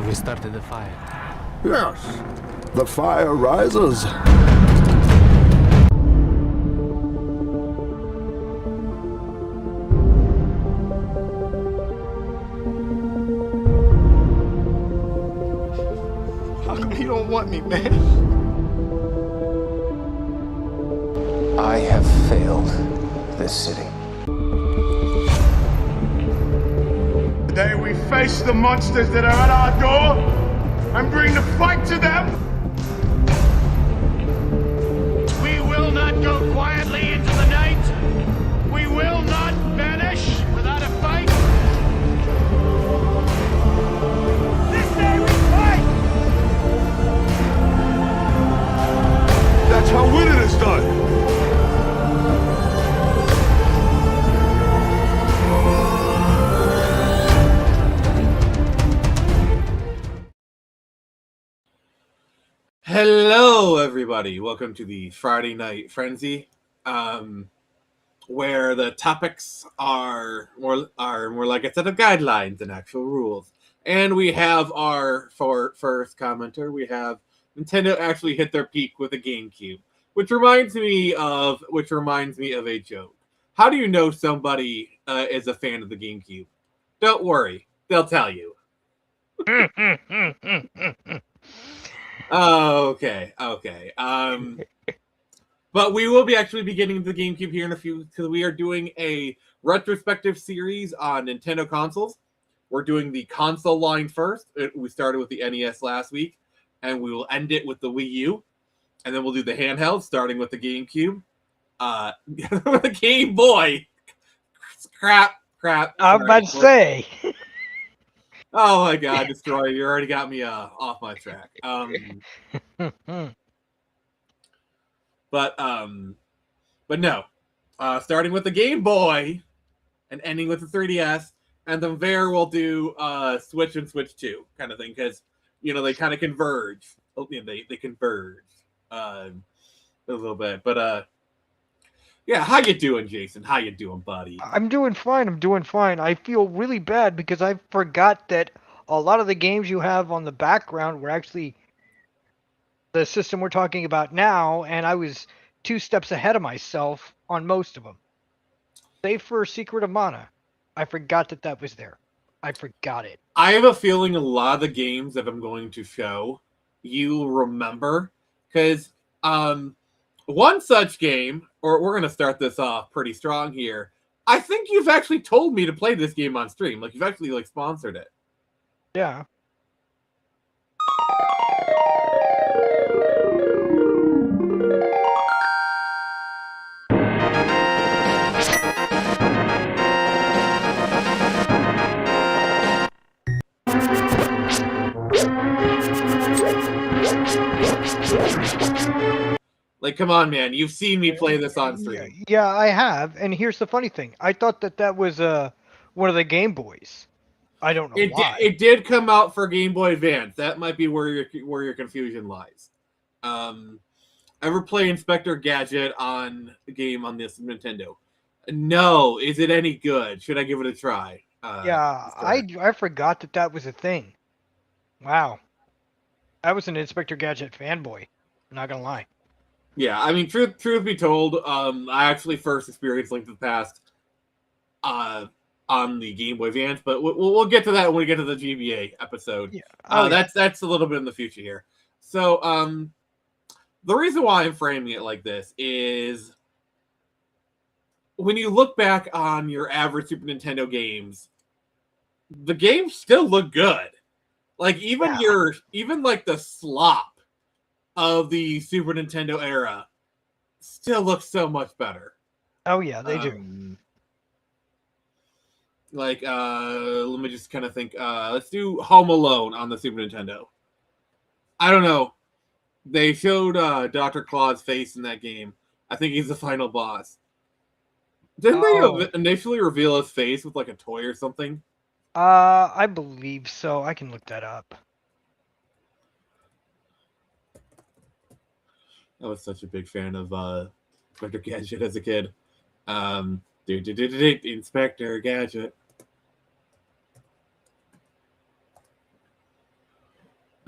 we started the fire. Yes, the fire rises. How come you don't want me, man? I have failed this city. Today we face the monsters that are at our door and bring the fight to them. We will not go quietly into the night. We will not vanish without a fight. This day we fight! That's how winning is done. Hello, everybody. Welcome to the Friday Night Frenzy, where the topics are more like a set of guidelines than actual rules. And we have our first commenter. We have Nintendo actually hit their peak with a GameCube, which reminds me of a joke. How do you know somebody is a fan of the GameCube? Don't worry, they'll tell you. Oh, okay. But we will actually be getting the GameCube here in a few, because we are doing a retrospective series on Nintendo consoles. We're doing the console line first. We started with the NES last week, and we will end it with the Wii U, and then we'll do the handheld, starting with the GameCube, with the Game Boy. Crap. I'm about to say. Oh my God, Destroyer! You already got me off my track. But no. Starting with the Game Boy and ending with the 3DS, and then there we'll do Switch and Switch 2 kind of thing, because they kind of converge. They converge a little bit. But yeah, how you doing, Jason? How you doing, buddy? I'm doing fine. I feel really bad because I forgot that a lot of the games you have on the background were actually the system we're talking about now, and I was 2 steps ahead of myself on most of them. Save for Secret of Mana. I forgot that was there. I forgot it. I have a feeling a lot of the games that I'm going to show you'll remember, because one such game, or we're going to start this off pretty strong here. I think you've actually told me to play this game on stream. Like, you've actually sponsored it. Yeah. Like, come on, man. You've seen me play this on stream. Yeah, I have. And here's the funny thing. I thought that was one of the Game Boys. I don't know why. It did come out for Game Boy Advance. That might be where your confusion lies. Ever play Inspector Gadget on a game on this Nintendo? No. Is it any good? Should I give it a try? Yeah, I forgot that was a thing. Wow. I was an Inspector Gadget fanboy. I'm not gonna lie. Yeah, I mean, truth be told, I actually first experienced Link to the Past on the Game Boy Advance, but we'll get to that when we get to the GBA episode. Yeah. That's a little bit in the future here. So, the reason why I'm framing it like this is when you look back on your average Super Nintendo games, the games still look good. Like, even the slop of the Super Nintendo era still looks so much better. Oh yeah, they do. Like, let me just kind of think. Let's do Home Alone on the Super Nintendo. I don't know. They showed Dr. Claw's face in that game. I think he's the final boss. Didn't they initially reveal his face with like a toy or something? I believe so. I can look that up. I was such a big fan of Inspector Gadget as a kid. Inspector Gadget.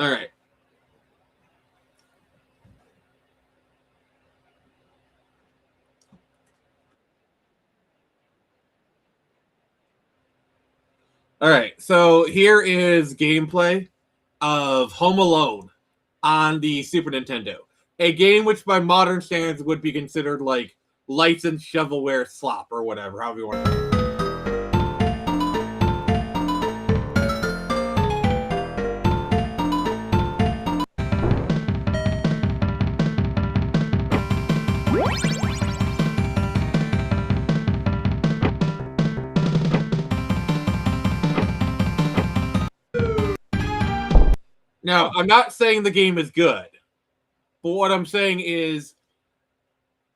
All right. All right, so here is gameplay of Home Alone on the Super Nintendo. A game which by modern standards would be considered like licensed shovelware slop or whatever, however you want to. Now, I'm not saying the game is good, but what I'm saying is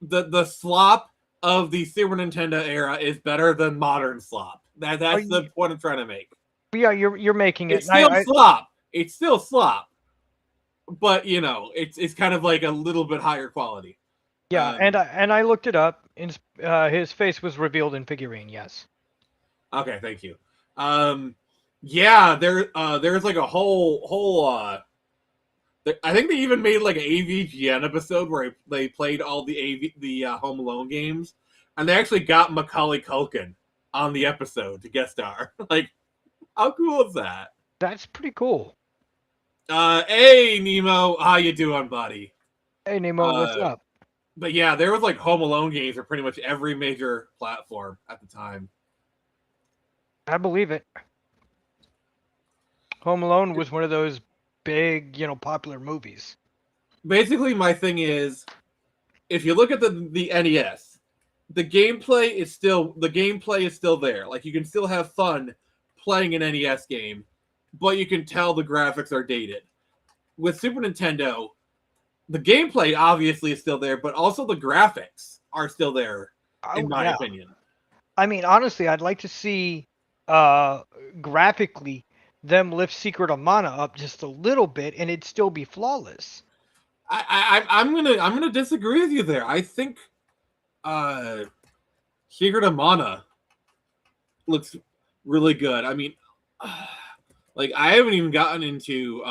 the slop of the Super Nintendo era is better than modern slop. That's the point I'm trying to make. Yeah, you're making it. It's still slop. It's still slop, but you know, it's kind of like a little bit higher quality. Yeah, and I looked it up. His face was revealed in figurine. Yes. Okay, thank you. Yeah, there's like a whole. I think they even made like an AVGN episode where they played all the Home Alone games, and they actually got Macaulay Culkin on the episode to guest star. Like, how cool is that? That's pretty cool. Hey Nemo, how you doing, buddy? Hey Nemo, what's up? But yeah, there was like Home Alone games for pretty much every major platform at the time. I believe it. Home Alone was one of those big, popular movies. Basically, my thing is, if you look at the NES, the gameplay is still there. Like, you can still have fun playing an NES game, but you can tell the graphics are dated. With Super Nintendo, the gameplay obviously is still there, but also the graphics are still there, in my opinion. I mean, honestly, I'd like to see graphically them lift Secret of Mana up just a little bit, and it'd still be flawless. I'm gonna disagree with you there. I think Secret of Mana looks really good. I mean, like, I haven't even gotten into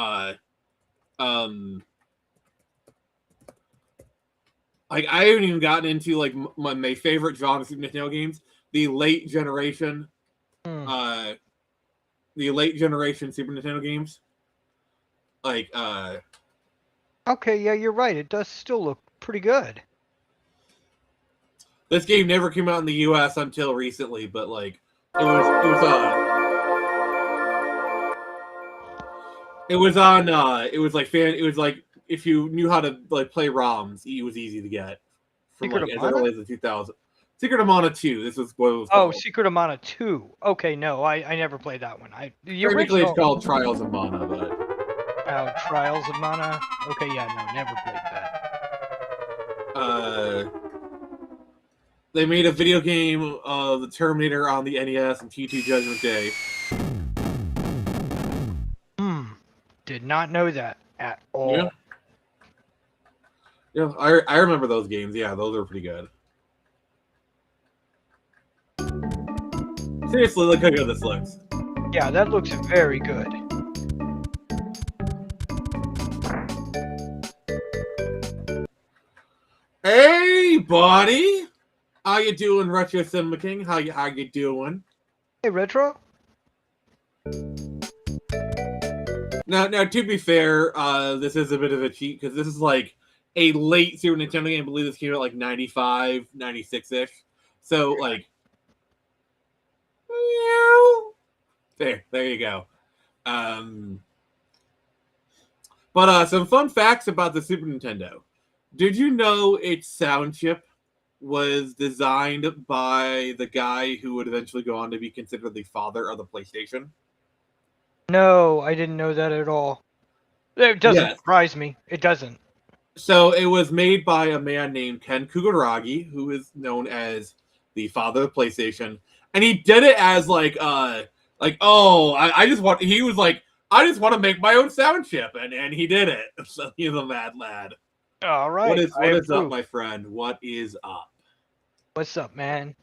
like my favorite genre Super Nintendo games, the late generation Super Nintendo games. Like Okay, yeah, you're right. It does still look pretty good. This game never came out in the US until recently, but like it was like if you knew how to like play ROMs, it was easy to get from Secret like of as Mana? early as the 2000. Secret of Mana 2. This is what it was Oh, called. Secret of Mana 2. Okay, no, I never played that one. The Technically, original... it's called Trials of Mana, but Trials of Mana. Okay, yeah, no, never played that. They made a video game of the Terminator on the NES and T2 Judgment Day. Did not know that at all. Yeah, I remember those games. Yeah, those are pretty good. Seriously, look how good this looks. Yeah, that looks very good. Hey, buddy! How you doing, Retro Cinema King? How you doing? Hey, Retro? Now, to be fair, this is a bit of a cheat, because this is like a late Super Nintendo game. I believe this came out like 95, 96-ish. So, like... There you go. But some fun facts about the Super Nintendo. Did you know its sound chip was designed by the guy who would eventually go on to be considered the father of the PlayStation? No, I didn't know that at all. It doesn't surprise me. It doesn't. So it was made by a man named Ken Kugaragi, who is known as the father of PlayStation, and he did it as I just want to make my own sound chip, and he did it. So he's a mad lad. All right. What is up, my friend? What is up? What's up, man?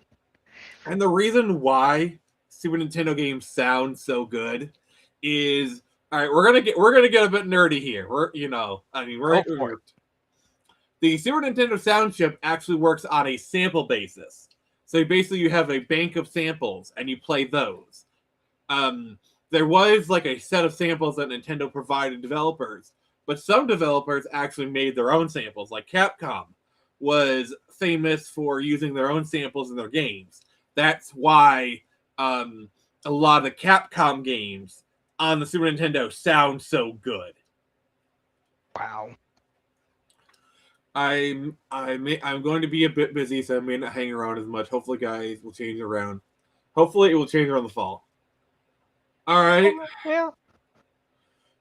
And the reason why Super Nintendo games sound so good is All right, we're gonna get a bit nerdy here. The Super Nintendo sound chip actually works on a sample basis. So basically, you have a bank of samples and you play those. There was like a set of samples that Nintendo provided developers, but some developers actually made their own samples. Like Capcom was famous for using their own samples in their games. That's why a lot of the Capcom games on the Super Nintendo sound so good. Wow. I'm going to be a bit busy, so I may not hang around as much. Hopefully, guys will change around. Hopefully, it will change around the fall. All right. Yeah.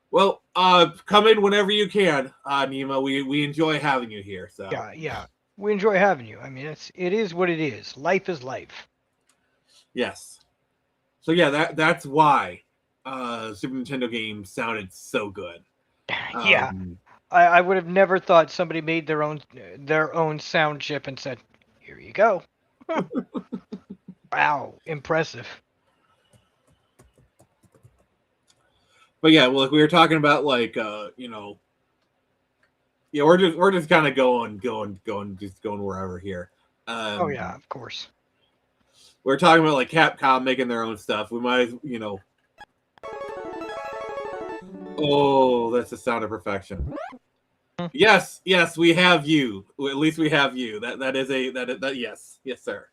Well, come in whenever you can, Nima. We enjoy having you here. So Yeah. We enjoy having you. I mean, it is what it is. Life is life. Yes. So yeah, that's why Super Nintendo games sounded so good. Yeah. I would have never thought somebody made their own sound chip and said, "Here you go." Wow, impressive. But yeah, well, like we were talking about, like we're just kind of going wherever here. Oh yeah, of course. We're talking about like Capcom making their own stuff. We might, Oh, that's the sound of perfection. Yes, we have you. At least we have you. That is yes, sir.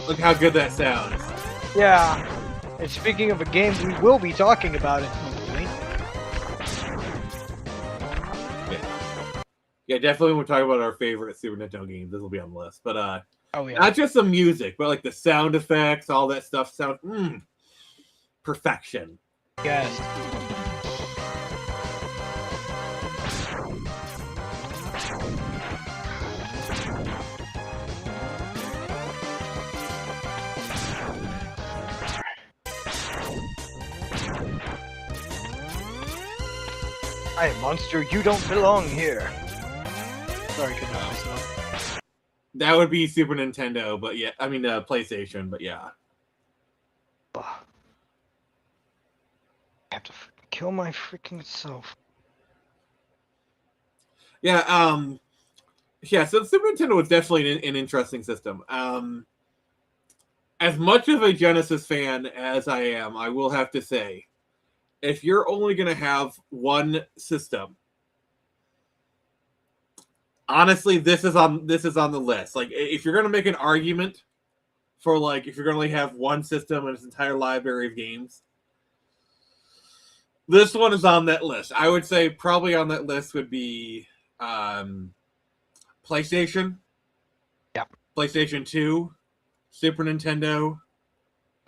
Look how good that sounds. Yeah. And speaking of a game, we will be talking about it. Yeah, definitely when we talk about our favorite Super Nintendo games, this will be on the list. But oh yeah, not just the music, but like the sound effects, all that stuff sounds perfection. Yes. Hi, monster, you don't belong here. Sorry, couldn't help myself. That would be Super Nintendo, but yeah, I mean PlayStation, but yeah. I have to kill my freaking self. Yeah, so the Super Nintendo was definitely an interesting system. As much of a Genesis fan as I am, I will have to say, if you're only going to have one system, honestly, this is on the list. Like, if you're going to make an argument for, like, if you're going to only have one system and its entire library of games, this one is on that list. I would say probably on that list would be PlayStation. Yeah. PlayStation 2, Super Nintendo,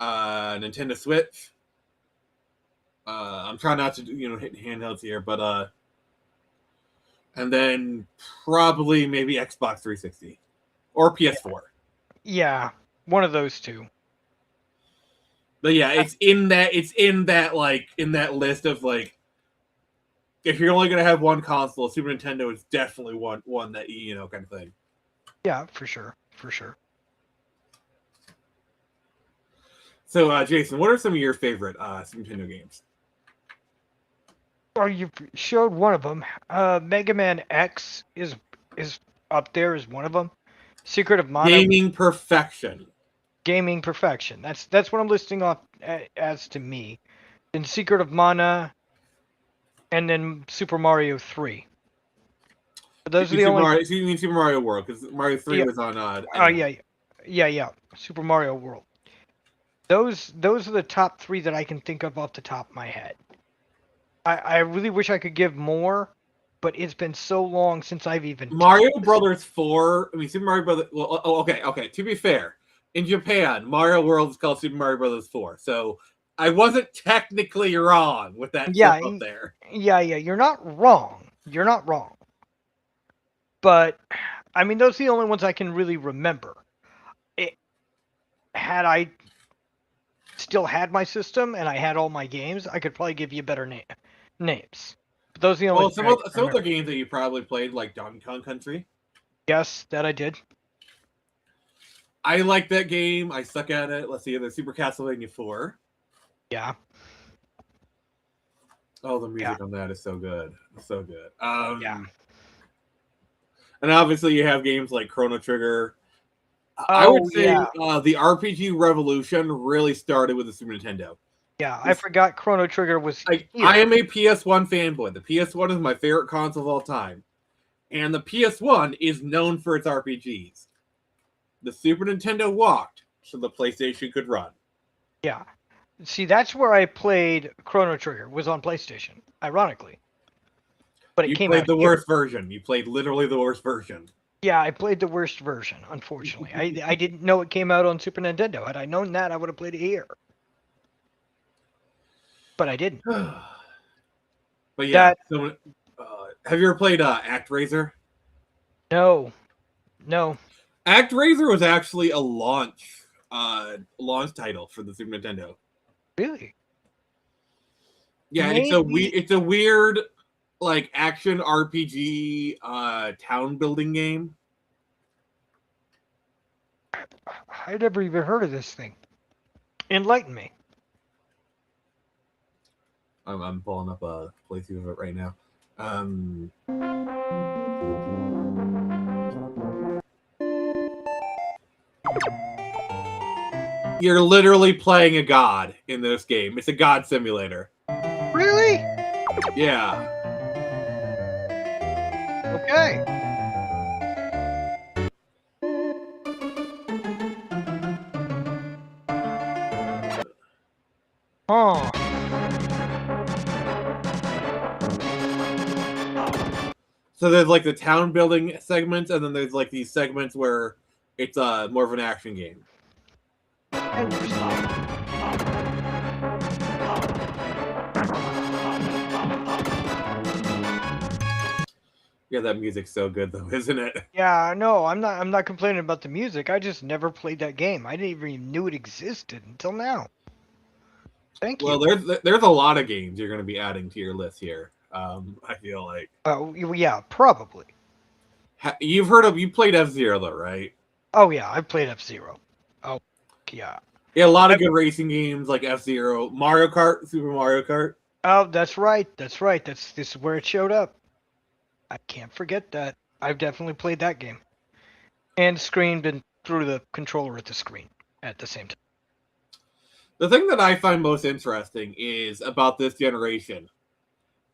Nintendo Switch. I'm trying not to hit handhelds here, but and then probably maybe Xbox 360 or PS4. Yeah, one of those two. But yeah, it's in that list of, like, if you're only gonna have one console, Super Nintendo is definitely one that kind of thing. Yeah, for sure. So, Jason, what are some of your favorite Super Nintendo games? Well, you showed one of them. Mega Man X is up there as one of them. Secret of Mana. Gaming perfection. That's what I'm listing off as to me. Then Secret of Mana, and then Super Mario 3. But those are the only. You mean Super Mario World? Because Mario 3 was on. Oh yeah. Super Mario World. Those are the top 3 that I can think of off the top of my head. I really wish I could give more, but it's been so long since I've even. Mario Brothers 4. I mean, Super Mario Brothers. Well, okay. To be fair, in Japan, Mario World is called Super Mario Brothers 4. So I wasn't technically wrong with that up there. Yeah. You're not wrong. But I mean, those are the only ones I can really remember. Had I still had my system and I had all my games, I could probably give you better names. But those are the only. Well, some of the games that you probably played, like Donkey Kong Country. Yes, that I did. I like that game. I suck at it. Let's see, the Super Castlevania 4. Yeah. Oh, the music on that is so good. It's so good. Yeah. And obviously you have games like Chrono Trigger. I Oh, would say yeah. the RPG revolution really started with the Super Nintendo. Yeah, I forgot Chrono Trigger was Like, here. I am a PS1 fanboy. The PS1 is my favorite console of all time. And the PS1 is known for its RPGs. The Super Nintendo walked so the PlayStation could run. Yeah. See, that's where I played Chrono Trigger, was on PlayStation, ironically. But it You came played out the here. worst version. You played literally the worst version. Yeah, I played the worst version, unfortunately. I didn't know it came out on Super Nintendo. Had I known that, I would have played it here. But I didn't. But yeah, That so, have you ever played ActRaiser? no. ActRaiser was actually a launch title for the Super Nintendo. Really? Yeah, Maybe. it's a weird like action RPG town building game. I never even heard of this thing. Enlighten me. I'm pulling up a playthrough of it right now. You're literally playing a god in this game. It's a god simulator. Really? Yeah. Okay. Oh. So there's like the town building segments, and then there's like these segments where it's more of an action game. Interesting. Yeah, that music's so good though, isn't it? Yeah, no, I'm not complaining about the music. I just never played that game. I didn't even knew it existed until now. Thank you. Well, there's a lot of games you're going to be adding to your list here. I feel like. Oh, yeah, probably. You played F-Zero though, right? Oh yeah, I've played F-Zero. Oh, yeah. Yeah, a lot of good racing games like F-Zero, Mario Kart, Super Mario Kart. Oh, that's right. This is where it showed up. I can't forget that. I've definitely played that game. And screamed and threw the controller at the screen at the same time. The thing that I find most interesting is about this generation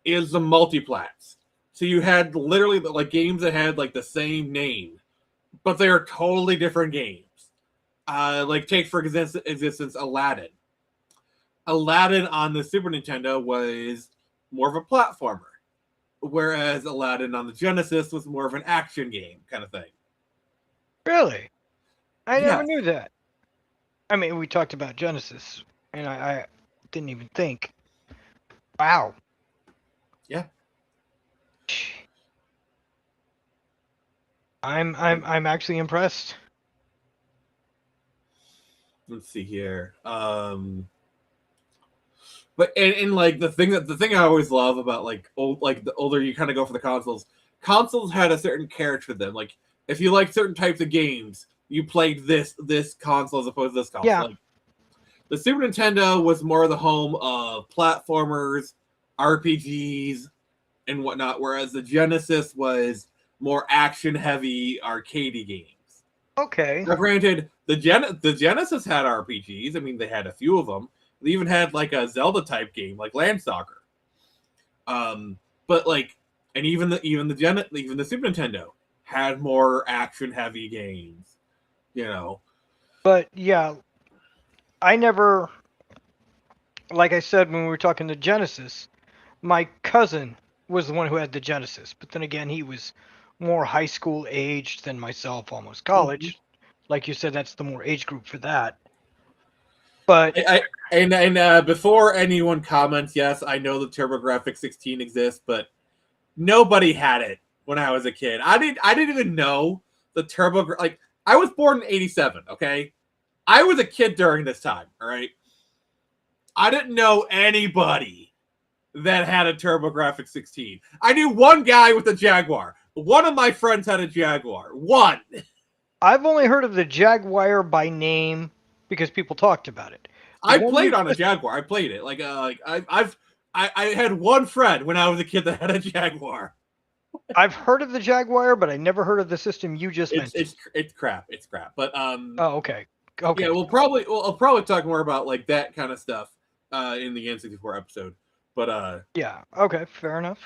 is the multiplats. So you had literally like games that had like the same name, but they are totally different games. Like take for existence Aladdin. Aladdin on the Super Nintendo was more of a platformer, whereas Aladdin on the Genesis was more of an action game kind of thing. Really? I never Yes. knew that. I mean, we talked about Genesis, and I didn't even think. Wow. Yeah. I'm actually impressed. Let's see here. But and like the thing I always love about like the older you kind of go for the consoles had a certain character to them. Like if you like certain types of games, you played this console as opposed to this console. Yeah. Like, the Super Nintendo was more the home of platformers, RPGs, and whatnot, whereas the Genesis was more action-heavy, arcadey games. Okay. Now, granted, the Genesis had RPGs. I mean, they had a few of them. They even had like a Zelda-type game, like Landstalker. But like, and even the Super Nintendo had more action-heavy games. You know. But yeah, I never, like I said when we were talking to Genesis, my cousin was the one who had the Genesis. But then again, he was more high school aged than myself, almost college. Mm-hmm. Like you said, that's the more age group for that. But before anyone comments, yes, I know the TurboGrafx 16 exists, but nobody had it when I was a kid. I didn't even know the TurboGrafx. Like, I was born in '87. Okay, I was a kid during this time. All right, I didn't know anybody that had a TurboGrafx 16. I knew one guy with a Jaguar. One of my friends had a Jaguar. One. I've only heard of the Jaguar by name because people talked about it. I played on a Jaguar. I played it. I had one friend when I was a kid that had a Jaguar. I've heard of the Jaguar, but I never heard of the system you just mentioned. It's crap. It's crap. But Oh, okay. Okay. Yeah, I'll probably talk more about like that kind of stuff in the N64 episode. But yeah. Okay. Fair enough.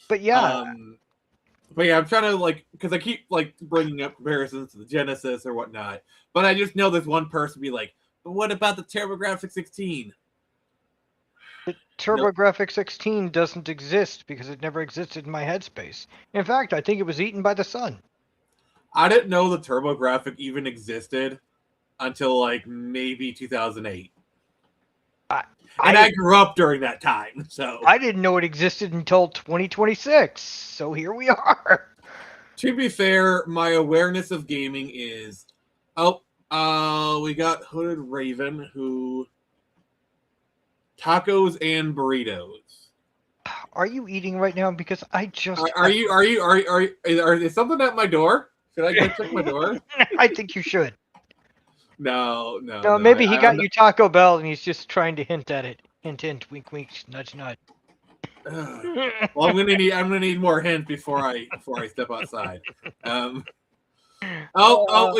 But yeah. But yeah, I'm trying to like, because I keep like bringing up comparisons to the Genesis or whatnot. But I just know there's one person be like, but what about the TurboGrafx 16? The TurboGrafx 16 doesn't exist because it never existed in my headspace. In fact, I think it was eaten by the sun. I didn't know the TurboGrafx even existed until like maybe 2008. I grew up during that time, so I didn't know it existed until 2026. So here we are. To be fair, my awareness of gaming is, we got Hooded Raven, who tacos and burritos. Are you eating right now? Because I just is something at my door? Should I go check my door? I think you should. No. Maybe he got you Taco Bell and he's just trying to hint at it. Hint, wink, wink, nudge, nudge. Well, I'm gonna need more hint before I step outside. We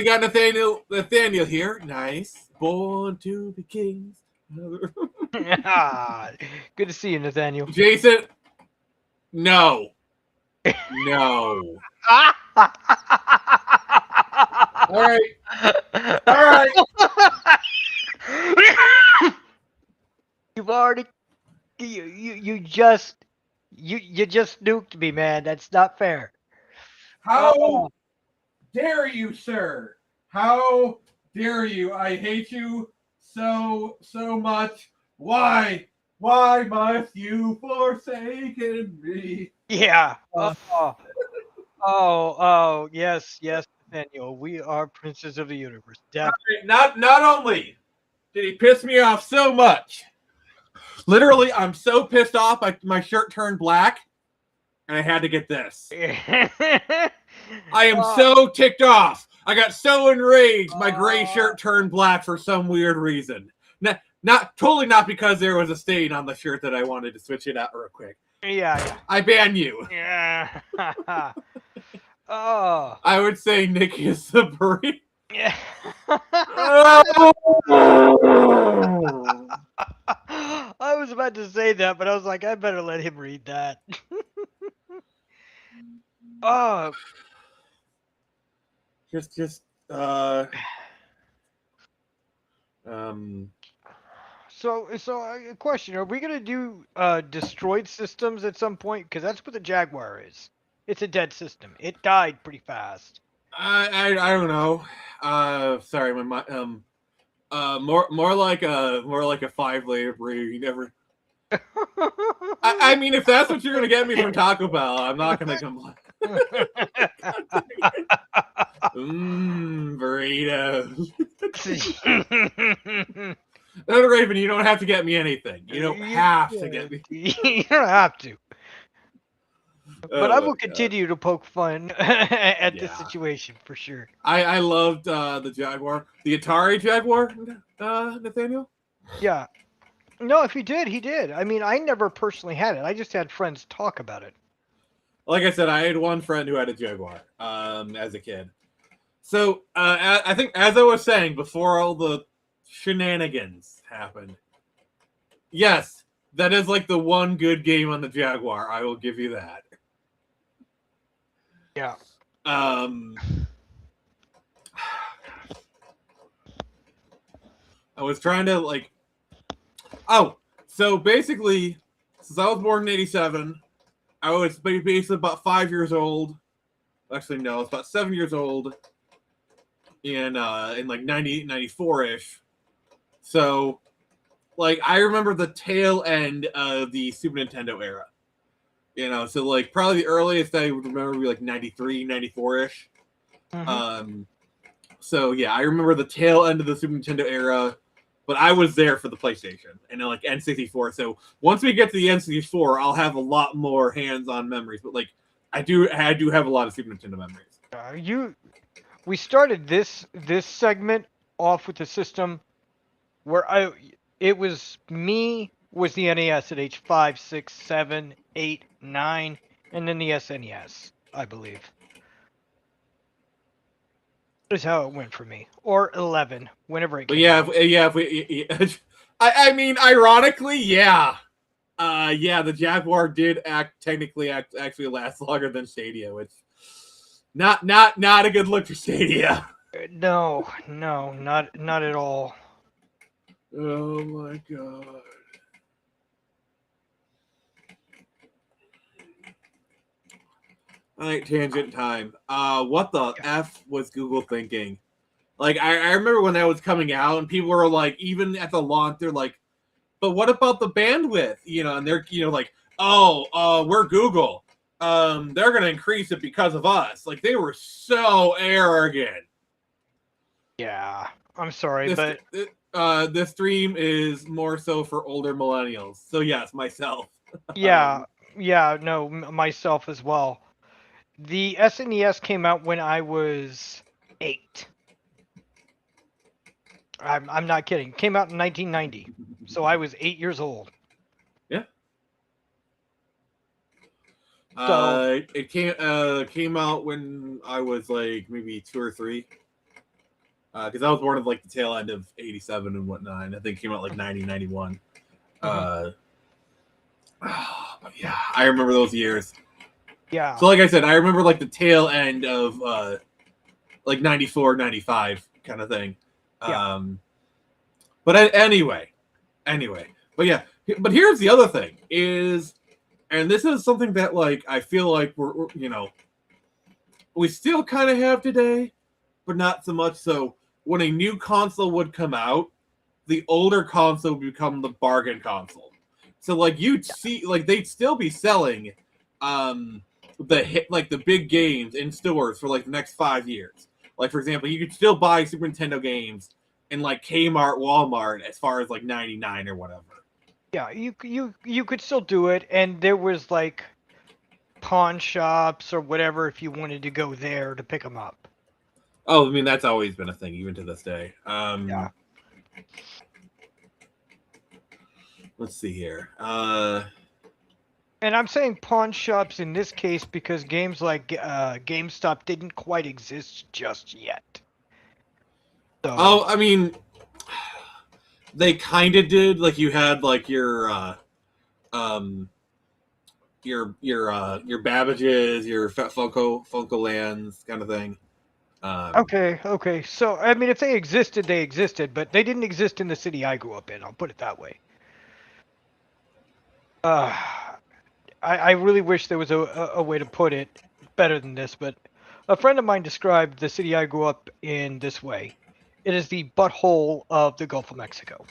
got Nathaniel here. Nice, born to be kings. Good to see you, Nathaniel. Jason, no. All right. You've already, you just nuked me, man. That's not fair. How dare you, sir? How dare you? I hate you so much. Why must you forsaken me? Yeah. Yes, Nathaniel. We are princes of the universe. Not only did he piss me off so much, literally, I'm so pissed off. My shirt turned black, and I had to get this. I am so ticked off. I got so enraged. My gray shirt turned black for some weird reason. Not because there was a stain on the shirt that I wanted to switch it out real quick. Yeah. I ban you. Yeah. Oh. I would say Nick is the burrito. Yeah. I was about to say that, but I was like, I better let him read that. Oh. So a question: are we gonna do destroyed systems at some point? Because that's what the Jaguar is. It's a dead system. It died pretty fast. I don't know. Sorry, my more like a 5-layer breed. You never. I mean, if that's what you're gonna get me from Taco Bell, I'm not gonna complain. Burritos. No, Raven, you don't have to get me anything. You don't have to get me. You don't have to. But I will continue to poke fun at this situation for sure. I loved the Jaguar, the Atari Jaguar, Nathaniel. Yeah. No, if he did. I mean, I never personally had it. I just had friends talk about it. Like I said, I had one friend who had a Jaguar as a kid. So I think, as I was saying before, all the shenanigans happened. Yes, that is like the one good game on the Jaguar. I will give you that. Yeah. I was trying to like. Oh, so basically, since I was born in '87, I was basically about 5 years old. Actually, no, it's about 7 years old. In like 94-ish. So, like, I remember the tail end of the Super Nintendo era. You know, so like probably the earliest I would remember would be like 93, 94-ish. Mm-hmm. So yeah, I remember the tail end of the Super Nintendo era, but I was there for the PlayStation and then like N64. So once we get to the N64, I'll have a lot more hands-on memories. But like I do have a lot of Super Nintendo memories. We started this segment off with the system where it was the NES at age 5, 6, 7, 8, 9, and then the SNES, I believe. That is how it went for me. Or 11, whenever it came out. I mean, ironically, yeah. The Jaguar did actually last longer than Stadia, which not a good look for Stadia. No, not at all. Oh my god. All right, tangent time. What the F was Google thinking? Like, I remember when that was coming out, and people were like, even at the launch, they're like, but what about the bandwidth? And they're, like, we're Google. They're going to increase it because of us. Like, they were so arrogant. Yeah, I'm sorry, but this stream is more so for older millennials. So yes, myself. Yeah, no, myself as well. The SNES came out when I was 8. I'm not kidding. It came out in 1990, so I was 8 years old. Yeah. So it came out when I was like maybe 2 or 3. Because I was born at like the tail end of '87 and whatnot. And I think it came out like 90, 91. But yeah, I remember those years. Yeah. So like I said, I remember like the tail end of like 94, 95 kind of thing. Yeah. But anyway. But yeah, but here's the other thing is, and this is something that like I feel like we're we still kind of have today, but not so much. So when a new console would come out, the older console would become the bargain console. So like you'd see, like they'd still be selling the big games in stores for like the next 5 years. Like for example, you could still buy Super Nintendo games in like Kmart, Walmart as far as like 99 or whatever. Yeah, you could still do it, and there was like pawn shops or whatever if you wanted to go there to pick them up. Oh, I mean that's always been a thing, even to this day. Yeah. Let's see here. And I'm saying pawn shops in this case because games like GameStop didn't quite exist just yet. So, oh, I mean, they kind of did. Like you had like your Babbages, your Funko Lands kind of thing. Okay. So, I mean, if they existed, but they didn't exist in the city I grew up in. I'll put it that way. I really wish there was a way to put it better than this, but a friend of mine described the city I grew up in this way. It is the butthole of the Gulf of Mexico.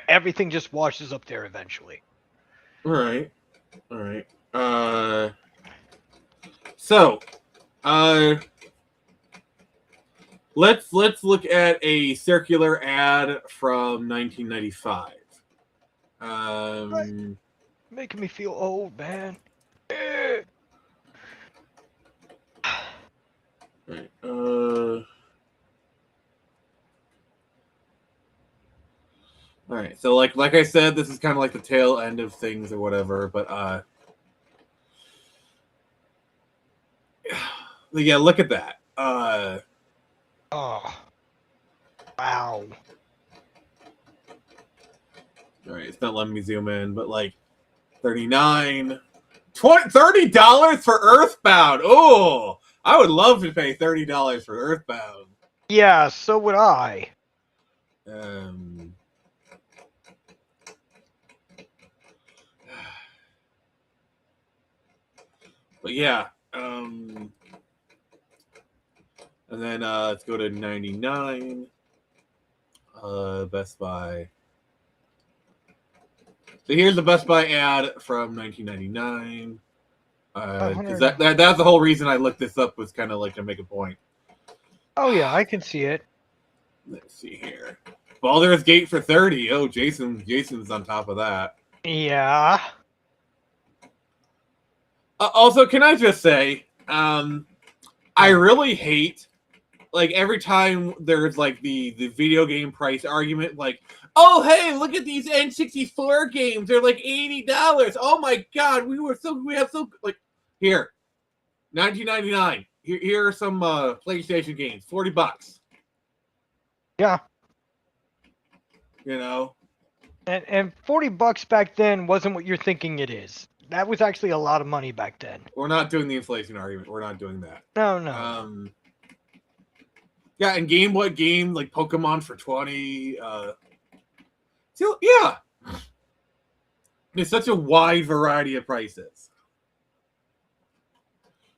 Everything just washes up there eventually. All right. So, let's look at a circular ad from 1995. Making me feel old, man. Right, all right. So like I said, this is kind of like the tail end of things or whatever, but yeah, look at that. Oh. Wow. All right, it's not letting me zoom in, but like $39 for Earthbound. Oh, I would love to pay $30 for Earthbound. Yeah, so would I. But yeah, and then let's go to 99. Best Buy. So here's the Best Buy ad from 1999. Because that's the whole reason I looked this up, was kind of like to make a point. Oh yeah, I can see it. Let's see here. Baldur's Gate for 30. Oh, Jason's on top of that. Yeah. Also, can I just say, I really hate, like, every time there's, like, the video game price argument, like, oh, hey, look at these N64 games. They're, like, $80. Oh, my God. We have so, like, here, $19.99. Here are some PlayStation games, $40. Yeah. You know? And $40 back then wasn't what you're thinking it is. That was actually a lot of money back then. We're not doing the inflation argument. We're not doing that. No. Yeah, and Game Boy game like Pokemon for 20. So yeah, there's such a wide variety of prices.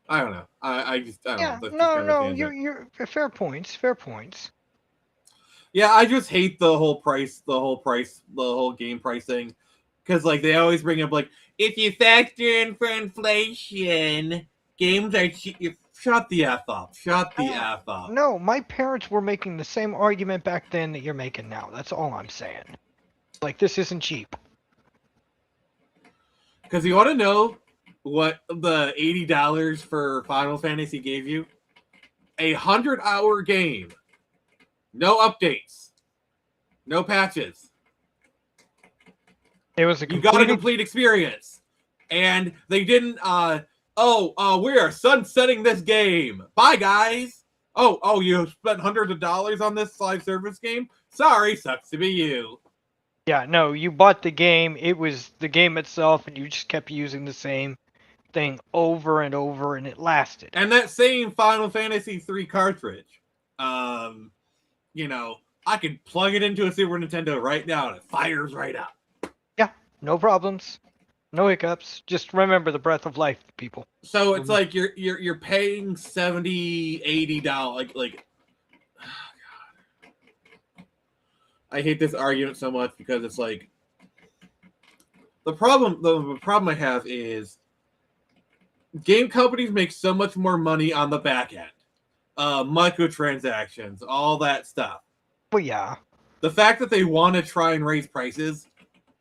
I don't know. I don't know. No. You're fair points. Fair points. Yeah, I just hate the whole game price thing, because like they always bring up like if you factor in for inflation, games are cheap. Shut the F up. Shut the F up. No, my parents were making the same argument back then that you're making now. That's all I'm saying. Like, this isn't cheap. Because you want to know what the $80 for Final Fantasy gave you? 100-hour game. No updates. No patches. It was You got a complete experience. And they didn't, we are sunsetting this game. Bye, guys. Oh, you spent hundreds of dollars on this live service game? Sorry, sucks to be you. Yeah, no, you bought the game. It was the game itself, and you just kept using the same thing over and over, and it lasted. And that same Final Fantasy 3 cartridge, you know, I could plug it into a Super Nintendo right now, and it fires right up. Yeah, no problems. No hiccups. Just remember the breath of life, people. So it's like you're paying $70, $80 like oh God. I hate this argument so much because it's like the problem I have is game companies make so much more money on the back end. Microtransactions, all that stuff. Well, yeah. The fact that they want to try and raise prices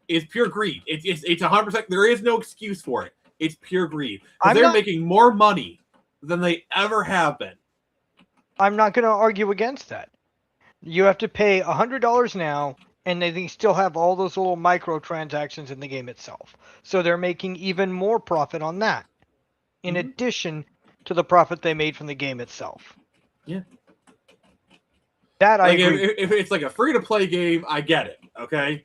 is pure greed. It's 100%. There is no excuse for it. It's pure greed. They're making more money than they ever have been. I'm not going to argue against that. You have to pay $100 now, and they still have all those little microtransactions in the game itself. So they're making even more profit on that, in addition to the profit they made from the game itself. Yeah. That I agree. If it's like a free-to-play game, I get it, okay?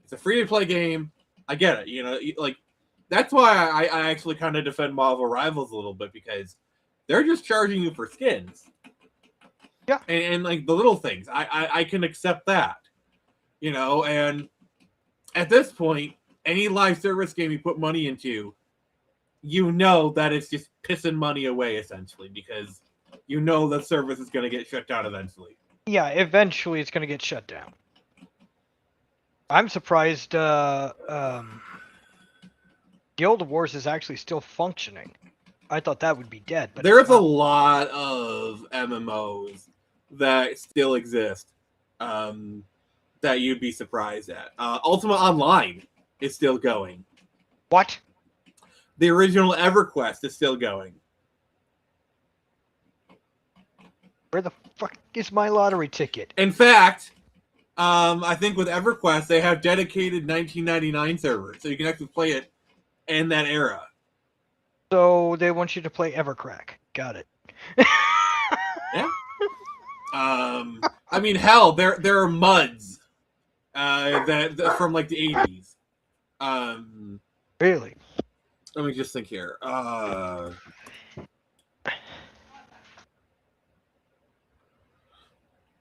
It's a free-to-play game, I get it. You know, like, that's why I actually kind of defend Marvel Rivals a little bit, because they're just charging you for skins. Yeah. And like, the little things. I can accept that. You know, and at this point, any live service game you put money into, you know that it's just pissing money away, essentially, because you know the service is going to get shut down eventually. Yeah, eventually it's going to get shut down. I'm surprised Guild Wars is actually still functioning. I thought that would be dead. But there's a lot of MMOs that still exist that you'd be surprised at. Ultima Online is still going. What? The original EverQuest is still going. Where the fuck is my lottery ticket? In fact, I think with EverQuest, they have dedicated 1999 servers, so you can actually play it in that era. So they want you to play Evercrack. Got it. Yeah. I mean, hell, there are MUDs that from like the 80s. Really? Let me just think here.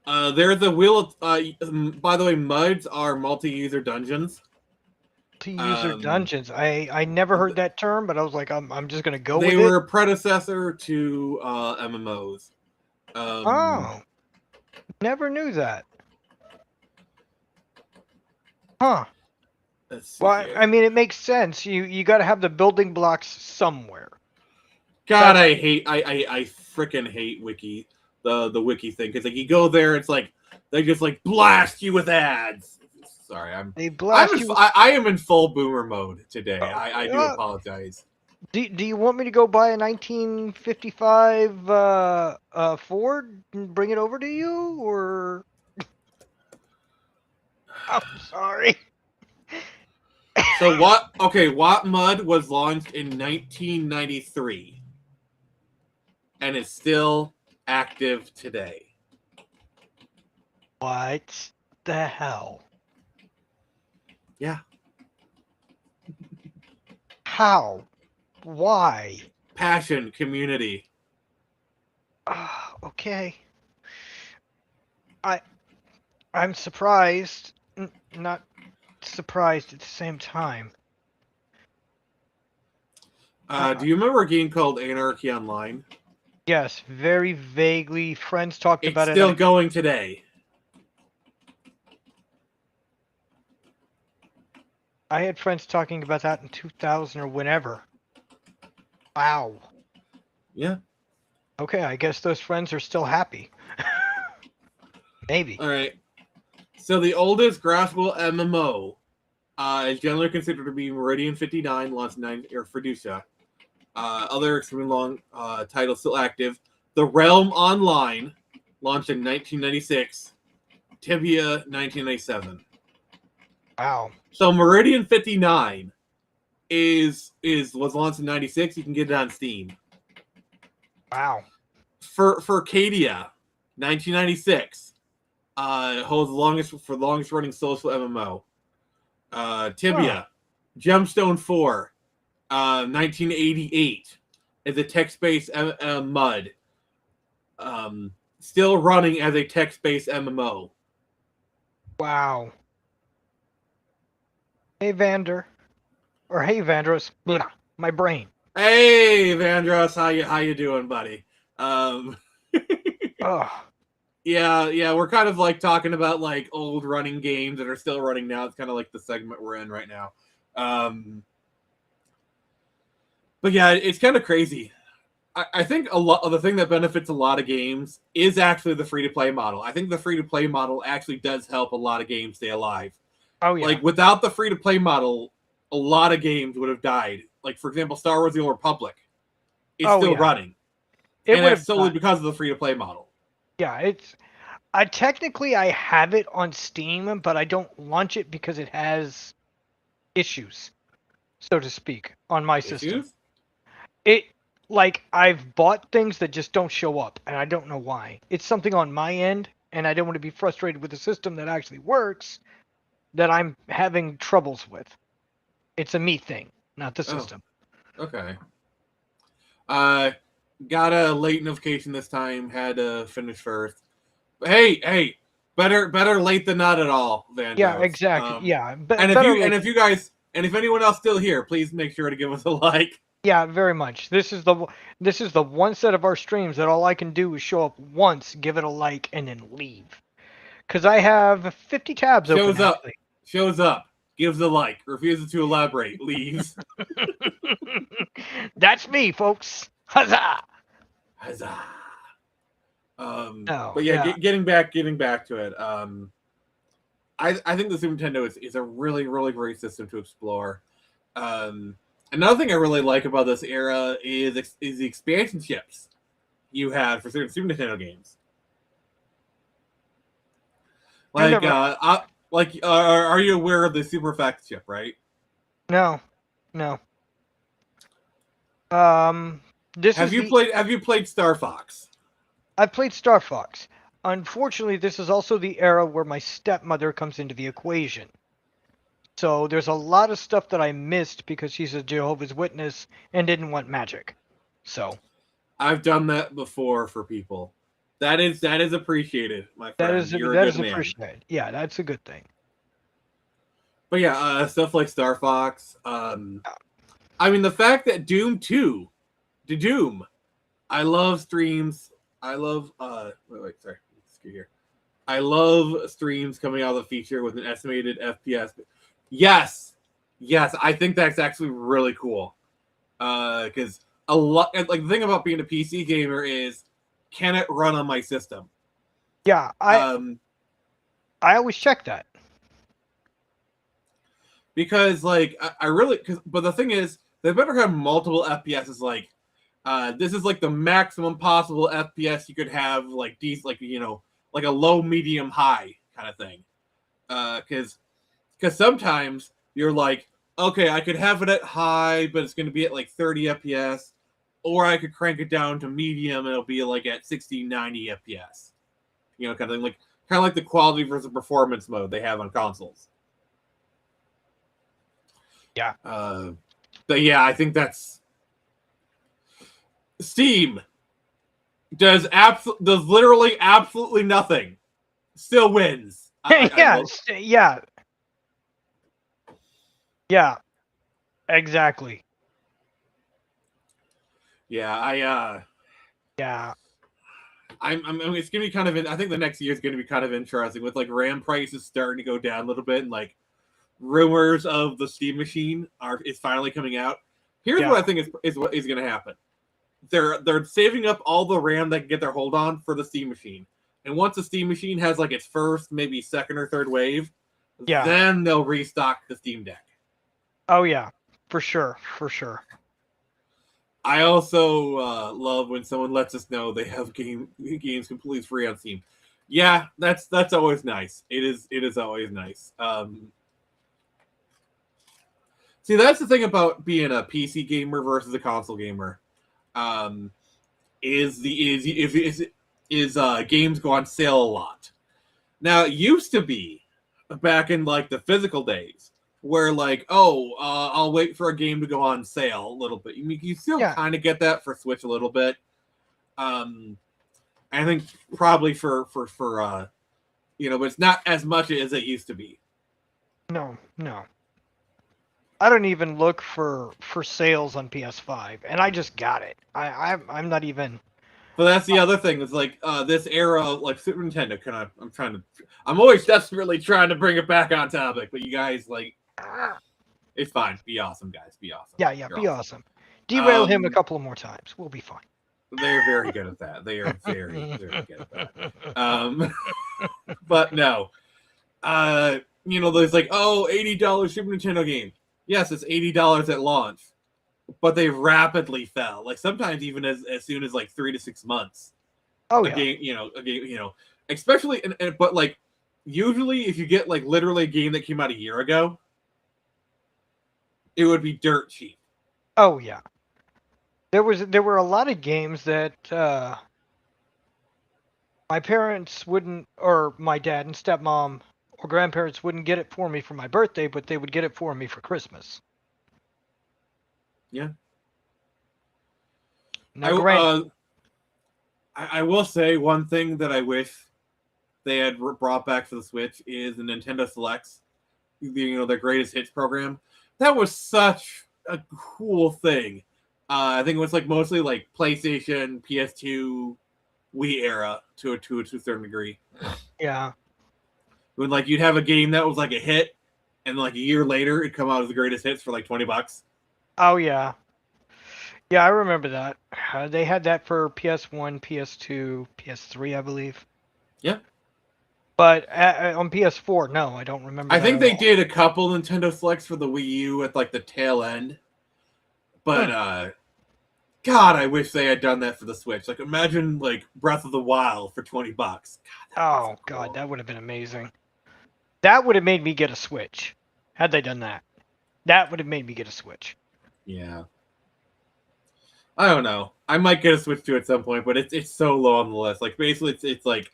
There's a wheel. By the way, MUDs are multi-user dungeons. Multi-user dungeons. I never heard that term, but I was like, I'm just gonna go with it. They were a predecessor to MMOs. Oh, never knew that. Huh. Well, I mean, it makes sense. You got to have the building blocks somewhere. God, I freaking hate wiki. The wiki thing, because like you go there, it's like they just like blast you with ads. Sorry, I am in full boomer mode today. I do apologize. Do you want me to go buy a 1955 Ford and bring it over to you, or? I'm sorry. So what? Okay, Watt Mud was launched in 1993, and is still active today. What the hell? Yeah. How? Why? Passion, community. Okay. I'm surprised. Not surprised at the same time. Do you remember a game called Anarchy Online? Yes, very vaguely. Friends talked It's about it. still going today. I had friends talking about that in 2000 or whenever. Wow. Yeah. Okay, I guess those friends are still happy. Maybe. All right. So the oldest graphical MMO is generally considered to be Meridian 59, launched 9 or Fiducia. Other extremely long titles still active. The Realm Online, launched in 1996. Tibia, 1997. Wow. So Meridian 59 was launched in 96. You can get it on Steam. Wow. For Cadia, 1996. Holds the longest running social MMO. Tibia, Gemstone 4, 1988, is a text-based MUD. Still running as a text-based MMO. Wow. Hey, Vander. Or hey, Vandros. Blah, my brain. Hey, Vandros, how you doing, buddy? Yeah, we're kind of like talking about like old running games that are still running now. It's kind of like the segment we're in right now. But yeah, it's kind of crazy. I think a lot of the thing that benefits a lot of games is actually the free-to-play model. I think the free-to-play model actually does help a lot of games stay alive. Oh, yeah. Like, without the free-to-play model, a lot of games would have died. Like, for example, Star Wars The Old Republic is still running. And that's solely because of the free-to-play model. Yeah, technically I have it on Steam, but I don't launch it because it has issues, so to speak, on my system. I've bought things that just don't show up, and I don't know why. It's something on my end, and I don't want to be frustrated with the system that actually works that I'm having troubles with. It's a me thing, not the system. Okay. Got a late notification this time. Had to finish first. But hey, better late than not at all, Van. Yeah, exactly. Yeah, and if anyone else still here, please make sure to give us a like. Yeah, very much. This is the one set of our streams that all I can do is show up once, give it a like, and then leave. Because I have 50 tabs open. Shows up, gives a like, refuses to elaborate, leaves. That's me, folks. Huzzah! Huzzah! But yeah, getting back to it. I think the Super Nintendo is a really, really great system to explore. Another thing I really like about this era is the expansion chips you had for certain Super Nintendo games. Are you aware of the Super Effects chip? Right? No. Have you played Star Fox? I've played Star Fox. Unfortunately, this is also the era where my stepmother comes into the equation. So there's a lot of stuff that I missed because she's a Jehovah's Witness and didn't want magic. So I've done that before for people. That is appreciated, my friend. That is appreciated. Yeah, that's a good thing. But yeah, stuff like Star Fox. I mean, the fact that Doom 2, the Doom, I love streams. I love sorry, excuse here. I love streams coming out of the feature with an estimated FPS. Yes, I think that's actually really cool. Because a lot, like the thing about being a PC gamer is, can it run on my system? Yeah, I always check that. Because like I really, but the thing is, they better have multiple FPSs. Like, this is like the maximum possible FPS you could have, like these, like like a low, medium, high kind of thing. Because sometimes you're like, okay, I could have it at high, but it's going to be at like 30 FPS, or I could crank it down to medium and it'll be like at 60, 90 FPS. Kind of thing, like the quality versus performance mode they have on consoles. Yeah. But yeah, I think that's Steam does literally absolutely nothing. Still wins. Yeah. Exactly. Yeah, it's gonna be kind of. I think the next year is gonna be kind of interesting with like RAM prices starting to go down a little bit, and like rumors of the Steam machine is finally coming out. Here's what I think is what is gonna happen. They're saving up all the RAM they can get their hold on for the Steam machine, and once the Steam machine has like its first, maybe second or third wave, then they'll restock the Steam Deck. Oh yeah, for sure. I also love when someone lets us know they have games completely free on Steam. Yeah, that's always nice. It is always nice. See, that's the thing about being a PC gamer versus a console gamer. Is games go on sale a lot. Now, it used to be back in like the physical days where like, I'll wait for a game to go on sale a little bit. You still kind of get that for Switch a little bit. I think probably for but it's not as much as it used to be. No. I don't even look for sales on PS5, and I just got it. I'm not even. But that's the other thing. It's like this era of like Super Nintendo. I'm always desperately trying to bring it back on topic, but you guys like. It's fine. Be awesome, guys. Be awesome. Yeah, You're be awesome. Derail him a couple of more times. We'll be fine. They're very good at that. They are very, very good at that. But no. There's like, $80 Super Nintendo game. Yes, it's $80 at launch. But they rapidly fell. Like sometimes even as soon as like 3 to 6 months. Oh, a game, especially but like usually if you get like literally a game that came out a year ago, it would be dirt cheap. Oh yeah. There were a lot of games that my parents wouldn't, or my dad and stepmom or grandparents wouldn't get it for me for my birthday, but they would get it for me for Christmas. Yeah. Now, I will say one thing that I wish they had brought back for the Switch is the Nintendo Selects, their greatest hits program. That was such a cool thing. I think it was like mostly like PlayStation, PS2, Wii era to a certain degree. Yeah. When like you'd have a game that was like a hit, and like a year later it'd come out as the greatest hits for like $20. Oh yeah. Yeah, I remember that. They had that for PS1, PS2, PS3, I believe. Yeah. But on PS4, no, I don't remember. I think they did a couple Nintendo Selects for the Wii U at like the tail end. But God, I wish they had done that for the Switch. Like imagine like Breath of the Wild for $20. God, God, that would have been amazing. That would have made me get a Switch. Had they done that. That would have made me get a Switch. Yeah. I don't know. I might get a Switch 2 at some point, but it's so low on the list. Like basically it's like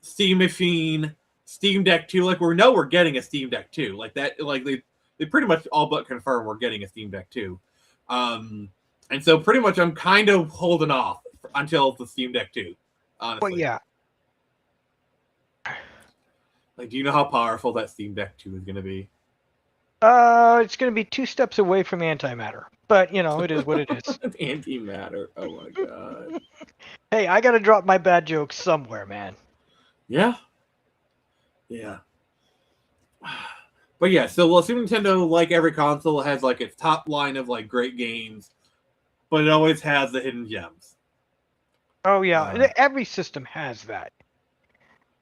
Steam Machine, Steam Deck 2. Like we're getting a Steam Deck 2. Like that. Like they pretty much all but confirmed we're getting a Steam Deck 2. And so pretty much I'm kind of holding off until the Steam Deck 2. Honestly. Well, yeah. Like, do you know how powerful that Steam Deck 2 is going to be? It's going to be 2 steps away from antimatter. But, it is what it is. Antimatter. Oh, my God. Hey, I got to drop my bad jokes somewhere, man. Yeah. Yeah. But yeah, so Super Nintendo, like every console, has like its top line of like great games, but it always has the hidden gems. Oh, yeah. Every system has that.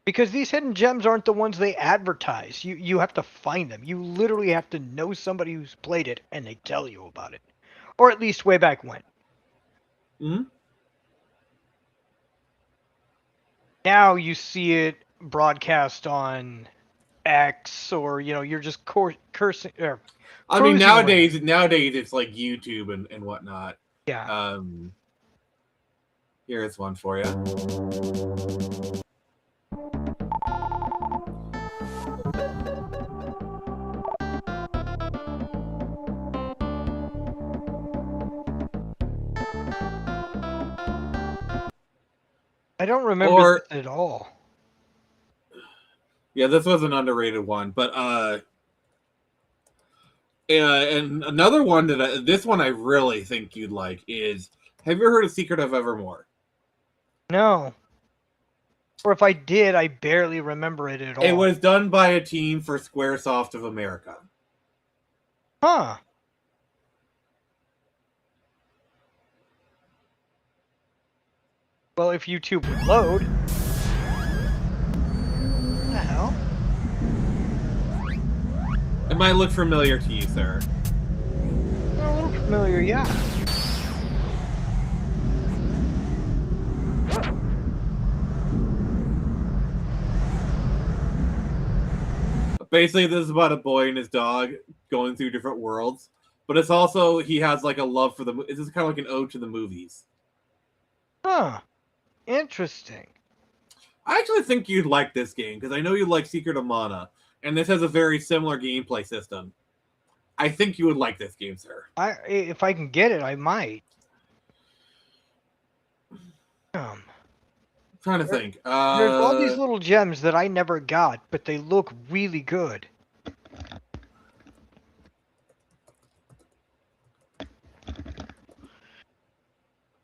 Because these hidden gems aren't the ones they advertise. You have to find them. You literally have to know somebody who's played it, and they tell you about it. or at least way back when. Mm-hmm. Now you see it broadcast on X, or you're just cursing. Or I mean, nowadays it's like YouTube and whatnot. Yeah. Here's one for you. I don't remember this at all. Yeah, this was an underrated one, but and another one this one I really think you'd like is, have you ever heard of Secret of Evermore? No. Or if I did, I barely remember it at all. It was done by a team for Squaresoft of America. Huh. Well, if YouTube would load. What the hell? It might look familiar to you, sir. A little familiar, yeah. Basically, this is about a boy and his dog going through different worlds, but it's also, he has like a love for this is kind of like an ode to the movies. Huh. Interesting. I actually think you'd like this game, because I know you like Secret of Mana, and this has a very similar gameplay system. I think you would like this game, sir. If I can get it, I might. I'm trying to think. There's all these little gems that I never got, but they look really good.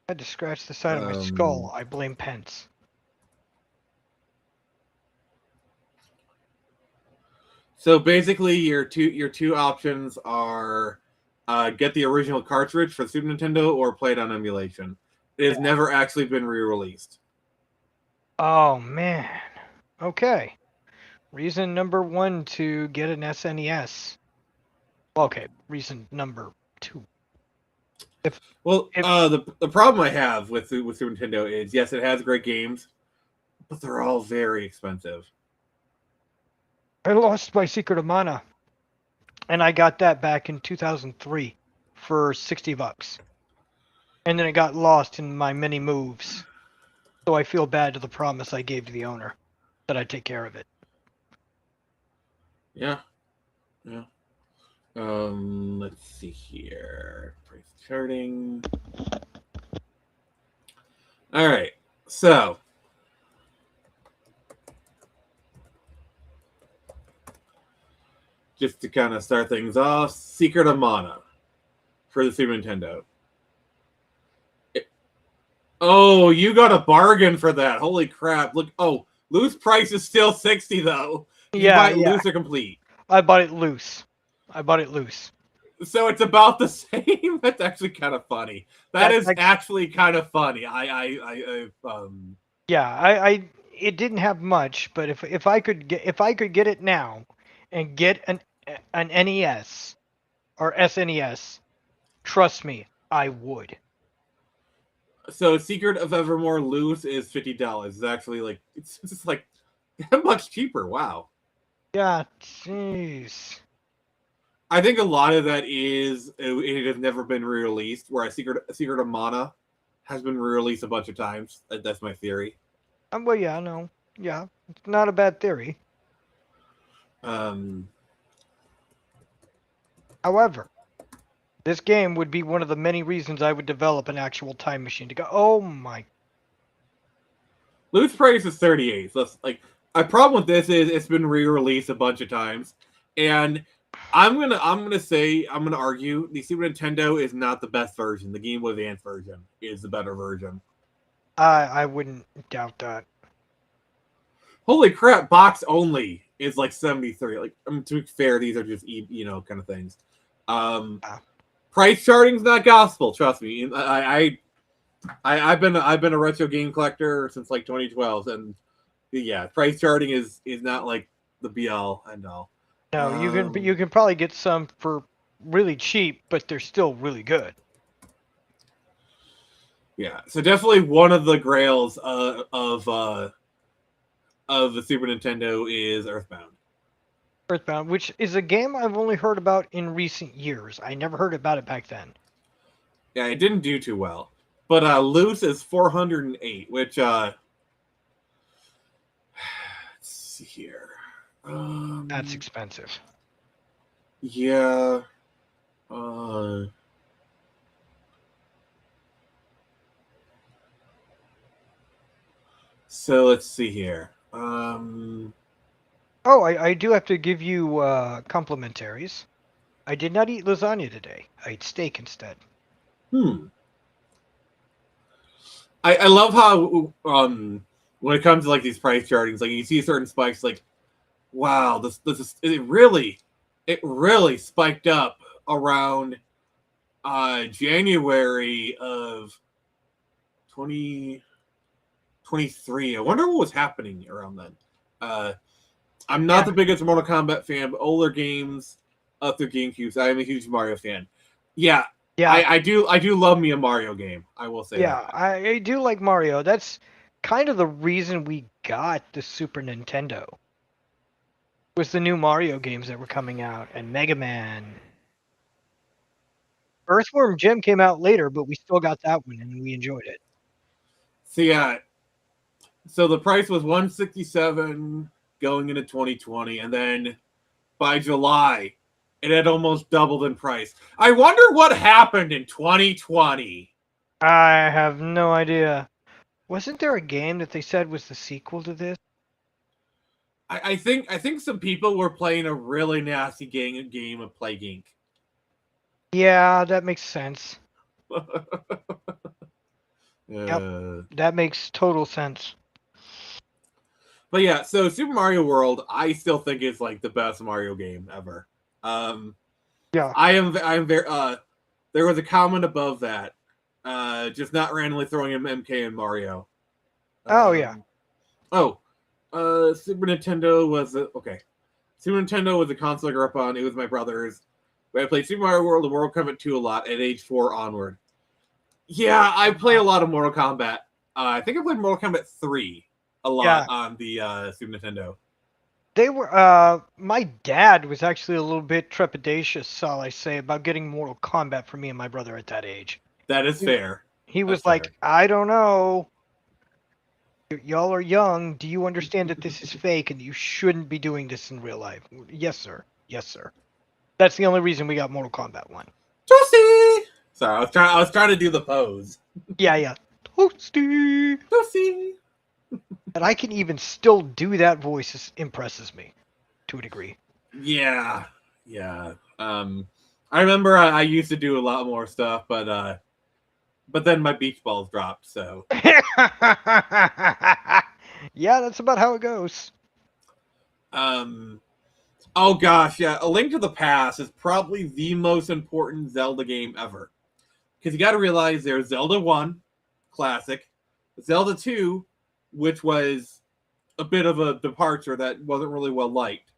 I had to scratch the side of my skull. I blame Pence. So basically, your two options are get the original cartridge for Super Nintendo or play it on emulation. It has never actually been re-released. Oh man. Okay. Reason number 1 to get an SNES. Okay. Reason number 2. The problem I have with Super Nintendo is, yes, it has great games, but they're all very expensive. I lost my Secret of Mana, and I got that back in 2003 for $60. And then it got lost in my many moves. So I feel bad to the promise I gave to the owner that I'd take care of it. Yeah. Yeah. Let's see here. Price charting. All right. So, just to kind of start things off, Secret of Mana for the Super Nintendo. Oh, you got a bargain for that. Holy crap. Look, loose price is still $60 though. You buy it loose or complete? I bought it loose. So it's about the same. That's actually kind of funny. That's actually kind of funny. It didn't have much, but if I could get it now and get an NES or SNES, trust me, I would. So Secret of Evermore loose is $50. It's actually it's just like that much cheaper. Wow. Yeah, jeez. I think a lot of that is it has never been re-released, whereas Secret of Mana has been re-released a bunch of times. That's my theory. Well, yeah, no. Yeah, it's not a bad theory. However, this game would be one of the many reasons I would develop an actual time machine to go, oh my. Loose price is $38. So a problem with this is it's been re-released a bunch of times, and I'm gonna argue the Super Nintendo is not the best version. The Game Boy Advance version is the better version. I wouldn't doubt that. Holy crap! Box only is like $73. To be fair, these are just kind of things. Price charting's not gospel. Trust me. I've been a retro game collector since 2012, and yeah, price charting is not like the be all end all. No, you can probably get some for really cheap, but they're still really good. Yeah, so definitely one of the grails of the Super Nintendo is Earthbound. Earthbound, which is a game I've only heard about in recent years. I never heard about it back then. Yeah, it didn't do too well. But loose is 408, which let's see here. That's expensive. Yeah. So let's see here. Oh, I do have to give you complimentaries. I did not eat lasagna today. I ate steak instead. I love how when it comes to like these price chartings, like you see certain spikes, like wow, this is it really spiked up around January of 2023. I wonder what was happening around then. I'm not the biggest Mortal Kombat fan, but older games up through GameCube, I am a huge Mario fan. Yeah. I do love me a Mario game. I will say that. I do like Mario. That's kind of the reason we got the Super Nintendo. Was the new Mario games that were coming out and Mega Man. Earthworm Jim came out later, but we still got that one and we enjoyed it. So yeah. So the price was $167 going into 2020, and then by July it had almost doubled in price. I wonder what happened in 2020. I have no idea. Wasn't there a game that they said was the sequel to this? I think some people were playing a really nasty game of Plague Inc. Yeah, that makes sense. Yep, that makes total sense. But yeah, so Super Mario World, I still think is like the best Mario game ever. Yeah, I am very. There was a comment above that, just not randomly throwing in MK and Mario. yeah. Super Nintendo was okay. Super Nintendo was a console I grew up on. It was my brother's. I played Super Mario World and Mortal Kombat 2 a lot at age 4 onward. Yeah, I play a lot of Mortal Kombat. I think I played Mortal Kombat 3 a lot on the Super Nintendo. They were. My dad was actually a little bit trepidatious, shall I say, about getting Mortal Kombat for me and my brother at that age. That is fair. He was like, I don't know. Y'all are young. Do you understand that this is fake and you shouldn't be doing this in real life? Yes, sir. Yes, sir. That's the only reason we got Mortal Kombat 1. Toasty! Sorry, I was trying to do the pose. Yeah. Toasty! Toasty! And I can even still do that voice. It impresses me to a degree. Yeah. I remember I used to do a lot more stuff, but then my beach balls dropped, so. Yeah, that's about how it goes. Oh gosh, yeah. A Link to the Past is probably the most important Zelda game ever. Because you got to realize there's Zelda 1, classic, Zelda 2, which was a bit of a departure that wasn't really well liked.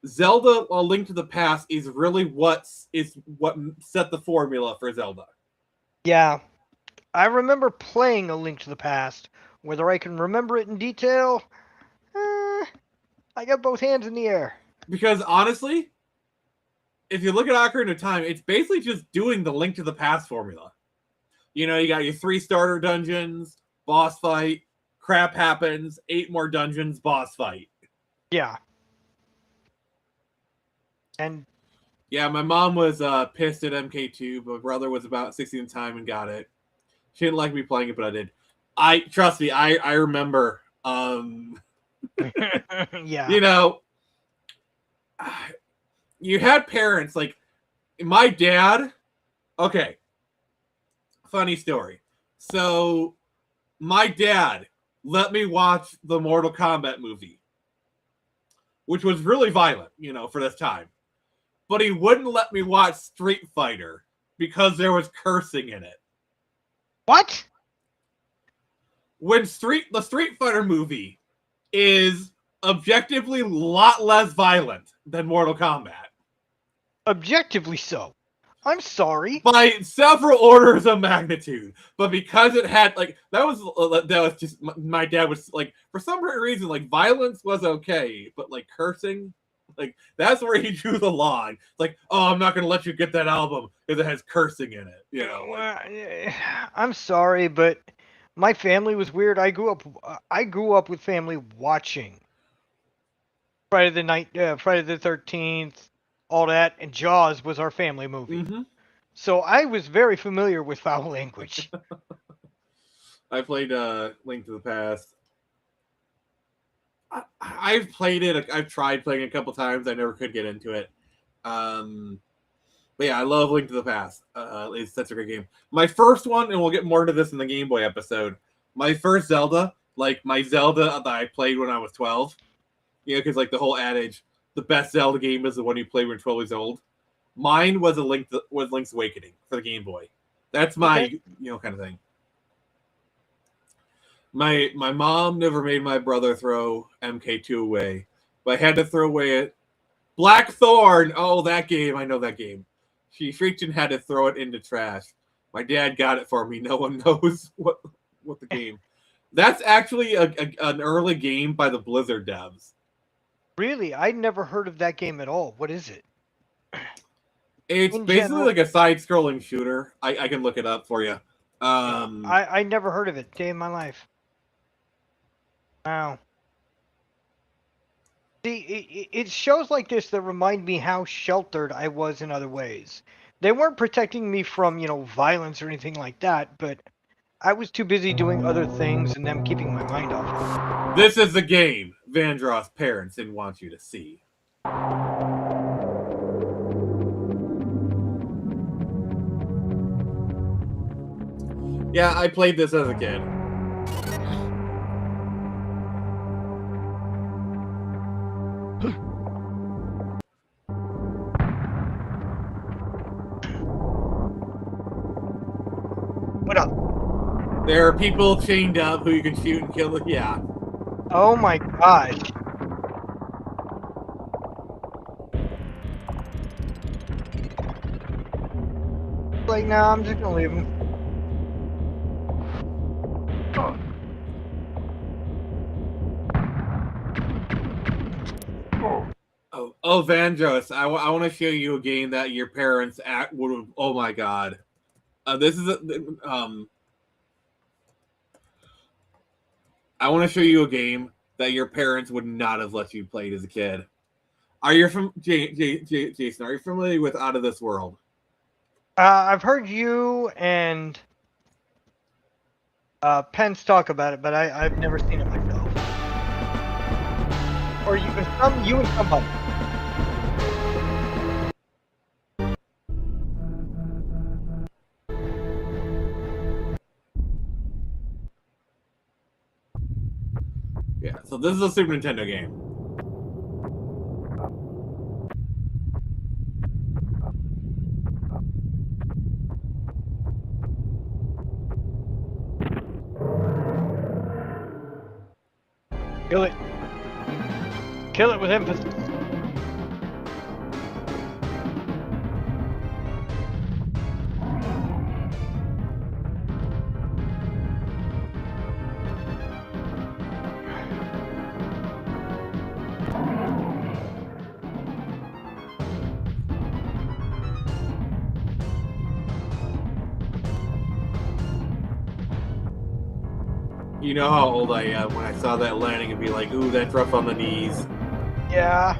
Zelda: A Link to the Past is really what set the formula for Zelda. Yeah. I remember playing A Link to the Past. Whether I can remember it in detail, I got both hands in the air. Because honestly, if you look at Ocarina of Time, it's basically just doing the Link to the Past formula. You know, you got your 3 starter dungeons, boss fight, crap happens, 8 more dungeons, boss fight. Yeah. And yeah, my mom was pissed at MK2, but my brother was about 16 at the time and got it. She didn't like me playing it, but I did. Trust me, I remember. Yeah. You know, you had parents like my dad. Okay, funny story. So my dad let me watch the Mortal Kombat movie, which was really violent, you know, for this time. But he wouldn't let me watch Street Fighter because there was cursing in it. What? When the Street Fighter movie is objectively a lot less violent than Mortal Kombat. Objectively so. I'm sorry. By several orders of magnitude. But because it had that was just my dad was like, for some reason, like violence was okay, but like cursing, like that's where he drew the line. Like, oh, I'm not gonna let you get that album because it has cursing in it. You know. Like, I'm sorry, but my family was weird. I grew up with family watching Friday the 13th, all that, and Jaws was our family movie. mm-hmm. So I was very familiar with foul language. I played Link to the Past. I've played it. I've tried playing it a couple times. I never could get into it. But yeah, I love Link to the Past. It's such a great game. My first one, and we'll get more into this in the Game Boy episode. My first Zelda, like my Zelda that I played when I was 12. You know, because like the whole adage, the best Zelda game is the one you play when you're 12 years old. Mine was Link's Awakening for the Game Boy. That's my kind of thing. My mom never made my brother throw MK2 away, but I had to throw away it. Blackthorn! Oh, that game. I know that game. She freaked and had to throw it into trash. My dad got it for me. No one knows what the game. That's actually an early game by the Blizzard devs. Really? I'd never heard of that game at all. What is it? It's basically like a side-scrolling shooter. I can look it up for you. I never heard of it. Day in my life. Wow. See, it's shows like this that remind me how sheltered I was in other ways. They weren't protecting me from, violence or anything like that, but I was too busy doing other things and them keeping my mind off it. This is the game Vandross's parents didn't want you to see. Yeah, I played this as a kid. What up? There are people chained up who you can shoot and kill. Yeah. Oh my gosh. Like, no, I'm just gonna leave him. Oh, Vandross, I want to show you a game that your parents would have. Oh my god. This is I want to show you a game that your parents would not have let you play as a kid. Are you from Jason? Are you familiar with Out of This World? I've heard you and Pence talk about it, but I've never seen it myself. Or you and somebody. Yeah, so this is a Super Nintendo game. Kill it. Kill it with emphasis. You know how old I am when I saw that landing and be like, ooh, that's rough on the knees. Yeah.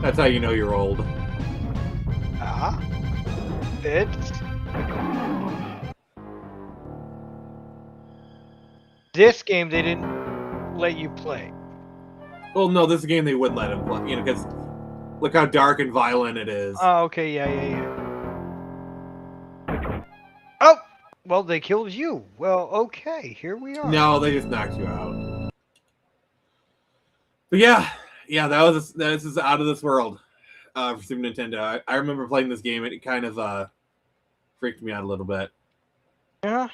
That's how you know you're old. It's... This game they didn't let you play. Well, no, this is a game they wouldn't let him play, because look how dark and violent it is. Oh, okay, yeah. Oh! Well, they killed you. Well, okay, here we are. No, they just knocked you out. But yeah, this is Out of This World for Super Nintendo. I remember playing this game. It kind of freaked me out a little bit. Yeah,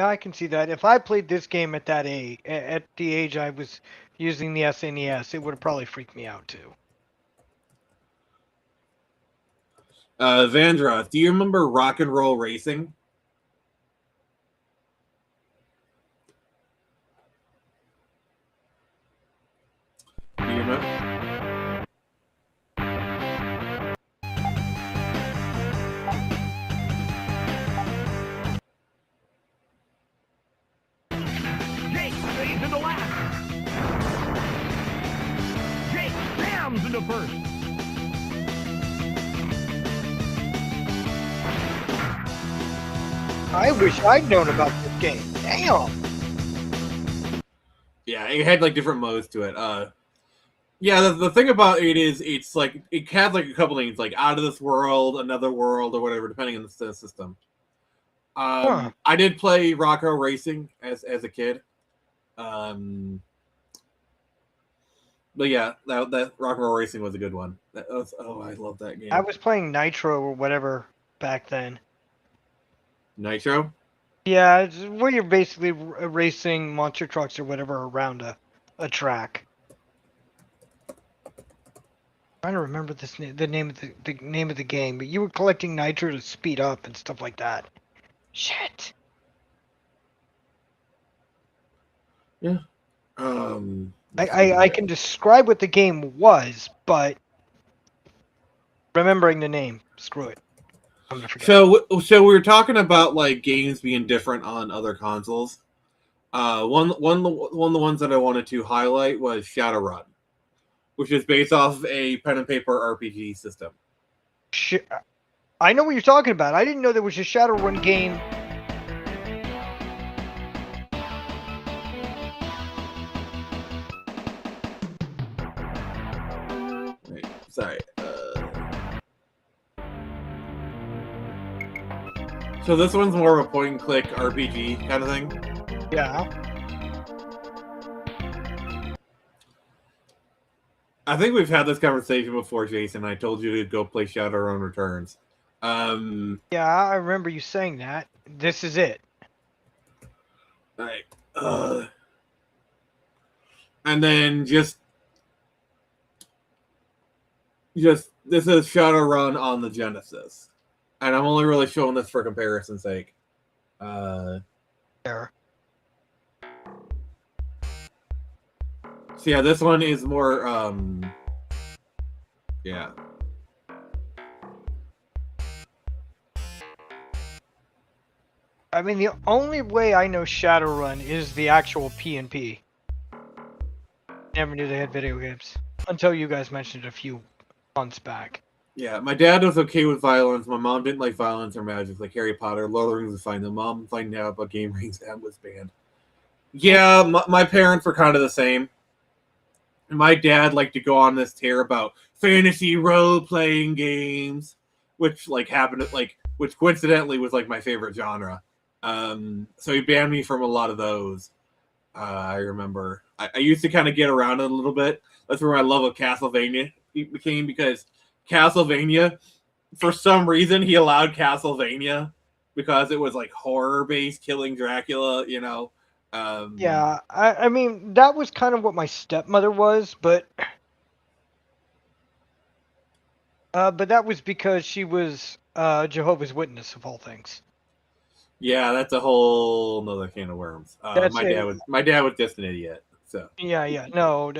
I can see that. If I played this game at that age, at the age I was using the SNES, it would have probably freaked me out too. Vandra, do you remember Rock and Roll Racing? Do you remember? Jake stays in the last. Jake jams into first. I wish I'd known about this game. Damn. Yeah, it had like different modes to it. Yeah, the thing about it is it's like it had like a couple names, like Out of This World, Another World, or whatever, depending on the system. I did play Rock and Roll Racing as a kid. But yeah, that Rock and Roll Racing was a good one. I love that game. I was playing Nitro or whatever back then. Nitro? Yeah, it's where you're basically racing monster trucks or whatever around a track. I'm trying to remember the name of the name of the game, but you were collecting nitro to speed up and stuff like that. Shit. Yeah. I can describe what the game was, but remembering the name, screw it. I'm gonna forget. So we were talking about like games being different on other consoles. One of the ones that I wanted to highlight was Shadowrun, which is based off of a pen and paper RPG system. I know what you're talking about. I didn't know there was a Shadowrun game. Wait, sorry. So this one's more of a point and click RPG kind of thing. Yeah. I think we've had this conversation before, Jason. I told you to go play Shadowrun Returns. Yeah, I remember you saying that. This is it. Right. And then just this is Shadowrun on the Genesis, and I'm only really showing this for comparison's sake. There. So yeah, this one is more. Yeah. I mean, the only way I know Shadowrun is the actual P&P. Never knew they had video games until you guys mentioned it a few months back. Yeah, my dad was okay with violence. My mom didn't like violence or magic, like Harry Potter. Lord of the Rings was fine. The mom finding out about Game Rings and was banned. Yeah, my parents were kind of the same. My dad liked to go on this tear about fantasy role-playing games, which like happened which coincidentally was like my favorite genre. So he banned me from a lot of those. I remember I used to kind of get around it a little bit. That's where my love of Castlevania became, because Castlevania, for some reason, he allowed Castlevania because it was like horror-based, killing Dracula, you know. Yeah, I mean, that was kind of what my stepmother was, but that was because she was Jehovah's Witness of all things. Yeah, that's a whole nother can of worms. My dad was just an idiot. So Yeah, no,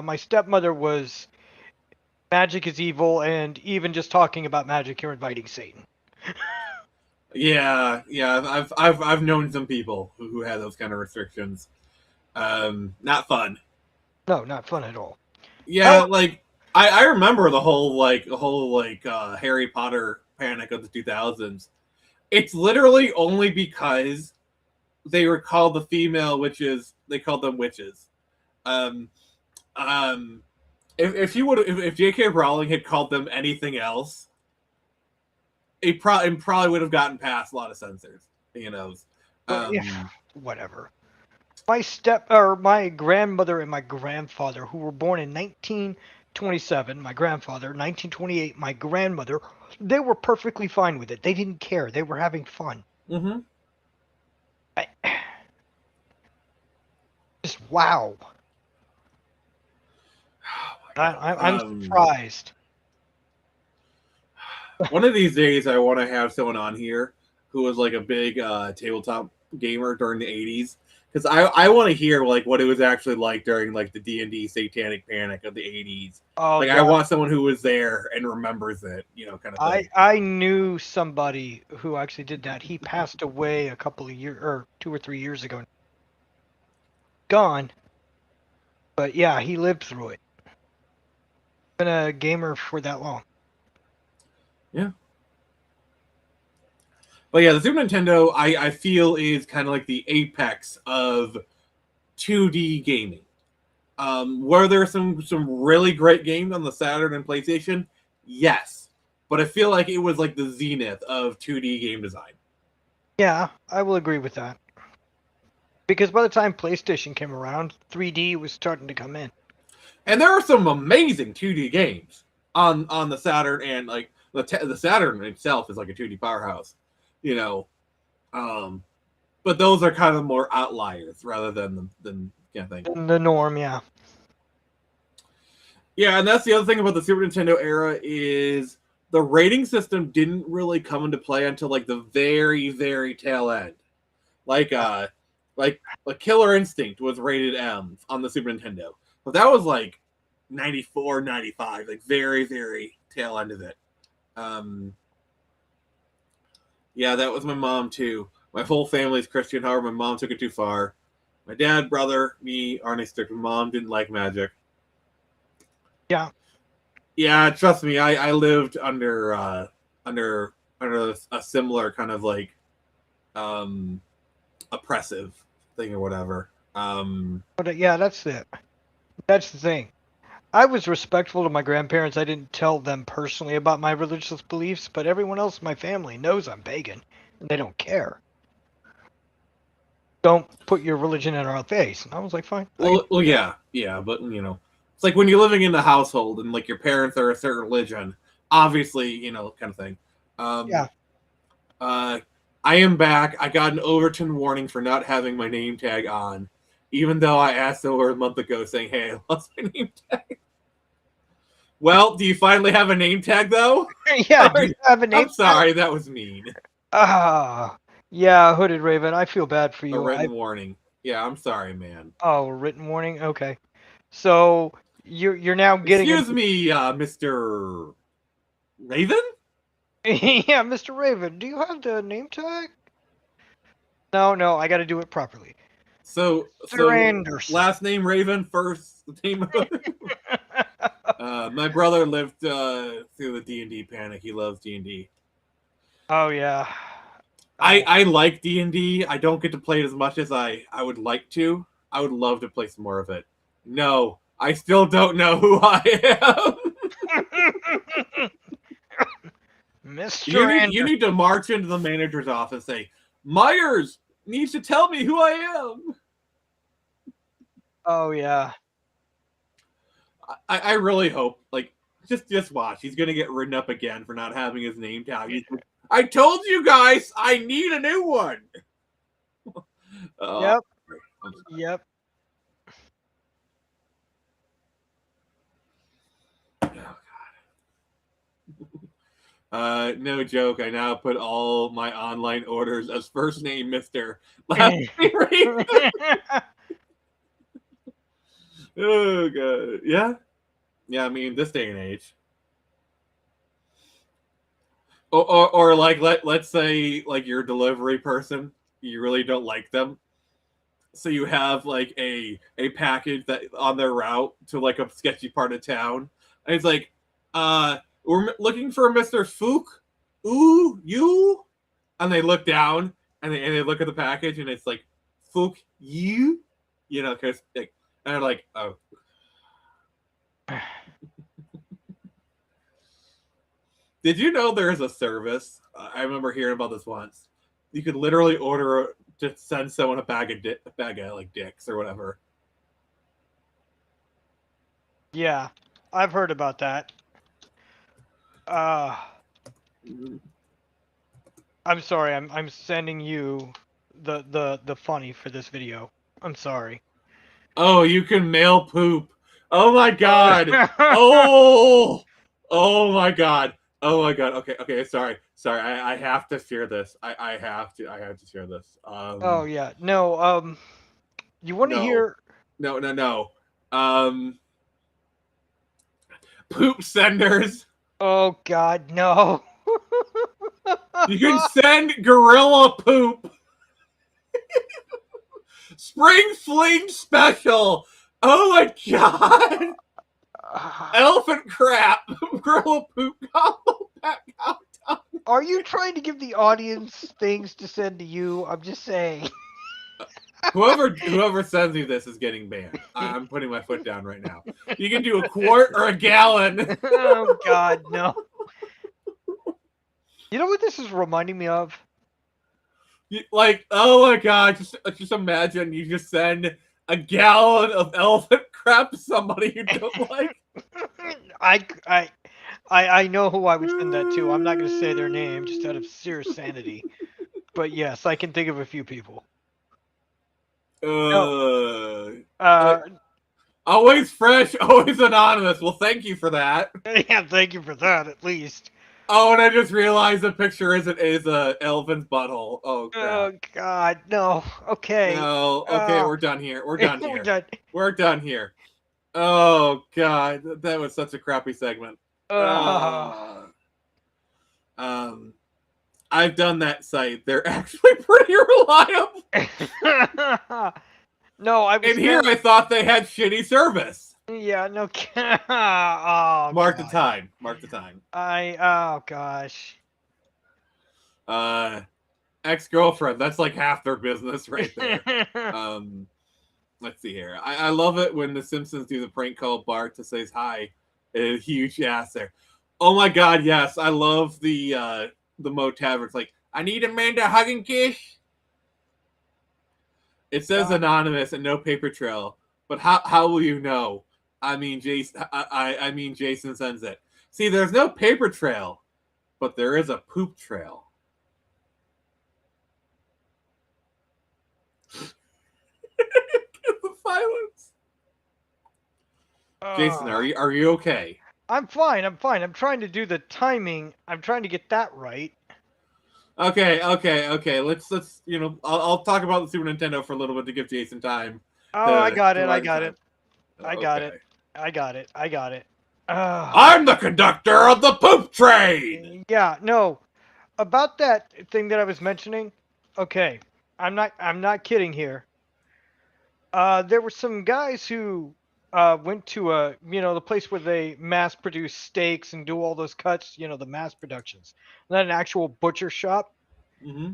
my stepmother was magic is evil, and even just talking about magic, you're inviting Satan. yeah, I've known some people who had those kind of restrictions. Not fun. No, not fun at all. Yeah, like I remember the whole Harry Potter panic of the 2000s. It's literally only because they were called the female witches. They called them witches. If J.K. Rowling had called them anything else, it probably would have gotten past a lot of censors. You know. Whatever. My grandmother and my grandfather, who were born in 1927, my grandfather, 1928, my grandmother, they were perfectly fine with it. They didn't care. They were having fun. Mm-hmm. Just wow. I'm surprised. One of these days, I want to have someone on here who was like a big tabletop gamer during the '80s, because I want to hear like what it was actually like during like the D&D Satanic Panic of the '80s. Oh, Like, God. I want someone who was there and remembers it, kind of thing. I knew somebody who actually did that. He passed away a couple of years, or 2 or 3 years ago. Gone. But yeah, he lived through it. Been a gamer for that long. Yeah. But yeah, the Super Nintendo, I feel, is kind of like the apex of 2D gaming. Were there some really great games on the Saturn and PlayStation? Yes. But I feel like it was like the zenith of 2D game design. Yeah, I will agree with that. Because by the time PlayStation came around, 3D was starting to come in. And there are some amazing 2D games on the Saturn, and like the Saturn itself is like a 2D powerhouse, but those are kind of more outliers rather than thing. The norm, yeah. Yeah, and that's the other thing about the Super Nintendo era is the rating system didn't really come into play until like the very, very tail end. Like Killer Instinct was rated M on the Super Nintendo. But that was like 94, 95, like very, very tail end of it. Yeah, that was my mom too. My whole family's Christian, however, my mom took it too far. My dad, brother, me aren't strict. My mom didn't like magic. Yeah. Yeah, trust me, I lived under a similar kind of like oppressive thing or whatever. But yeah, that's it. That's the thing. I was respectful to my grandparents. I didn't tell them personally about my religious beliefs, but everyone else in my family knows I'm pagan, and they don't care. Don't put your religion in our face. And I was like, fine. Well, yeah, but it's like when you're living in the household and like your parents are a certain religion, obviously, kind of thing. Yeah. I am back. I got an Overton warning for not having my name tag on, even though I asked over a month ago saying, hey, I lost my name tag. Well, do you finally have a name tag, though? Yeah, do you have a name I'm sorry, that was mean. Yeah, Hooded Raven, I feel bad for you. A written warning. Yeah, I'm sorry, man. Oh, written warning? Okay. So, you're now getting... Excuse me, Mr. Raven? Yeah, Mr. Raven, do you have the name tag? No, I gotta do it properly. So Anderson. Last name Raven, first name. My brother lived through the D&D panic. He loves D&D. Oh yeah. I like D&D. I don't get to play it as much as I would like to. I would love to play some more of it. No, I still don't know who I am. Mr. You need to march into the manager's office and say, Myers needs to tell me who I am. Oh yeah. I really hope, like, just watch. He's gonna get written up again for not having his name tag. I told you guys I need a new one. Yep. Yep. Oh God. No joke. I now put all my online orders as first name Mr. Last name Raven. Oh God. Yeah. Yeah, I mean, this day and age. Or like let's say like your delivery person, you really don't like them. So you have like a package that on their route to like a sketchy part of town. And it's like, we're looking for Mr. Fook. Ooh, you? And they look down and they look at the package and it's like, Fook, you? Because like, and they're like, oh. Did you know there is a service? I remember hearing about this once. You could literally order to send someone a bag of like dicks or whatever. Yeah, I've heard about that. I'm sorry. I'm sending you the funny for this video. I'm sorry. Oh, you can mail poop. Oh my God. Oh my God. Oh my god. Okay. Sorry. I have to share this. I have to share this. Oh yeah. No. You want to No. hear? No. Um, poop senders. Oh God, no. You can send gorilla poop. Spring Fling special. Oh my god. Elephant crap. Gorilla poop combo pack out. Are you trying to give the audience things to send to you? I'm just saying. Whoever sends you this is getting banned. I'm putting my foot down right now. You can do a quart or a gallon. Oh God, no. You know what this is reminding me of? Like, oh my god, just imagine you just send a gallon of elephant crap to somebody you don't like. I know who I would send that to. I'm not going to say their name just out of sheer sanity. But yes, I can think of a few people. Always fresh, always anonymous. Well, thank you for that. Yeah, thank you for that, at least. Oh, and I just realized the picture is a elephant's butthole. Oh, crap. Oh God, no. Okay. No. Okay, we're done here. We're done here. We're done. We're done here. Oh God, that was such a crappy segment. I've done that site. They're actually pretty reliable. No, I was. And here I thought they had shitty service. Yeah, no. Oh, Mark God. the time. Mark the time. Oh gosh. Ex-girlfriend. That's like half their business right there. Let's see here. I love it when the Simpsons do the prank call Bart to say hi. A huge ass there. Oh my God, yes. I love the Mo Tavern. It's like, I need Amanda hug and kiss. It says anonymous and no paper trail. But how will you know? I mean, Jason. I mean, Jason sends it. See, there's no paper trail, but there is a poop trail. The silence. Jason, are you okay? I'm fine. I'm trying to do the timing. I'm trying to get that right. Okay. Let's I'll talk about the Super Nintendo for a little bit to give Jason time. Oh, I got it. I got it. I'm the conductor of the poop train. Yeah, no. About that thing that I was mentioning. Okay, I'm not kidding here. There were some guys who went to the place where they mass produce steaks and do all those cuts, the mass productions. Not an actual butcher shop. Mm-hmm.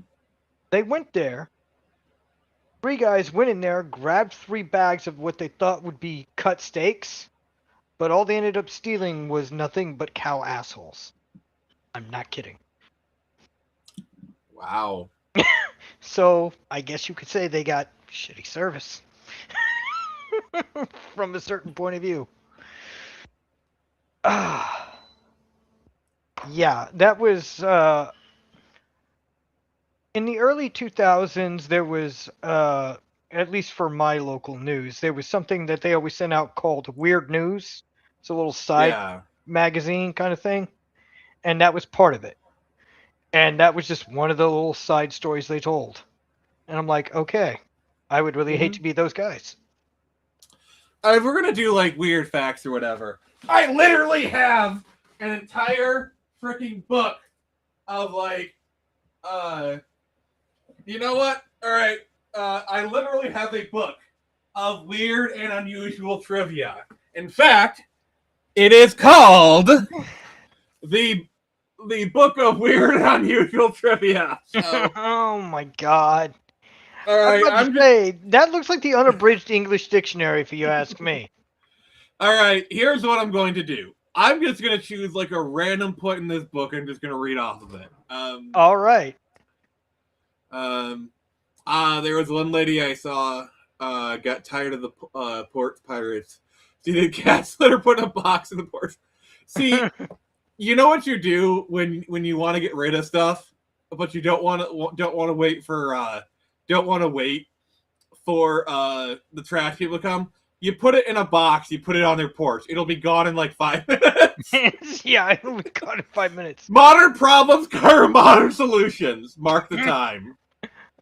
They went there. 3 guys went in there, grabbed 3 bags of what they thought would be cut steaks, but all they ended up stealing was nothing but cow assholes. I'm not kidding. Wow. So I guess you could say they got shitty service from a certain point of view. Yeah, that was in the early 2000s. There was at least for my local news, there was something that they always sent out called Weird News. It's a little side magazine kind of thing, and that was part of it. And that was just one of the little side stories they told. And I'm like, okay, I would really hate to be those guys. If we're gonna do like weird facts or whatever, I literally have an entire freaking book of like, you know what? All right, I literally have a book of weird and unusual trivia. In fact, it is called the Book of Weird and Unusual Trivia. So. Oh my God. All right, that looks like the unabridged English dictionary, if you ask me. All right, here's what I'm going to do. I'm just going to choose like a random point in this book and just going to read off of it. All right. There was one lady I saw got tired of the port pirates. She did cat litter, put in a box in the port. See, you know what you do when you want to get rid of stuff, but you don't want to wait for the trash people to come. You put it in a box. You put it on their porch. It'll be gone in like 5 minutes. Yeah, it'll be gone in 5 minutes. Modern problems cover modern solutions. Mark the time.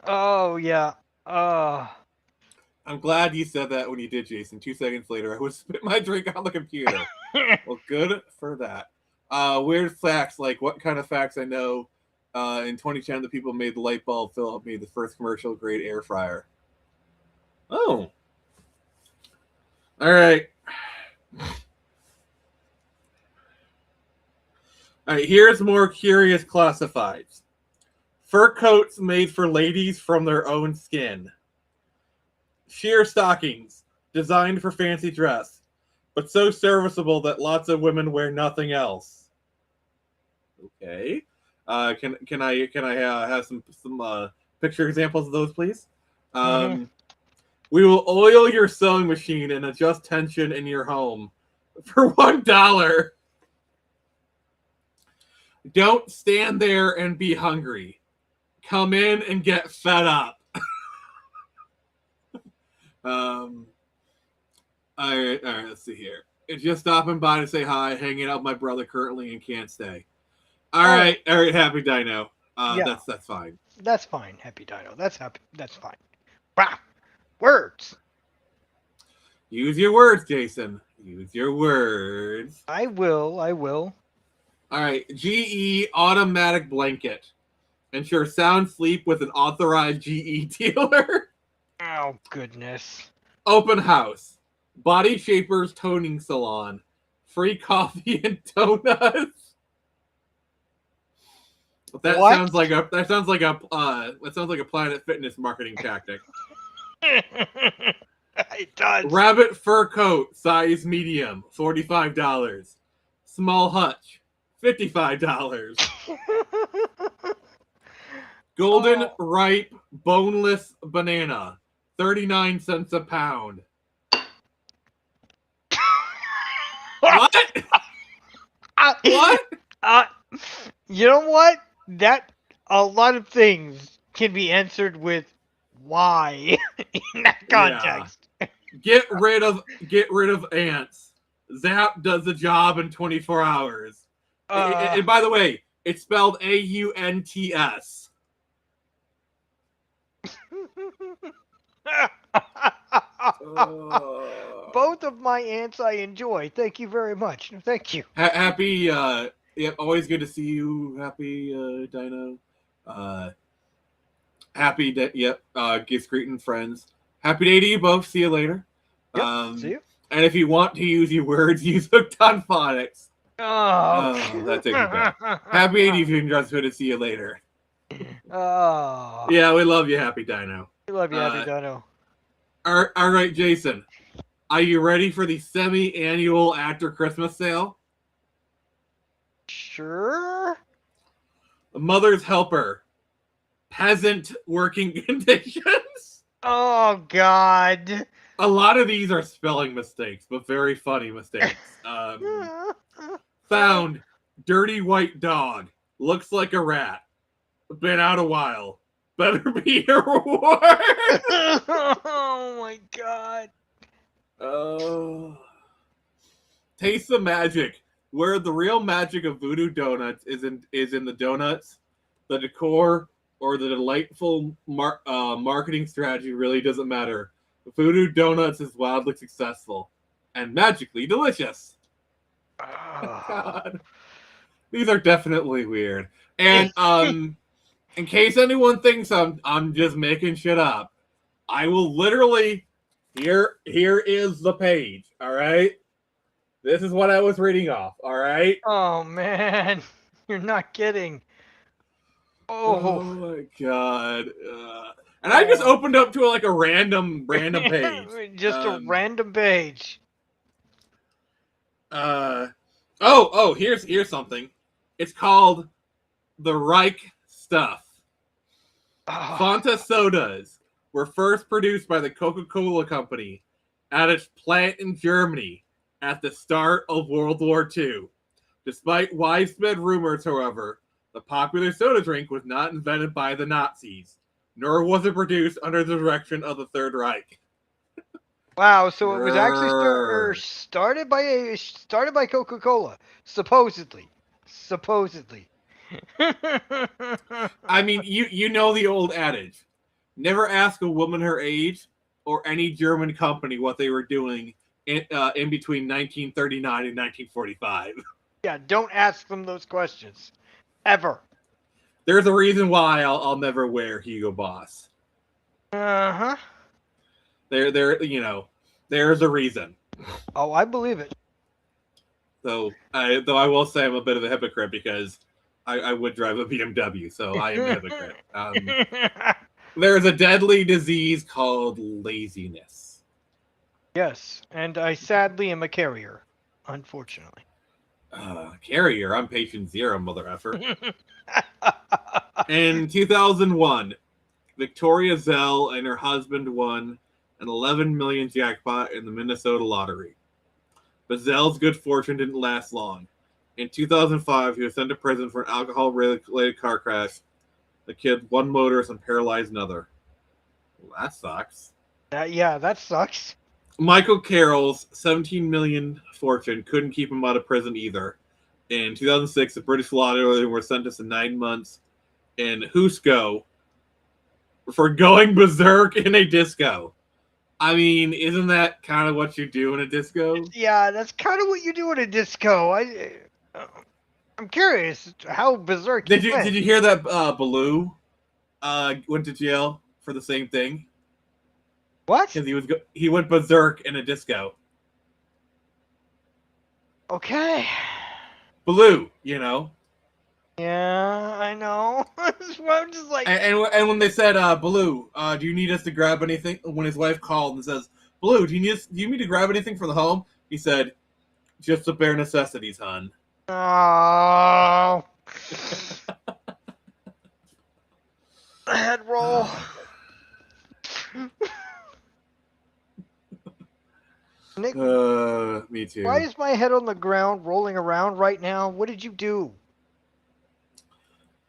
Oh yeah. I'm glad you said that when you did, Jason. 2 seconds later, I would spit my drink on the computer. Well, good for that. Weird facts, like what kind of facts I know. In 2010, the people made the light bulb. Philip made the first commercial grade air fryer. Oh. All right. All right, here's more curious classifieds. Fur coats made for ladies from their own skin. Sheer stockings, designed for fancy dress, but so serviceable that lots of women wear nothing else. Okay. Can I have some picture examples of those, please? We will oil your sewing machine and adjust tension in your home for $1. Don't stand there and be hungry. Come in and get fed up. All right, let's see here. It's just stopping by to say hi, hanging out with my brother currently and can't stay. All right, Happy Dino. Yeah. That's fine. That's fine, Happy Dino. That's fine. Wow. Words. Use your words, Jason. Use your words. I will. All right, GE automatic blanket. Ensure sound sleep with an authorized GE dealer. Oh, goodness. Open house. Body Shapers Toning Salon. Free coffee and donuts. That sounds like a Planet Fitness marketing tactic. It does. Rabbit fur coat, size medium, $45. Small hutch, $55. Golden ripe boneless banana, 39 cents a pound. What? What? You know what? That a lot of things can be answered with why in that context. Yeah. Get rid of ants. Zap does the job in 24 hours. And by the way, it's spelled AUNTS. Both of my ants I enjoy. Thank you very much. Thank you. Happy, always good to see you, Happy Dino. Happy day, Gift greeting friends. Happy day to you both. See you later. Yep, see you. And if you want to use your words, use Hooked on Phonics. Oh, that takes me back. Happy 80th and just good to see you later. Oh. Yeah, we love you, Happy Dino. We love you, Happy Dino. All right, Jason. Are you ready for the semi-annual after Christmas sale? Sure. Mother's Helper. Peasant working conditions. Oh, God. A lot of these are spelling mistakes, but very funny mistakes. Found. Dirty white dog. Looks like a rat. Been out a while. Better be your reward. Oh, my God. Taste the magic. Where the real magic of Voodoo Donuts is in the donuts, the decor, or the delightful marketing strategy really doesn't matter. Voodoo Donuts is wildly successful and magically delicious. Oh, God. These are definitely weird. And in case anyone thinks I'm just making shit up, I will literally here is the page. All right. This is what I was reading off, all right? Oh, man. You're not kidding. Oh my God. And I just opened up to a random page. Just a random page. Here's something. It's called the Reich Stuff. Fanta sodas were first produced by the Coca-Cola Company at its plant in Germany at the start of World War II. Despite widespread rumors, however, the popular soda drink was not invented by the Nazis, nor was it produced under the direction of the Third Reich. Wow, so it was actually started by Coca-Cola, supposedly. Supposedly. I mean, you know the old adage: never ask a woman her age or any German company what they were doing in between 1939 and 1945. Yeah, don't ask them those questions. Ever. There's a reason why I'll never wear Hugo Boss. Uh-huh. There's a reason. Oh, I believe it. Though I will say I'm a bit of a hypocrite because I would drive a BMW, so I am a hypocrite. There's a deadly disease called laziness. Yes, and I sadly am a carrier, unfortunately. Carrier, I'm patient zero, mother effer. In 2001, Victoria Zell and her husband won an 11 million jackpot in the Minnesota lottery. But Zell's good fortune didn't last long. In 2005, he was sent to prison for an alcohol-related car crash that killed one motorist and paralyzed another. Well, that sucks. Yeah, that sucks. Michael Carroll's 17 million fortune couldn't keep him out of prison either. In 2006, the British lottery were sentenced to 9 months in Husko for going berserk in a disco. I mean, isn't that kind of what you do in a disco? Yeah, that's kind of what you do in a disco. I'm curious how berserk Did you you went. did you hear that Baloo went to jail for the same thing? What? Because he went berserk in a disco. Okay. Baloo, you know. Yeah, I know. I'm just like, And when they said, Baloo, do you need us to grab anything? When his wife called and says, Baloo, do you need me to grab anything for the home? He said, just the bare necessities, hon. oh, head roll. Nick, Me too. why is my head on the ground rolling around right now? What did you do?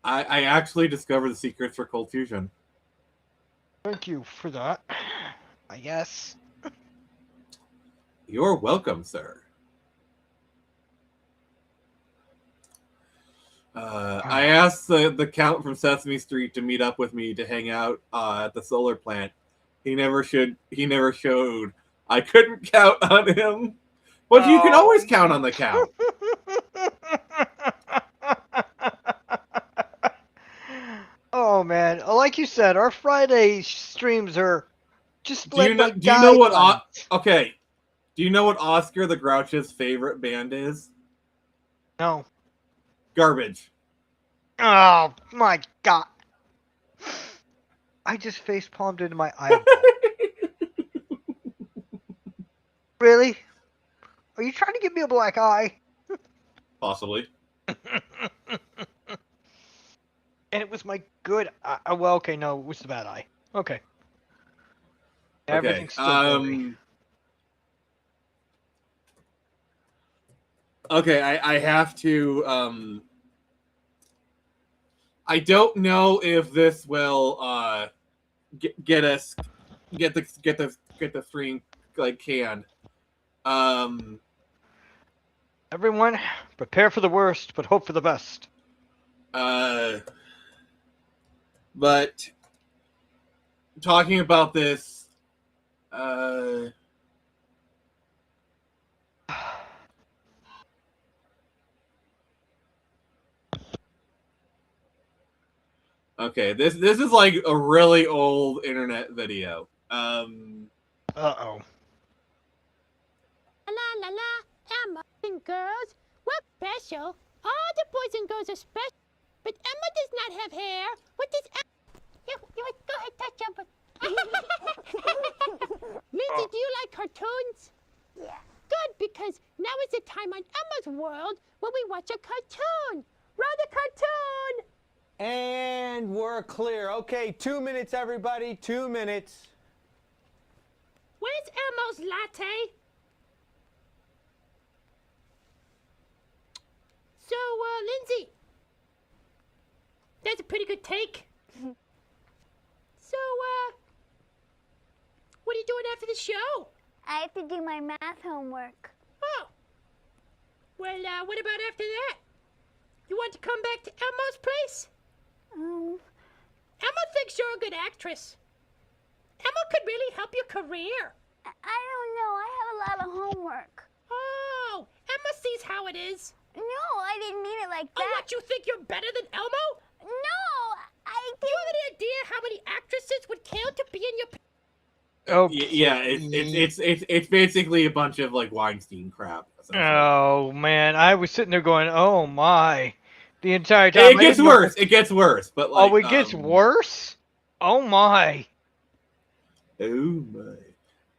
I actually discovered the secrets for cold fusion. Thank you for that. I guess. You're welcome, sir. I asked the Count from Sesame Street to meet up with me to hang out at the solar plant. He never showed. I couldn't count on him. But you can always count on the Count. Oh man, like you said, our Friday streams are just Do you like know what? guidelines. Okay. Do you know what Oscar the Grouch's favorite band is? No. Garbage. Oh my god. I just face palmed into my eyeball. Really? Are you trying to give me a black eye? Possibly. And it was my good eye. Well, okay, no, it was the bad eye. Okay. Everything's still blurry. Okay, I have to. I don't know if this will get the stream like canned. Everyone, prepare for the worst, but hope for the best. But talking about this, okay, this is like a really old internet video. Uh-oh. La la la, Emma and girls, we're special. All the boys and girls are special. But Emma does not have hair. What does Emma... You go ahead, touch Emma. Lindsay, do you like cartoons? Yeah. Good, because now is the time on Emma's World when we watch a cartoon. Roll the cartoon! And we're clear. Okay, 2 minutes, everybody. 2 minutes. Where's Elmo's latte? So, Lindsay, that's a pretty good take. So, what are you doing after the show? I have to do my math homework. Oh. Well, what about after that? You want to come back to Elmo's place? Elmo thinks you're a good actress. Elmo could really help your career. I don't know. I have a lot of homework. Oh, Elmo sees how it is. No, I didn't mean it like Oh, that. what, you think you're better than Elmo? No, I Do you didn't. have any idea how many actresses would kill to be in your... Oh, Yeah, it's basically a bunch of like Weinstein crap. Oh man, I was sitting there going, "Oh my!" The entire time. It gets worse. It gets worse. But like, oh, it gets worse. Oh my. Oh my.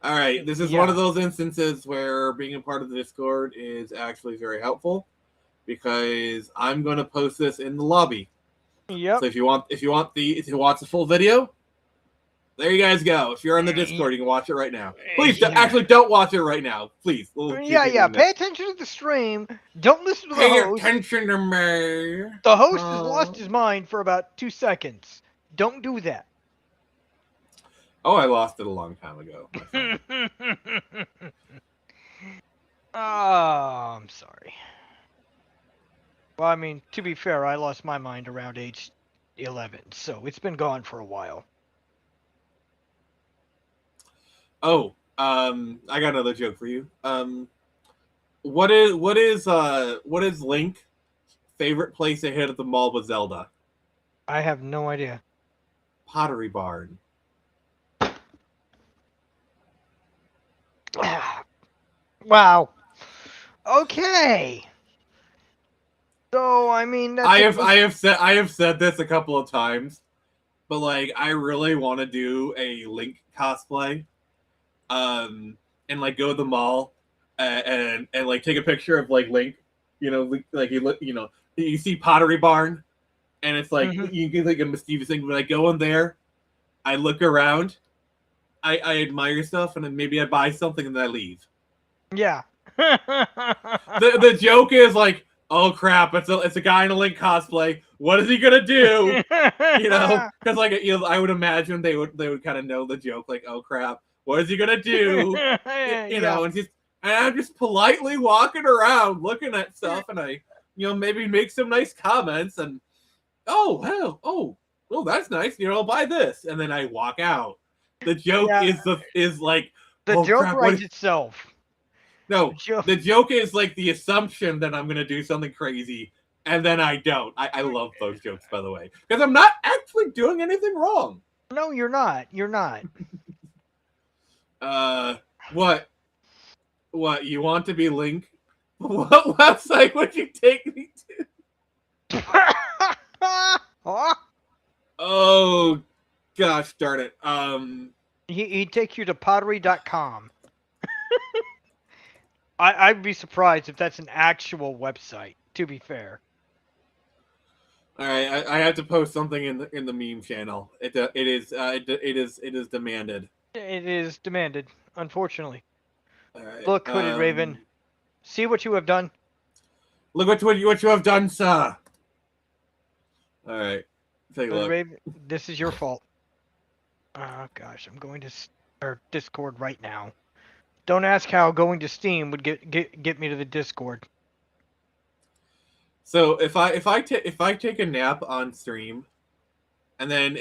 All right, this is Yeah. one of those instances where being a part of the Discord is actually very helpful because I'm going to post this in the lobby. Yep. So if you want to watch the full video, there you guys go. If you're on the Discord, you can watch it right now. Please, actually, don't watch it right now. Please. Yeah. Pay attention to the stream. Don't listen to the Pay host. attention to me. The host has lost his mind for about 2 seconds. Don't do that. Oh, I lost it a long time ago. Oh, I'm sorry. Well, I mean, to be fair, I lost my mind around age 11, so it's been gone for a while. Oh, I got another joke for you. What is Link favorite place to hit at the mall with Zelda? I have no idea. Pottery Barn. Wow. Okay. So I mean, that's I have said this a couple of times, but like I really want to do a Link cosplay, and like go to the mall and like take a picture of like Link, like you see Pottery Barn, and it's like you get like a mischievous thing, but I go in there, I look around, I admire stuff, and then maybe I buy something and then I leave. Yeah. the joke is like, oh crap! It's a guy in a Link cosplay. What is he gonna do? Because like I would imagine they would kind of know the joke. Like, oh crap, what is he gonna do? And I'm just politely walking around looking at stuff, and I maybe make some nice comments, and oh that's nice. I'll buy this, and then I walk out. The joke is like the joke crap, writes itself. No, the joke is like the assumption that I'm going to do something crazy, and then I don't. I love those jokes, by the way, because I'm not actually doing anything wrong. No, you're not. You're not. What? What, you want to be Link? What website would you take me to? Oh, gosh darn it. He'd take you to pottery.com. I'd be surprised if that's an actual website, to be fair. All right, I have to post something in the meme channel. It is demanded. It is demanded, unfortunately. All right, look, Hooded Raven, see what you have done. Look what you have done, sir. All right, take a look. Raven, this is your fault. Oh gosh, I'm going to Discord right now. Don't ask how going to Steam would get me to the Discord. So if I take a nap on stream, and then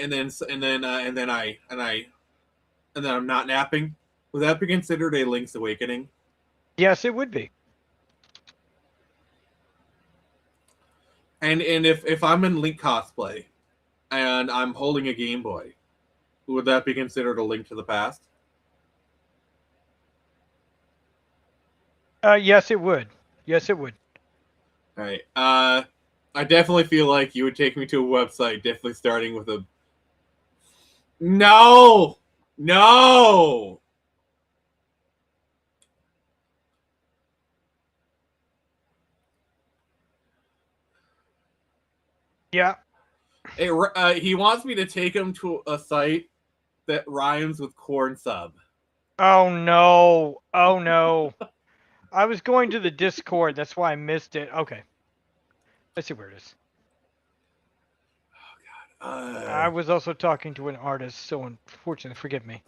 I'm not napping, would that be considered a Link's Awakening? Yes, it would be. And if I'm in Link cosplay, and I'm holding a Game Boy, would that be considered a Link to the Past? Yes, it would. Yes, it would. All right. I definitely feel like you would take me to a website, definitely starting with a... No! Yeah. He wants me to take him to a site that rhymes with corn sub. Oh, no. Oh, no. I was going to the Discord. That's why I missed it. Okay. Let's see where it is. Oh, God. I was also talking to an artist, so unfortunately, forgive me.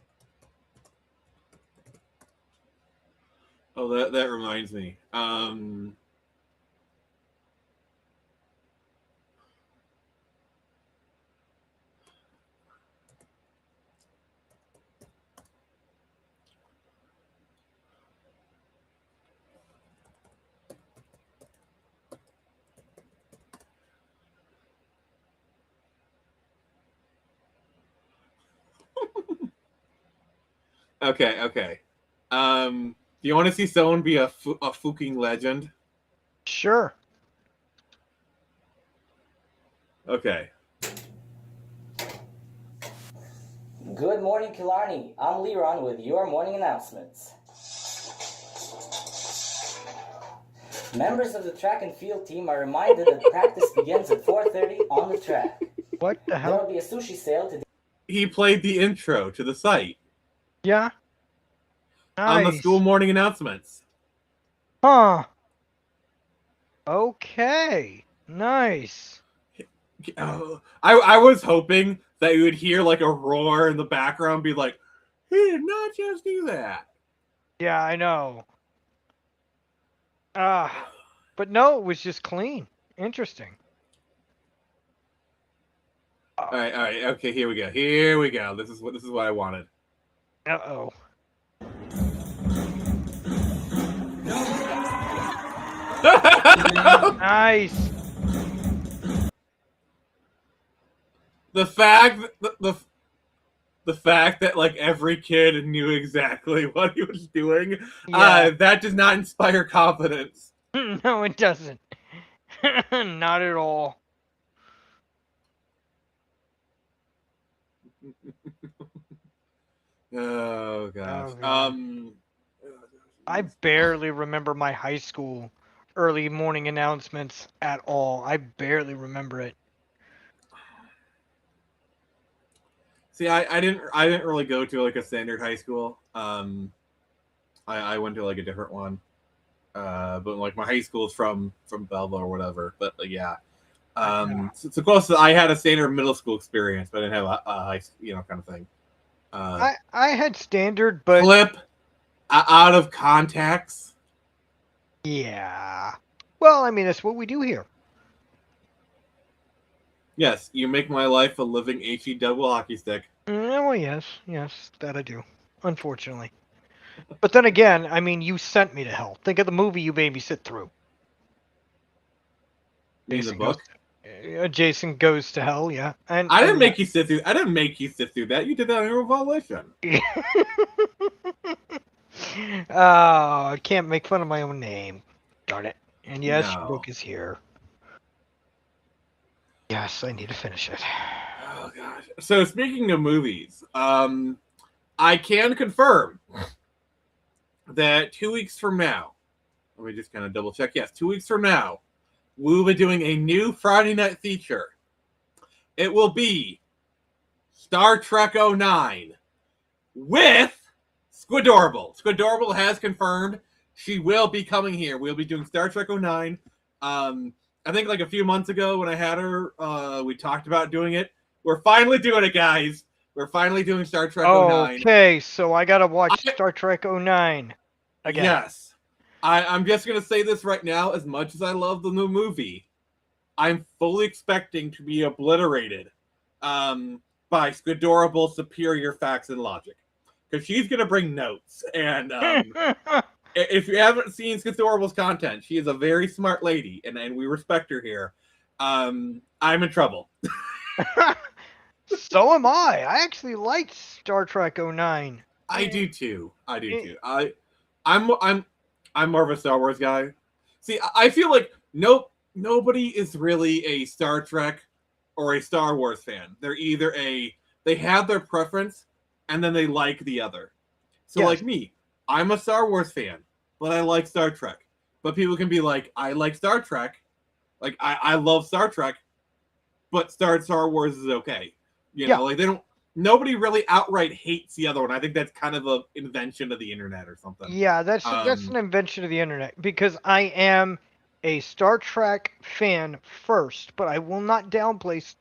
Oh, that reminds me. Okay. Do you want to see someone be a fucking legend? Sure. Okay. Good morning, Killarney. I'm Leron with your morning announcements. Members of the track and field team are reminded that practice begins at 4:30 on the track. What the hell? There will be a sushi sale today. He played the intro to the site. Yeah. Nice. On the school morning announcements. Huh. Okay. Nice. I was hoping that you would hear like a roar in the background, be like, he did not just do that. Yeah, I know. But no, it was just clean. Interesting. All right. Okay, here we go. This is what I wanted. Uh-oh. Nice. The fact that like every kid knew exactly what he was doing, that does not inspire confidence. No, it doesn't. Not at all. Oh gosh. I barely remember my high school early morning announcements at all. I barely remember it. See, I didn't really go to like a standard high school. I went to like a different one. But like my high school is from Belleville or whatever. But yeah. So close to, I had a standard middle school experience, but I didn't have a high, kind of thing. I had standard, but flip out of context. Yeah. Well, I mean, that's what we do here. Yes, you make my life a living HE double hockey stick. Well, yes, that I do. Unfortunately. But then again, I mean, you sent me to hell. Think of the movie you made me sit through. In the book? Jason Goes to Hell, yeah. And I didn't make you sit through. I didn't make you sit through that. You did that on your own volition. I can't make fun of my own name. Darn it. And yes, No. your book is here. Yes, I need to finish it. Oh gosh. So speaking of movies, I can confirm that 2 weeks from now, let me just kind of double check. Yes, 2 weeks from now, we'll be doing a new Friday night feature. It will be Star Trek 09 with Squidorable. Squidorable has confirmed she will be coming here. We'll be doing Star Trek 09. I think like a few months ago when I had her, we talked about doing it. We're finally doing it, guys. We're finally doing Star Trek 09. Okay, so I gotta watch Star Trek 09 again. Yes. I'm just going to say this right now. As much as I love the new movie, I'm fully expecting to be obliterated by Squidorable's superior facts and logic. Because she's going to bring notes. And if you haven't seen Squidorable's content, she is a very smart lady, and we respect her here. I'm in trouble. So am I. I actually liked Star Trek 09. I do too. I'm more of a Star Wars guy. See, I feel like nobody is really a Star Trek or a Star Wars fan. They're either they have their preference and then they like the other. So like me, I'm a Star Wars fan, but I like Star Trek. But people can be like, I like Star Trek. Like I love Star Trek, but Star Wars is okay. Like nobody really outright hates the other one. I think that's kind of an invention of the internet or something. Yeah, that's an invention of the internet, because I am a Star Trek fan first, but I will not downplay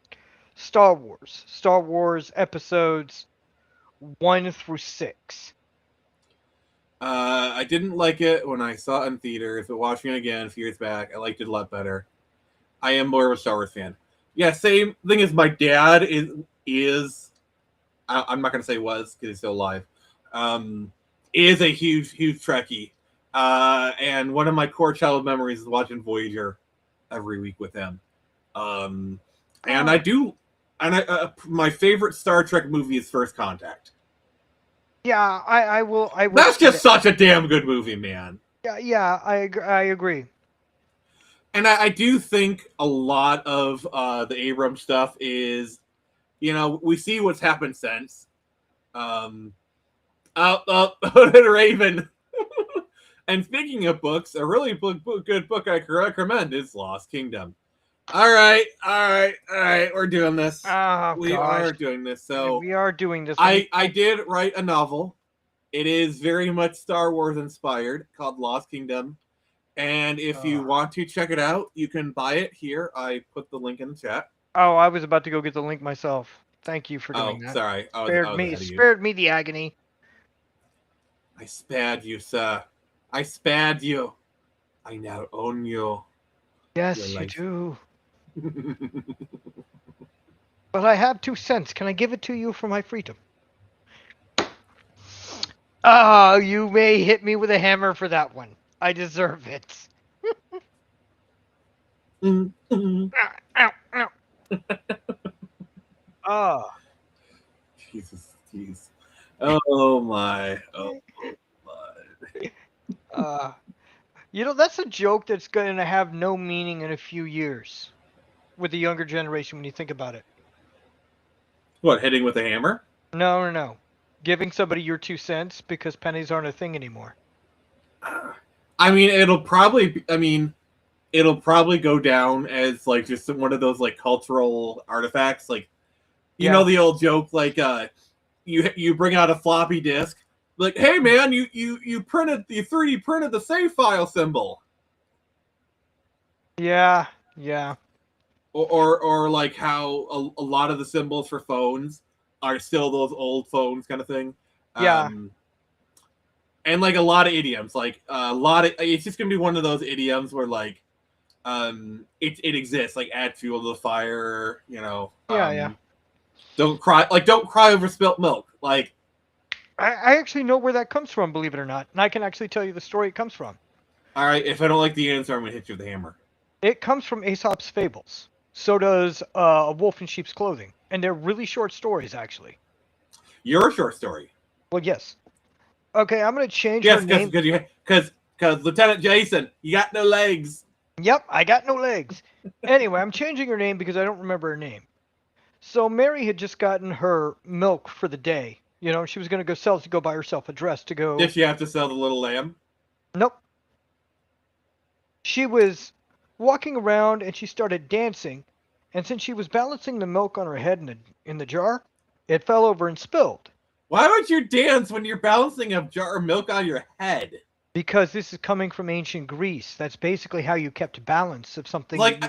Star Wars. Star Wars episodes 1 through 6. I didn't like it when I saw it in theaters, but watching it again a few years back, I liked it a lot better. I am more of a Star Wars fan. Yeah, same thing as my dad is. I'm not gonna say was because he's still alive. Is a huge Trekkie, and one of my core childhood memories is watching Voyager every week with him. And I do, and my favorite Star Trek movie is First Contact. Yeah, I will. That's just such a damn good movie, man. Yeah, I agree. And I do think a lot of the Abrams stuff is, we see what's happened since. Raven. And speaking of books, a really good book I recommend is Lost Kingdom. All right, we're doing this. We are doing this. So we are doing this. I did write a novel. It is very much Star Wars inspired, called Lost Kingdom. And if you want to check it out, you can buy it here. I put the link in the chat. Oh, I was about to go get the link myself. Thank you for doing that. Sorry. Spared me the agony. I spared you, sir. I spared you. I now own you. Yes, you do. But I have 2 cents. Can I give it to you for my freedom? Oh, you may hit me with a hammer for that one. I deserve it. Ow, ow. Oh. Jesus, jeez. Oh my. That's a joke that's going to have no meaning in a few years with the younger generation when you think about it. What, hitting with a hammer? No. Giving somebody your 2 cents because pennies aren't a thing anymore. I mean, it'll probably go down as like just one of those like cultural artifacts. Like, you know the old joke, like you bring out a floppy disk, like, hey man, you 3D printed the save file symbol. Yeah. Or like how a lot of the symbols for phones are still those old phones kind of thing. Yeah. And like a lot of idioms, like it's just gonna be one of those idioms where like it exists, like add fuel to the fire, Yeah. Don't cry over spilt milk. Like, I actually know where that comes from, believe it or not, and I can actually tell you the story it comes from. All right, if I don't like the answer, I'm gonna hit you with a hammer. It comes from Aesop's Fables. So does A Wolf in Sheep's Clothing, and they're really short stories, actually. Your short story. Well, yes. Okay, I'm gonna change her name. Because Lieutenant Jason, you got no legs. Yep, I got no legs. Anyway, I'm changing her name because I don't remember her name. So Mary had just gotten her milk for the day. She was going to go buy herself a dress to go. Did she have to sell the little lamb? Nope. She was walking around and she started dancing. And since she was balancing the milk on her head in the jar, it fell over and spilled. Why would you dance when you're balancing a jar of milk on your head? Because this is coming from ancient Greece. That's basically how you kept balance of something. Like,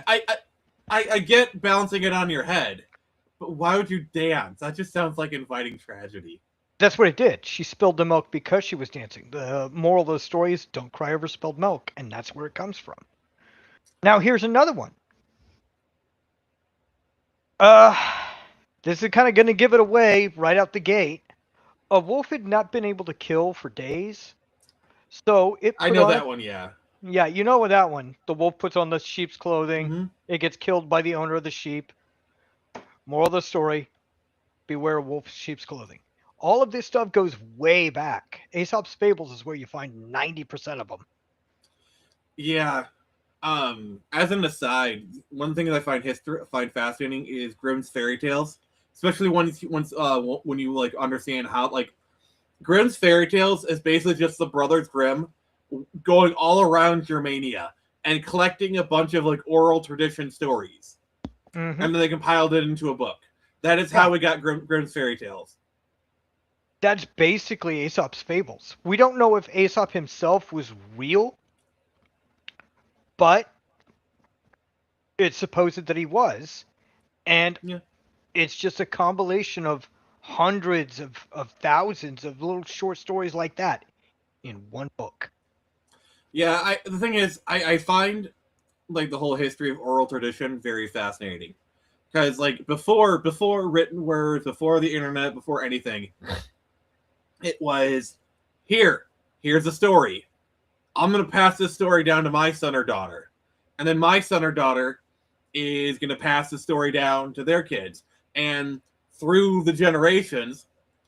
I get balancing it on your head. But why would you dance? That just sounds like inviting tragedy. That's what it did. She spilled the milk because she was dancing. The moral of the story is don't cry over spilled milk, and that's where it comes from. Now, here's another one. This is kind of going to give it away right out the gate. A wolf had not been able to kill for days. So I know that one, yeah. Yeah, you know that one. The wolf puts on the sheep's clothing. Mm-hmm. It gets killed by the owner of the sheep. Moral of the story, beware of wolf sheep's clothing. All of this stuff goes way back. Aesop's Fables is where you find 90% of them. Yeah. As an aside, one thing that I find fascinating is Grimm's fairy tales, especially when you like understand how like Grimm's fairy tales is basically just the Brothers Grimm going all around Germania and collecting a bunch of like oral tradition stories. Mm-hmm. And then they compiled it into a book. That is how we got Grimm's fairy tales. That's basically Aesop's Fables. We don't know if Aesop himself was real, but it's supposed that he was. And it's just a compilation of hundreds of thousands of little short stories like that. in one book. Yeah, the thing is, I find like the whole history of oral tradition very fascinating. Because like before written words, before the internet, before anything, it was here's a story. I'm gonna pass this story down to my son or daughter. And then my son or daughter is gonna pass the story down to their kids. And through the generations,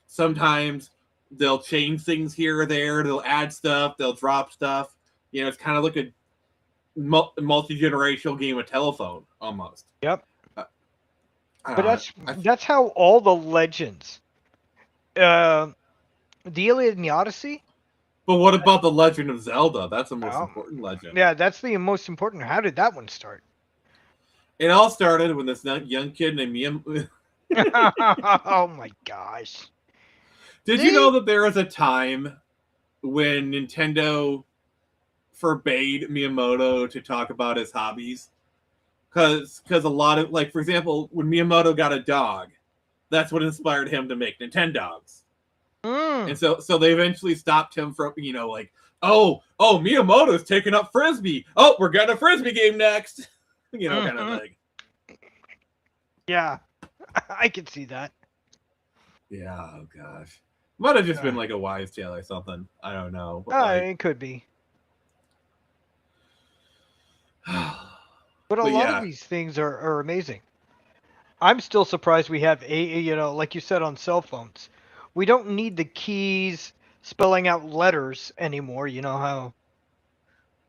sometimes they'll change things here or there, they'll add stuff, they'll drop stuff. You know, it's kind of like a multi-generational game of telephone almost. Yep. But that's how all the legends, the Iliad and the Odyssey. But what about the Legend of Zelda? That's the most important legend. Yeah, that's the most important. How did that one start? It all started when this young kid named Miyamoto. Oh my gosh! Did you know that there was a time when Nintendo forbade Miyamoto to talk about his hobbies? Because a lot of, like, for example, when Miyamoto got a dog, that's what inspired him to make Nintendogs. And so they eventually stopped him from, you know, like, oh, Miyamoto's taking up Frisbee. Oh, we're getting a Frisbee game next. You know, kind of thing. Yeah, I can see that. Yeah, oh gosh. Might have just been like a wise tale or something. I don't know. But it could be. But a lot of these things are amazing. I'm still surprised we have like you said, on cell phones. We don't need the keys spelling out letters anymore. You know how,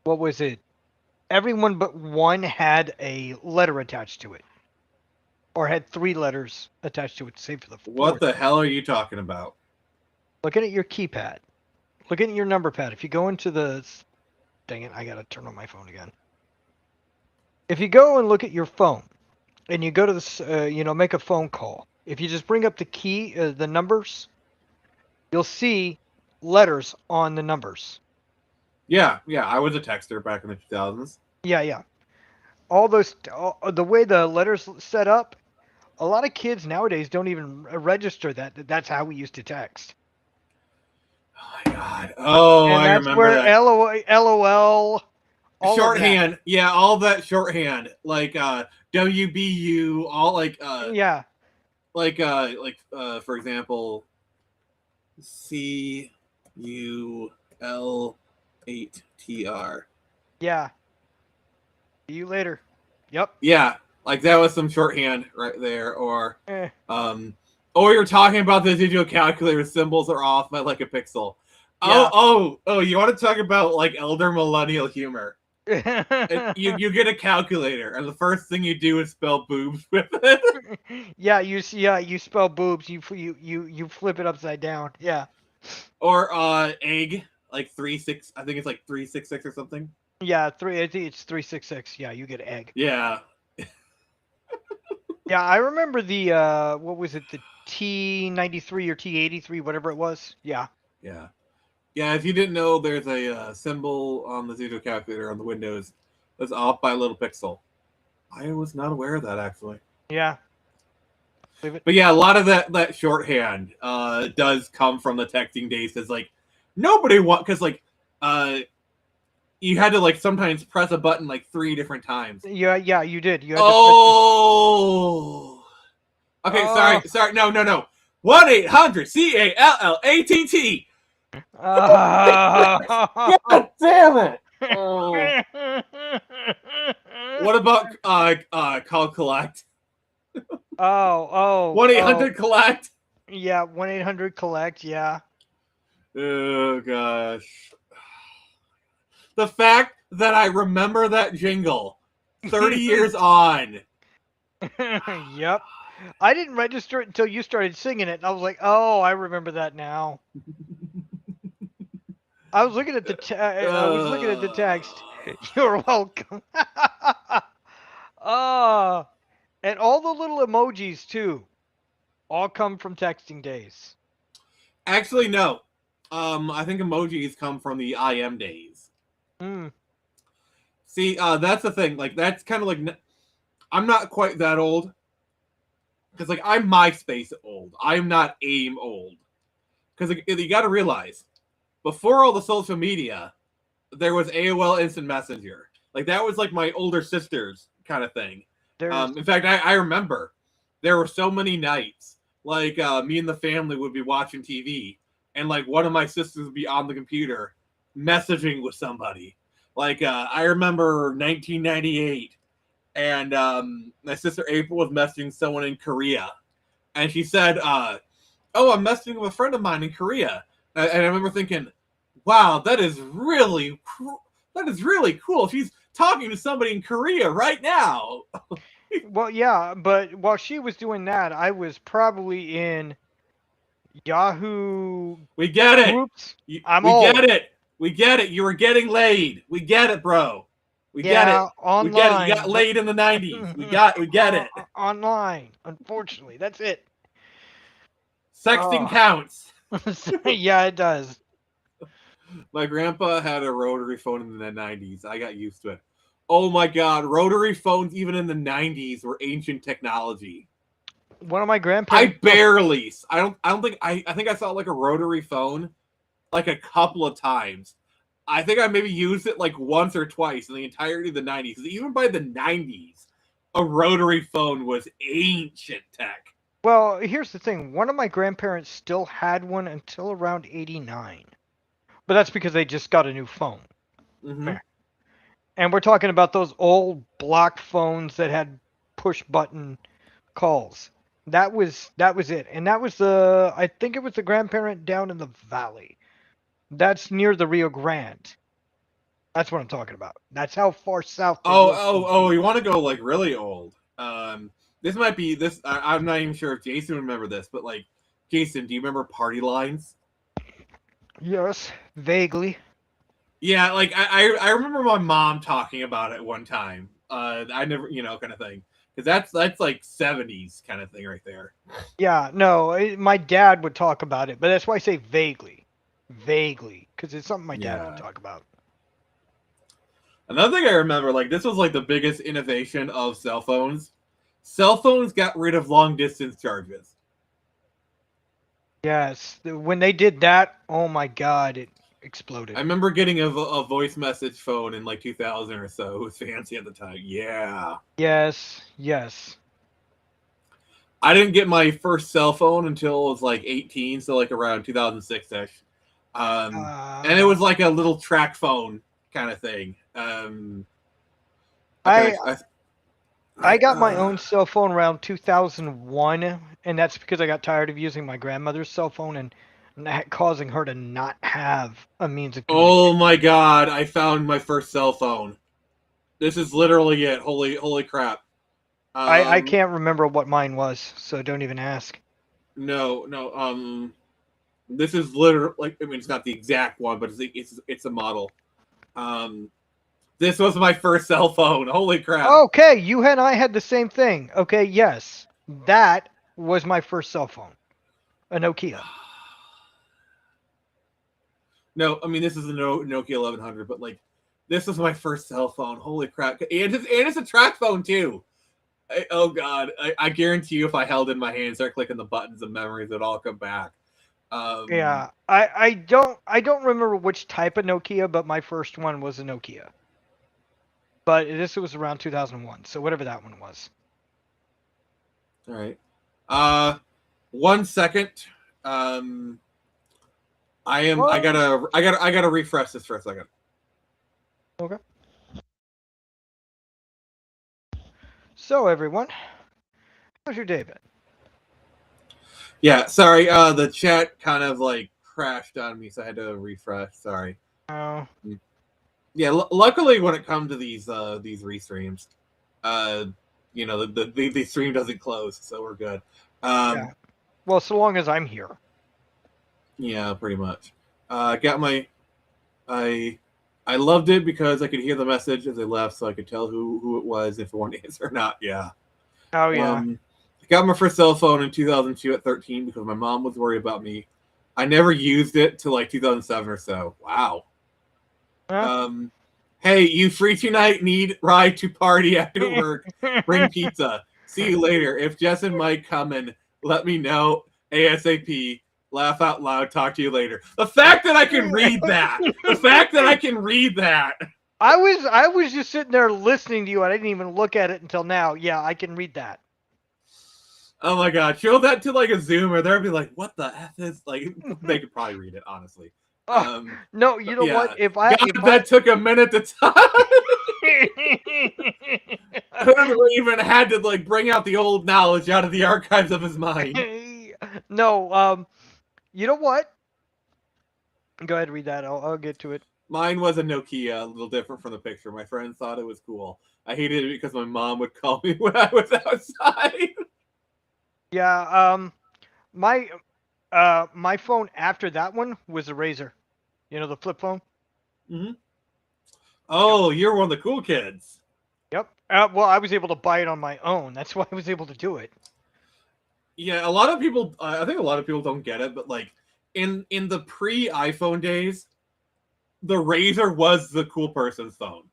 what was it? Everyone but one had a letter attached to it. Or had 3 letters attached to it, save for the 4th. What the hell are you talking about? Looking at your keypad. Looking at your number pad. If you go into the... Dang it, I gotta turn on my phone again. If you go and look at your phone, and you go to this, make a phone call. If you just bring up the key, the numbers, you'll see letters on the numbers. Yeah, I was a texter back in the 2000s. Yeah. All those, the way the letters set up, a lot of kids nowadays don't even register that. That's how we used to text. Oh my god. Oh, and I remember that. That's where LOL. Shorthand. Yeah, all that shorthand. Like WBU, all like yeah. Like for example, CUL8TR. Yeah. See you later. Yep. Yeah, like that was some shorthand right there. Or or you're talking about the digital calculator symbols are off by like a pixel. Yeah. Oh, you want to talk about like elder millennial humor? you get a calculator, and the first thing you do is spell boobs with it. you spell boobs. You flip it upside down. Yeah. Or egg, like 36. I think it's like 366 or something. Yeah, I think it's 366. Yeah, you get egg. Yeah. Yeah, I remember the what was it, the T93 or T83, whatever it was. Yeah. Yeah, if you didn't know, there's a symbol on the digital calculator on the Windows that's off by a little pixel. I was not aware of that, actually. Yeah. But yeah, a lot of that shorthand does come from the texting days. It's like nobody because like you had to like sometimes press a button like 3 different times. Yeah, you did. You had Okay, sorry. No. 1-800-CALLATT. God damn it! What about call collect? 1-800-collect. Yeah, 1-800-collect. Yeah. Oh gosh. The fact that I remember that jingle 30 years on. Yep. I didn't register it until you started singing it, and I was like, "Oh, I remember that now." I was looking at the text. You're welcome. And all the little emojis too, all come from texting days. Actually, no. I think emojis come from the IM days. See, that's the thing. Like, that's kind of like, I'm not quite that old. Because, like, I'm MySpace old. I'm not AIM old. Because like, you got to realize, before all the social media, there was AOL Instant Messenger. Like that was like my older sister's kind of thing. In fact, I remember there were so many nights like me and the family would be watching TV, and like one of my sisters would be on the computer messaging with somebody. Like I remember 1998, and my sister April was messaging someone in Korea, and she said, "Oh, I'm messaging with a friend of mine in Korea," and I remember thinking, "Wow, that is really cool. She's talking to somebody in Korea right now." Well, yeah, but while she was doing that, I was probably in Yahoo. We get it. Groups. We old. get it. We get it. You were getting laid. We get it, bro. We get it. Online. We get it. You got laid in the 90s. We get it. Online. Unfortunately, that's it. Sexting counts. Yeah, it does. My grandpa had a rotary phone in the 90s. I got used to it. Oh my god, rotary phones even in the 90s were ancient technology. One of my grandparents. I think I saw like a rotary phone like a couple of times. I think I maybe used it like once or twice in the entirety of the 90s. Even by the 90s, a rotary phone was ancient tech. Well, here's the thing. One of my grandparents still had one until around 89. But that's because they just got a new phone. Mm-hmm. And we're talking about those old block phones that had push button calls. That was it. And that was I think it was the grandparent down in the valley. That's near the Rio Grande. That's what I'm talking about. That's how far south. You want to go like really old? This might be this. I'm not even sure if Jason would remember this, but like, Jason, do you remember party lines? Yes, vaguely. Yeah, like I remember my mom talking about it one time. I never, kind of thing, because that's like 70s kind of thing right there. Yeah, no, my dad would talk about it, but that's why I say vaguely, because it's something my dad would talk about. Another thing I remember, like this was like the biggest innovation of cell phones. Cell phones got rid of long distance charges. Yes, when they did that, oh my god, it exploded. I remember getting a voice message phone in like 2000 or so. It was fancy at the time. Yeah. Yes. I didn't get my first cell phone until I was like 18, so like around 2006-ish. And it was like a little track phone kind of thing. I got my own cell phone around 2001, and that's because I got tired of using my grandmother's cell phone and causing her to not have a means of communication. Oh my god, I found my first cell phone. This is literally it. Holy crap. I can't remember what mine was, so don't even ask. No. This is literally, like, I mean, it's not the exact one, but it's a model. This was my first cell phone. Holy crap. Okay, you and I had the same thing. Okay, yes. That was my first cell phone. A Nokia. No, I mean, this is a Nokia 1100, but like, this was my first cell phone. Holy crap. And it's a track phone too. Oh god, I guarantee you if I held it in my hand and start clicking the buttons, the memories would all come back. Yeah, I don't remember which type of Nokia, but my first one was a Nokia. But this was around 2001, so whatever that one was. All right. 1 second. I gotta refresh this for a second. Okay. So everyone, how's your day been? Yeah, sorry. The chat kind of like crashed on me, so I had to refresh. Sorry. Oh. Yeah. Luckily, when it comes to these restreams, the stream doesn't close, so we're good. Yeah. Well, so long as I'm here. Yeah, pretty much. Got my. I loved it because I could hear the message as they left, so I could tell who it was, if it wanted to answer or not. Yeah. Oh yeah. I got my first cell phone in 2002 at 13 because my mom was worried about me. I never used it till like 2007 or so. Wow. Hey, you free tonight? Need ride to party after work? Bring pizza. See you later. If Jess and Mike come in, let me know ASAP. Laugh out loud. Talk to you later. The fact that I can read that. The fact that I can read that. I was just sitting there listening to you. I didn't even look at it until now. Yeah, I can read that. Oh my god, show that to like a Zoomer. They'll be like, "What the f is?" Like, they could probably read it, honestly. No, you know what? If I that took a minute to type. Even had to like bring out the old knowledge out of the archives of his mind. No, you know what? Go ahead, read that. I'll get to it. Mine was a Nokia, a little different from the picture. My friends thought it was cool. I hated it because my mom would call me when I was outside. Yeah, my phone after that one was a Razor. You know, the flip phone? Mm-hmm. Oh, you're one of the cool kids. Yep. Well, I was able to buy it on my own. That's why I was able to do it. Yeah, a lot of people, I think a lot of people don't get it, but like in the pre-iPhone days, the Razor was the cool person's phone.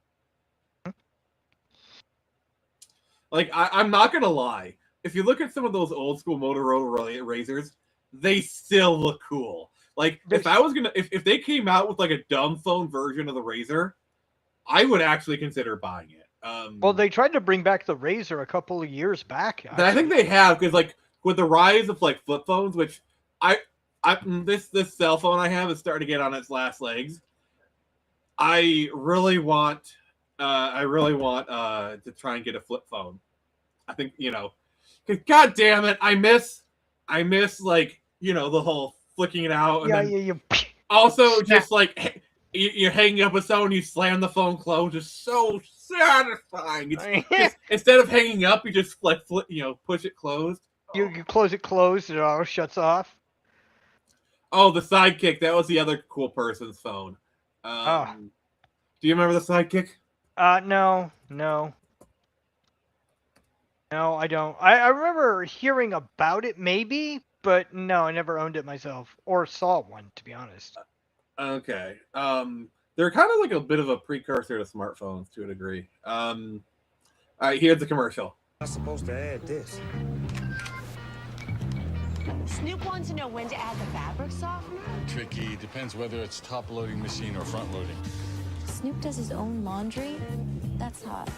Like, I'm not going to lie. If you look at some of those old school Motorola Razors, they still look cool. Like, if they came out with like a dumb phone version of the Razor, I would actually consider buying it. Well, they tried to bring back the Razor a couple of years back. Actually. I think they have, because like with the rise of like flip phones, which this cell phone I have is starting to get on its last legs. I really want to try and get a flip phone. I think, you know, because god damn it, I miss like, you know, the whole flicking it out. And yeah. Also, just like you're hanging up with someone, you slam the phone closed. It's so satisfying. It's instead of hanging up, you just like push it closed. You close it closed, and it all shuts off. Oh, the Sidekick. That was the other cool person's phone. Do you remember the Sidekick? No, I don't. I remember hearing about it, maybe, but no, I never owned it myself or saw one, to be honest. Okay. They're kind of like a bit of a precursor to smartphones to a degree. All right, here's the commercial. I'm supposed to add this. Snoop wants to know when to add the fabric softener? Tricky. Depends whether it's top-loading machine or front-loading. Snoop does his own laundry? That's hot.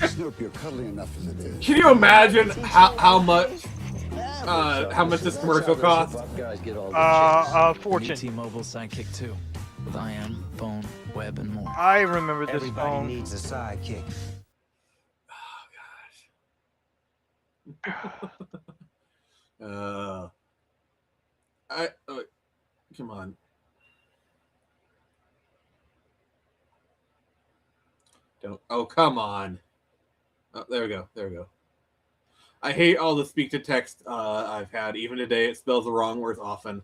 Snoop, you're cuddly enough as it is. Can you imagine how much this commercial costs? A fortune. T-Mobile Sidekick 2 with IM, phone, web, and more. I remember this Everybody phone. needs a sidekick. Oh gosh. Come on. Don't. Oh, come on. Oh, there we go. I hate all the speak to text I've had. Even today, it spells the wrong words often.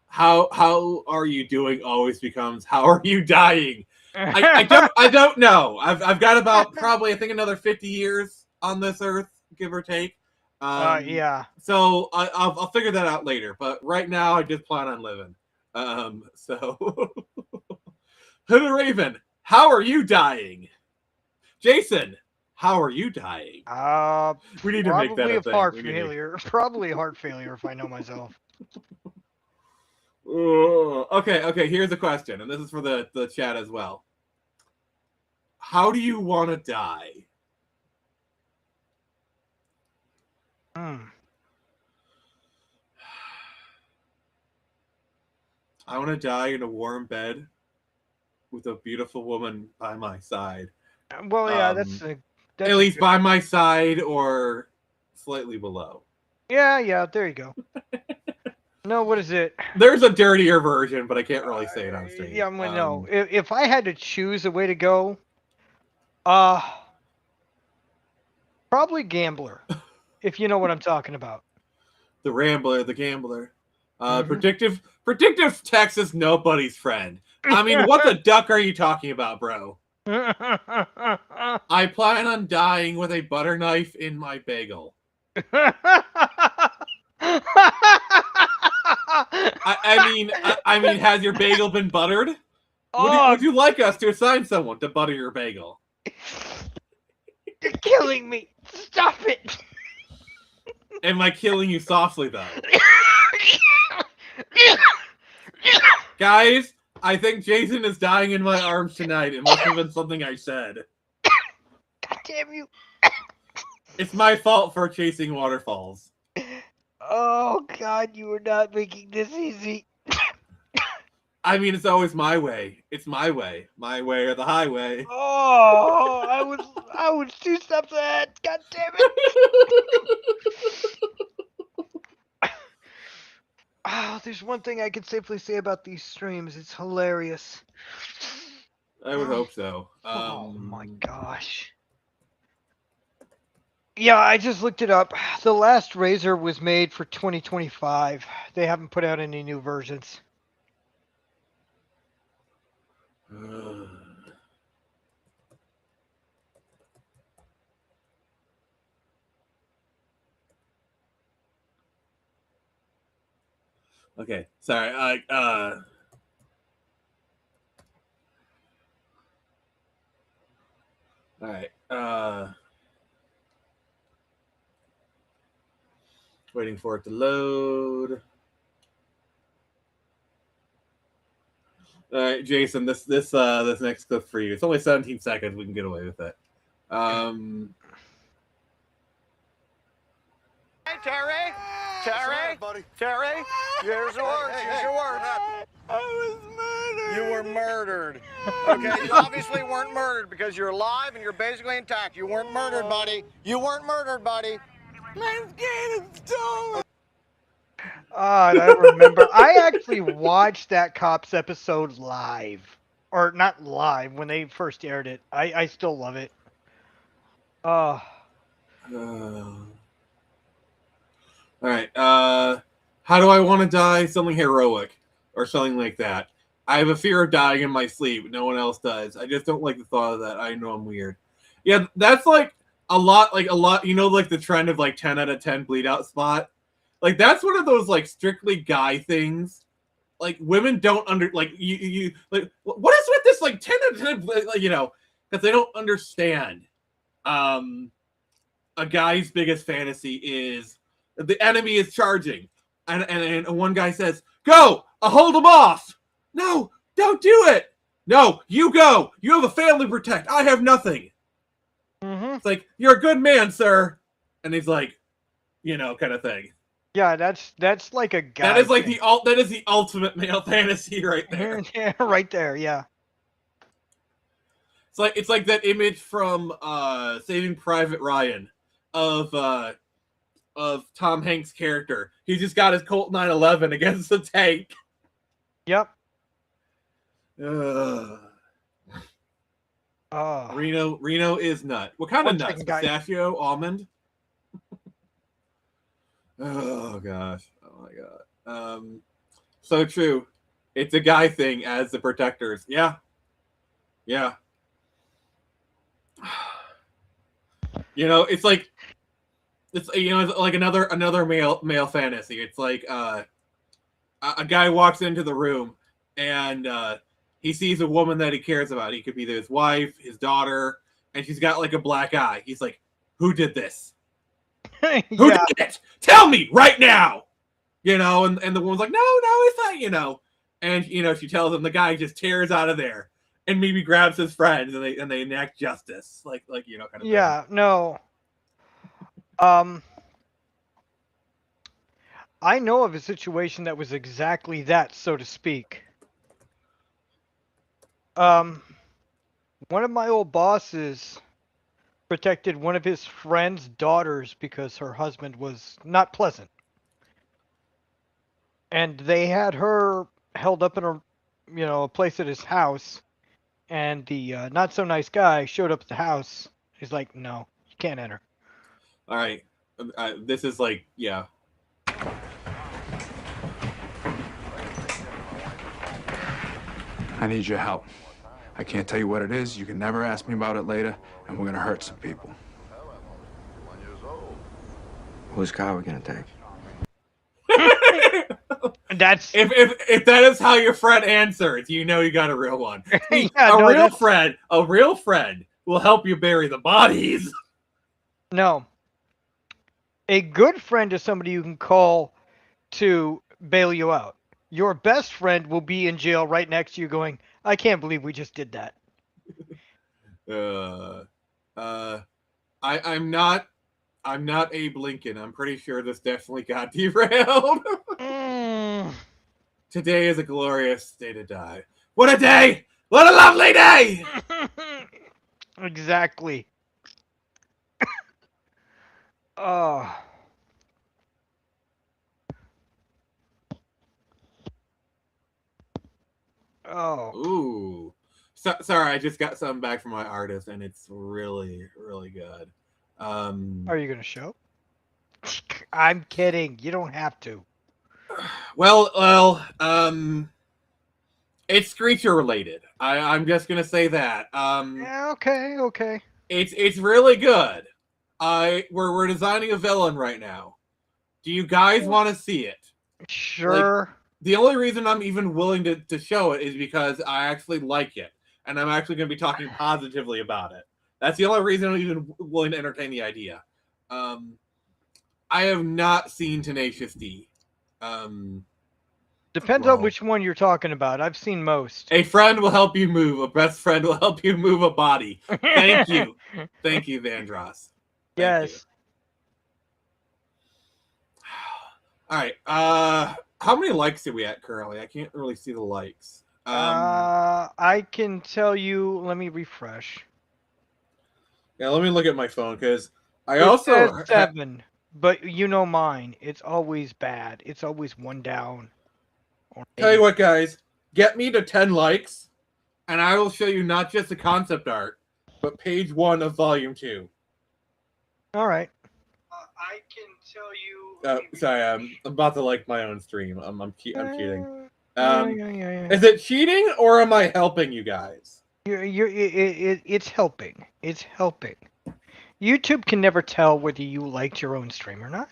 How are you doing? Always becomes how are you dying? I don't know. I've got about probably I think another 50 years on this earth, give or take. Yeah. So I'll figure that out later. But right now, I just plan on living. So Hooded Raven, how are you dying? Jason, how are you dying? We need to make that a thing. Heart failure. Probably heart failure if I know myself. Okay. Here's a question, and this is for the chat as well. How do you want to die? I want to die in a warm bed with a beautiful woman by my side. Well, yeah, that's at least by my side or slightly below. Yeah, there you go. No, what is it? There's a dirtier version, but I can't really say it on stream. Yeah, no. If I had to choose a way to go, probably Gambler, if you know what I'm talking about. The Rambler, the Gambler. Predictive text is nobody's friend. I mean, what the duck are you talking about, bro? I plan on dying with a butter knife in my bagel. I mean, has your bagel been buttered? Would you like us to assign someone to butter your bagel? You're killing me. Stop it. Am I killing you softly, though? Guys, I think Jason is dying in my arms tonight. It must have been something I said. God damn you. It's my fault for chasing waterfalls. Oh, God, you are not making this easy. I mean, it's always my way. It's my way. My way or the highway. Oh, I was 2 steps ahead. God damn it. Oh, there's one thing I can safely say about these streams. It's hilarious. I would hope so. Oh my gosh. Yeah, I just looked it up. The last Razor was made for 2025. They haven't put out any new versions. Okay, sorry. All right. Waiting for it to load. All right, Jason. This next clip for you. It's only 17 seconds. We can get away with it. Hey, Terry. Terry. Terry. Here's your words. Here's your words. I was murdered. You were murdered. Okay, you obviously weren't murdered because you're alive and you're basically intact. You weren't murdered, buddy. You weren't murdered, buddy. My skin is stolen. I remember. I actually watched that Cops episode live. Or not live, when they first aired it. I still love it. All right. How do I want to die? Something heroic or something like that. I have a fear of dying in my sleep. No one else does. I just don't like the thought of that. I know I'm weird. Yeah, that's like a lot. You know, like the trend of like 10 out of 10 bleed out spot. Like that's one of those like strictly guy things. Like women don't you like what is with this like 10 out of 10 like, you know, because they don't understand. A guy's biggest fantasy is the enemy is charging, and one guy says, "Go! I'll hold him off." No, don't do it. No, you go. You have a family to protect. I have nothing. Mm-hmm. It's like you're a good man, sir, and he's like, you know, kind of thing. Yeah, that's like a guy. That is like that is the ultimate male fantasy right there. Yeah, right there. Yeah. It's like that image from Saving Private Ryan of Tom Hanks' character. He just got his Colt 911 against the tank. Yep. Reno is nut. What kind of nuts? Pistachio, almond? Oh gosh. Oh my god. So true. It's a guy thing as the protectors. Yeah. Yeah. You know, it's like another male fantasy. It's like a guy walks into the room and he sees a woman that he cares about. He could be his wife, his daughter, and she's got like a black eye. He's like, "Who did this? Who did it? Tell me right now!" You know, and the woman's like, "No, it's not." You know, and you know she tells him. The guy just tears out of there and maybe grabs his friends and they enact justice, like you know, kind of. Yeah, thing. no. I know of a situation that was exactly that, so to speak. One of my old bosses protected one of his friend's daughters because her husband was not pleasant. And they had her held up in a place at his house, and the not so nice guy showed up at the house. He's like, "No, you can't enter." All right. This is like, yeah. I need your help. I can't tell you what it is. You can never ask me about it later, and we're gonna hurt some people. Whose car are we gonna take? That's if that is how your friend answers, you know you got a real one. Yeah, A real friend will help you bury the bodies. No. A good friend is somebody you can call to bail you out. Your best friend will be in jail right next to you going, I can't believe we just did that. I'm not Abe Lincoln. I'm pretty sure this definitely got derailed. Today is a glorious day to die. What a day! What a lovely day! Exactly. Oh. Oh. Ooh. Sorry, I just got something back from my artist, and it's really, really good. Are you going to show? I'm kidding. You don't have to. Well, it's Screecher related. I'm just gonna say that. Yeah, okay. It's really good. We're designing a villain right now. Do you guys want to see it? Sure. Like, the only reason I'm even willing to show it is because I actually like it, and I'm actually going to be talking positively about it. That's the only reason I'm even willing to entertain the idea. I have not seen Tenacious D. Depends on which one you're talking about. I've seen most. A friend will help you move. A best friend will help you move a body. Thank you. Thank you, Vandross. Thank you. All right. How many likes are we at currently? I can't really see the likes. I can tell you. Let me refresh. Yeah, let me look at my phone because It also says 7, but you know mine. It's always bad. It's always one down. Tell you what, guys, get me to 10 likes, and I will show you not just the concept art, but page 1 of volume 2. All right. I can tell you. Sorry, I'm about to like my own stream. I'm cheating. Yeah. Is it cheating or am I helping you guys? It's helping. It's helping. YouTube can never tell whether you liked your own stream or not.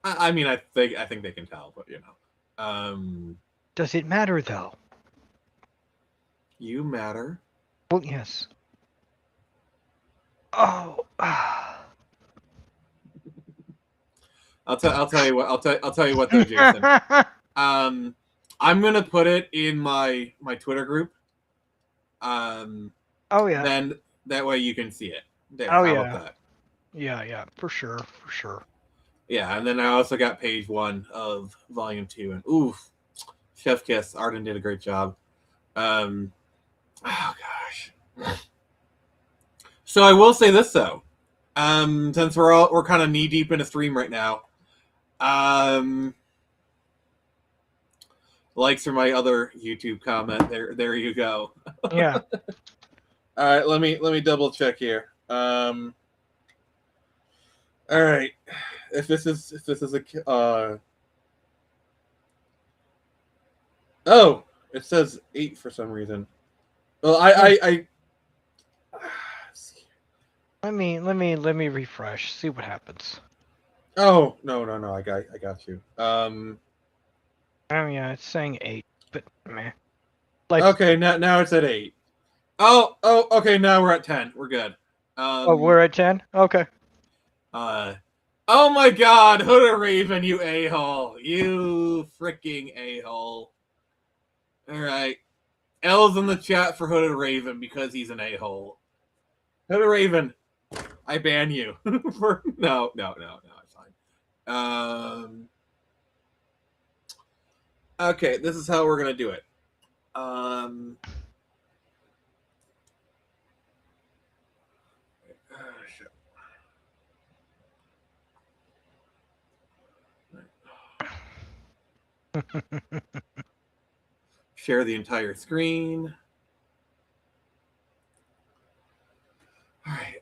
I mean, I think they can tell, but you know. Does it matter though? You matter. Well, yes. Oh. I'll tell you what. I'll tell you what though, Jason. I'm gonna put it in my Twitter group. Oh yeah. Then that way you can see it. There, oh how yeah. about that? Yeah, for sure. Yeah, and then I also got page 1 of volume 2, and oof, chef kiss. Arden did a great job. Oh gosh. So I will say this though, since we're kind of knee deep in a stream right now, likes for my other YouTube comment. There you go. Yeah. All right, let me double check here. All right, if this is a oh, it says 8 for some reason. Well, I Let me refresh. See what happens. Oh no! I got you. Oh yeah, it's saying 8, but meh. Okay, now it's at 8. Oh, okay. Now we're at 10. We're good. We're at 10. Okay. Oh my God, Hooded Raven, you a-hole, you freaking a-hole. All right, L's in the chat for Hooded Raven because he's an a-hole. Hooded Raven, I ban you for no, it's fine. Okay, this is how we're gonna do it. Share the entire screen. All right.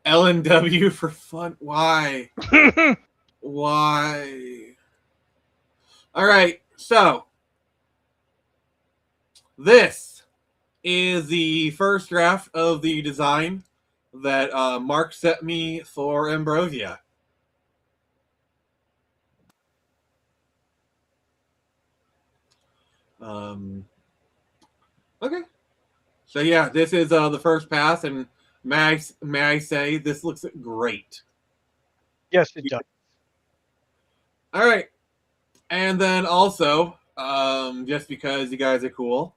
LNW for fun. Why? Why? All right. So this is the first draft of the design that Mark sent me for Ambrosia. Okay. So yeah, this is the first pass, and may I say this looks great. Yes, it does. All right. And then also, just because you guys are cool,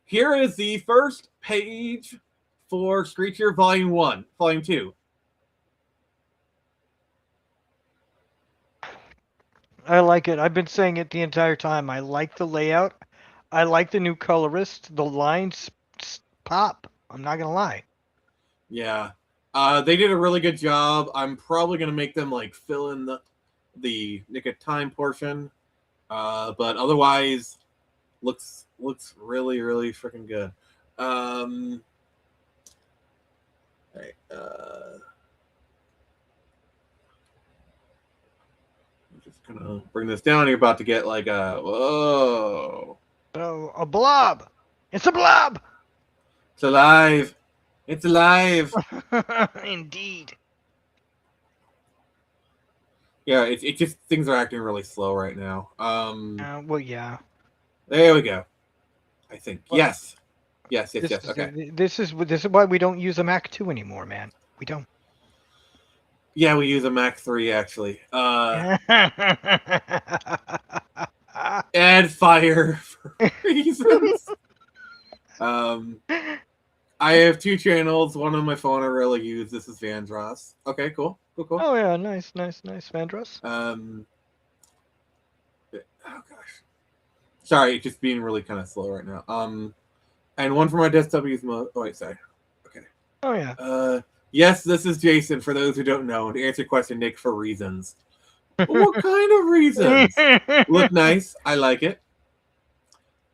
here is the first page for Screecher Volume 1, Volume 2. I like it. I've been saying it the entire time. I like the layout. I like the new colorist. The lines pop. I'm not gonna lie. Yeah. They did a really good job. I'm probably gonna make them like fill in the Nick of Time portion. But otherwise looks really, really freaking good. Right, I'm just gonna bring this down. You're about to get like a whoa. Oh, a blob! It's a blob! It's alive! It's alive! Indeed. Yeah, it just things are acting really slow right now. Well, yeah. There we go. I think Well, yes. Okay. This is why we don't use a Mac 2 anymore, man. We don't. Yeah, we use a Mac 3 actually. Add fire for reasons. I have 2 channels. One on my phone I really use. This is Vandross. Okay, cool. Oh yeah, nice, Vandross. Oh gosh. Sorry, it's just being really kind of slow right now. And one for my desktop use mode. Oh wait, sorry. Okay. Oh yeah. Yes, this is Jason. For those who don't know, to answer your question, Nick, for reasons. What kind of reasons? Look nice. I like it.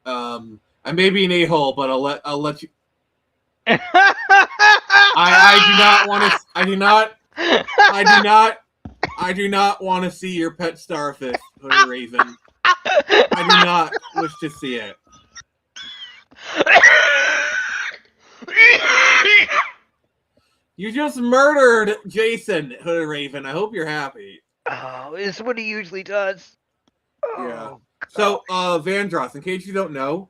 I may be an a-hole, but I'll let you. I do not want to see your pet starfish, Hooded Raven. I do not wish to see it. You just murdered Jason, Hooded Raven. I hope you're happy. Oh, it's what he usually does. Yeah. So, Vandross, in case you don't know,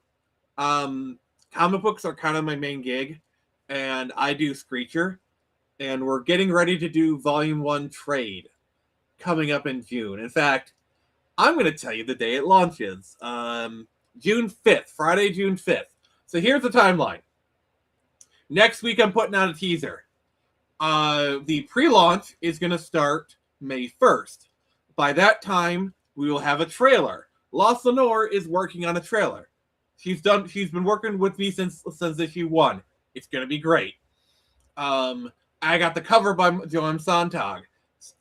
comic books are kind of my main gig, and I do Screecher, and we're getting ready to do Volume 1 trade coming up in June. In fact, I'm going to tell you the day it launches. June 5th, Friday, June 5th. So here's the timeline. Next week, I'm putting out a teaser. The pre-launch is going to start May 1st. By that time, we will have a trailer. Lost Lenore is working on a trailer. She's been working with me since issue 1. It's going to be great. I got the cover by Joan Sontag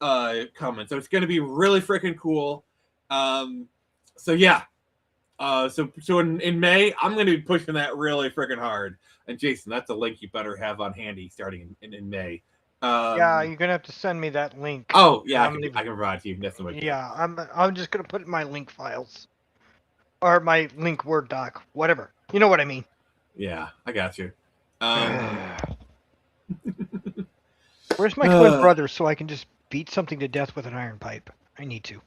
coming, so it's going to be really freaking cool. So yeah. So in May, I'm going to be pushing that really freaking hard. And Jason, that's a link you better have on handy starting in May. Yeah, you're gonna have to send me that link. Oh yeah, I can provide it to you. That's the way. Yeah, I'm just gonna put it in my link files, or my link Word doc, whatever. You know what I mean? Yeah, I got you. Where's my twin brother so I can just beat something to death with an iron pipe? I need to.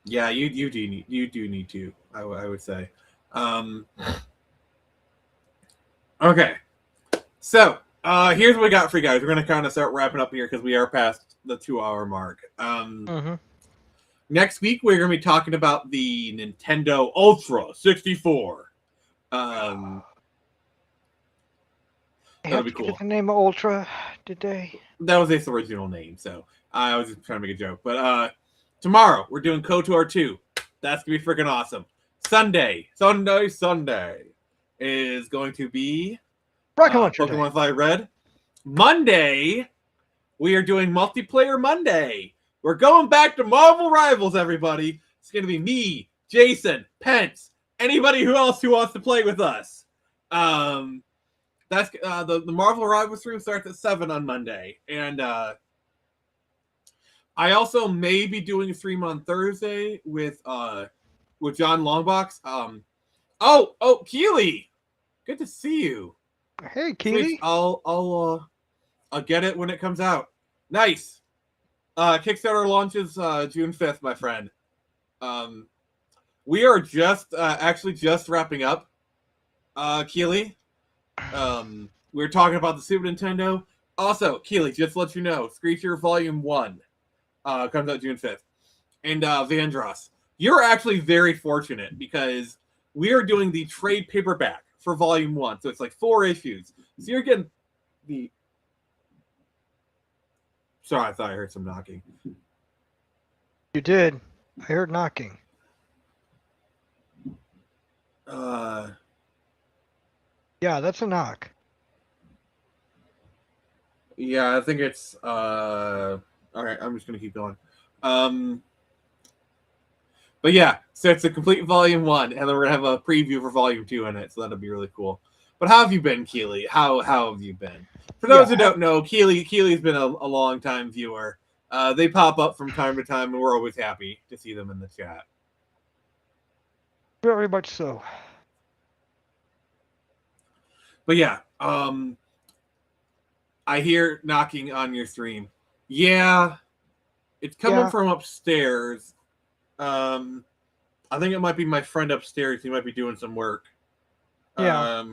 Yeah, you do need to. I would say. Okay, so here's what we got for you guys. We're gonna kind of start wrapping up here because we are past the 2-hour mark. Next week we're gonna be talking about the Nintendo Ultra 64. That'll be cool. Get the name of Ultra, did they? That was its original name, so I was just trying to make a joke. But tomorrow we're doing KOTOR 2. That's gonna be freaking awesome. Sunday is going to be Pokemon Fire Red. Monday, we are doing Multiplayer Monday. We're going back to Marvel Rivals, everybody. It's going to be me, Jason, Pence, anybody else who wants to play with us. That's the Marvel Rivals stream starts at 7 on Monday. And I also may be doing a stream on Thursday with John Longbox. Oh, Keely. Good to see you. Hey, Keely. I'll get it when it comes out. Nice. Kickstarter launches June 5th, my friend. We are just wrapping up. Keely. We were talking about the Super Nintendo. Also, Keely, just to let you know, Screecher Volume 1 comes out June 5th. And Vandross. you're actually very fortunate because we are doing the trade paperback for Volume 1. So it's like 4 issues. So you're getting the... Sorry, I thought I heard some knocking. You did. I heard knocking. Yeah, that's a knock. Yeah, I think it's all right, I'm just gonna keep going. But yeah, so it's a complete Volume 1, and then we're gonna have a preview for Volume 2 in it, so that'll be really cool. But how have you been, Keely? How have you been? For those who don't know, Keely's been a long time viewer. They pop up from time to time, and we're always happy to see them in the chat. Very much so. But yeah, I hear knocking on your stream. Yeah, it's coming from upstairs. I think it might be my friend upstairs. He might be doing some work. Yeah.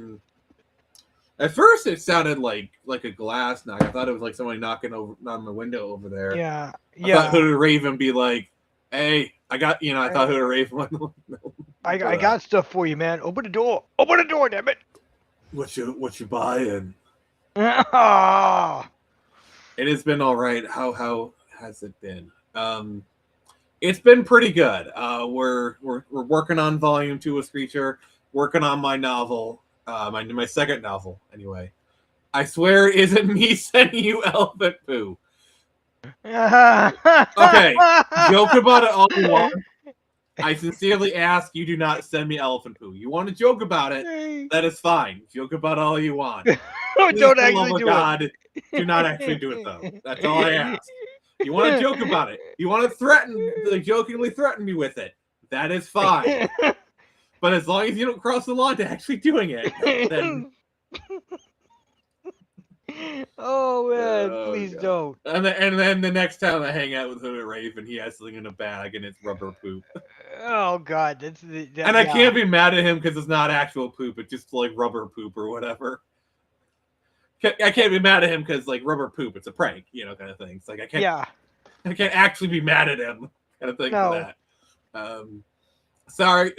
At first, it sounded like a glass knock. I thought it was like somebody knocking on the window over there. Yeah. I thought Hooded Raven be like, "Hey, I got I thought Hooded Raven went. I got stuff for you, man. Open the door. Open the door, damn it. What you buying? Ah. It has been all right. How has it been? It's been pretty good. We're working on Volume 2 of Screecher. Working on my novel. My second novel, anyway. I swear it isn't me sending you elephant poo. Okay, joke about it all you want. I sincerely ask you do not send me elephant poo. You want to joke about it, that is fine. Joke about it all you want. Don't actually do it. Do not actually do it, though. That's all I ask. You want to joke about it. You want to jokingly threaten me with it. That is fine. But as long as you don't cross the line to actually doing it, then... Oh, man, please don't. And then the next time I hang out with Hooded Raven, he has something in a bag and it's rubber poop. Oh, God. And I can't be mad at him because it's not actual poop. It's just like rubber poop or whatever. I can't be mad at him because like rubber poop, it's a prank, kind of thing. It's like I can't actually be mad at him kind of thing for that. Sorry.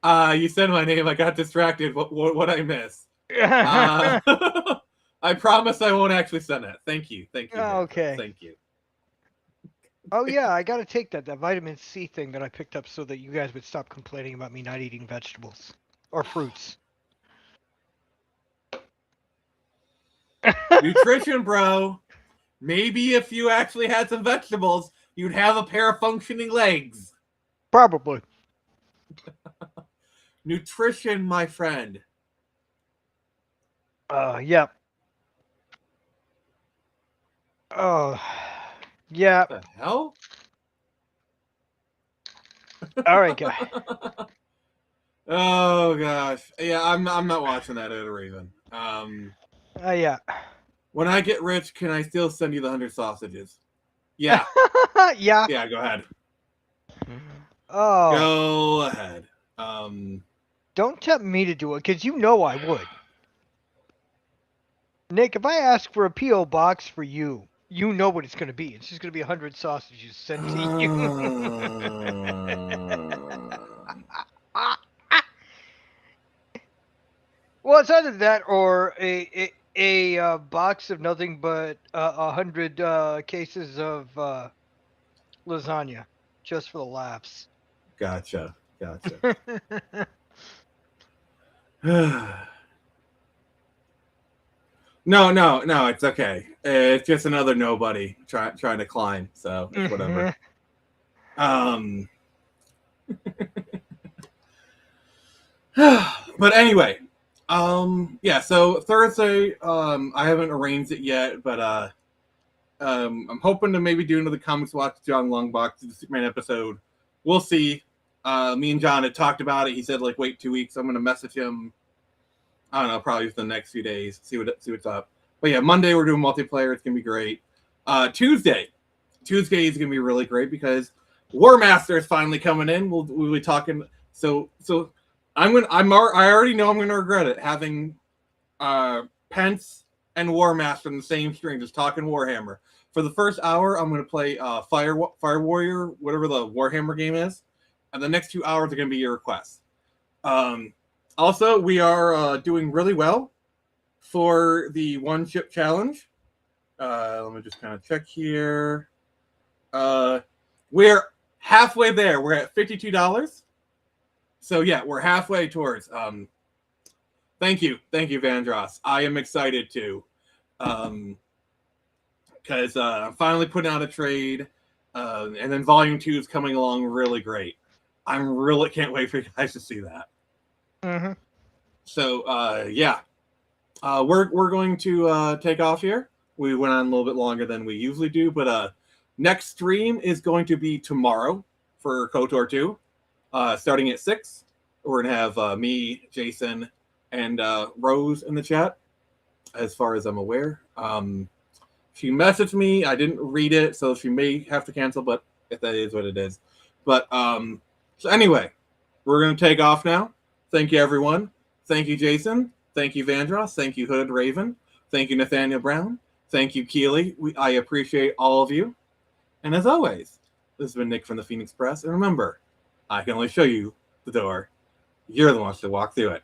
You said my name. I got distracted. What I miss? I promise I won't actually send that. Thank you. Okay. Thank you. Oh yeah, I gotta take that vitamin C thing that I picked up so that you guys would stop complaining about me not eating vegetables or fruits. Nutrition, bro. Maybe if you actually had some vegetables, you'd have a pair of functioning legs. Probably. Nutrition, my friend. Yeah. Oh, yeah. What the hell? All right, guy. Oh gosh, yeah. I'm not watching that Hooded Raven. Yeah. When I get rich, can I still send you the 100 sausages? Yeah. Yeah. Yeah. Go ahead. Oh. Go ahead. Don't tempt me to do it, because you know I would. Nick, if I ask for a P.O. box for you, you know what it's going to be. It's just going to be 100 sausages sent to you. Well, it's either that or a box of nothing but 100 cases of lasagna, just for the laughs. Gotcha. No, it's okay. It's just another nobody trying to climb, so it's whatever. But anyway, yeah. So Thursday, I haven't arranged it yet, but I'm hoping to maybe do another Comics Watch John Longbox the Superman episode. We'll see. Me and John had talked about it. He said like wait 2 weeks. I'm gonna message him. I don't know, probably within the next few days. See what's up. But yeah, Monday we're doing multiplayer. It's gonna be great. Tuesday is gonna be really great because War Master is finally coming in. We'll be talking. So I already know I'm gonna regret it having Pence and War Master in the same stream, just talking Warhammer. For the first hour, I'm gonna play Fire Warrior, whatever the Warhammer game is, and the next 2 hours are going to be your requests. Also, we are doing really well for the one chip challenge. Let me just kind of check here. We're halfway there. We're at $52. So yeah, we're halfway towards. Thank you, Vandross. I am excited too, because I'm finally putting out a trade, and then Volume 2 is coming along really great. I'm really can't wait for you guys to see that. Mm-hmm. So yeah, we're going to take off here. We went on a little bit longer than we usually do, but next stream is going to be tomorrow for KOTOR 2, starting at 6. We're gonna have me, Jason, and Rose in the chat, as far as I'm aware. She messaged me. I didn't read it, so she may have to cancel, but if that is what it is. But so anyway, we're going to take off now. Thank you, everyone. Thank you, Jason. Thank you, Vandross. Thank you, Hooded Raven. Thank you, Nathaniel Brown. Thank you, Keely. I appreciate all of you. And as always, this has been Nick from the Phoenix Press. And remember, I can only show you the door. You're the ones to walk through it.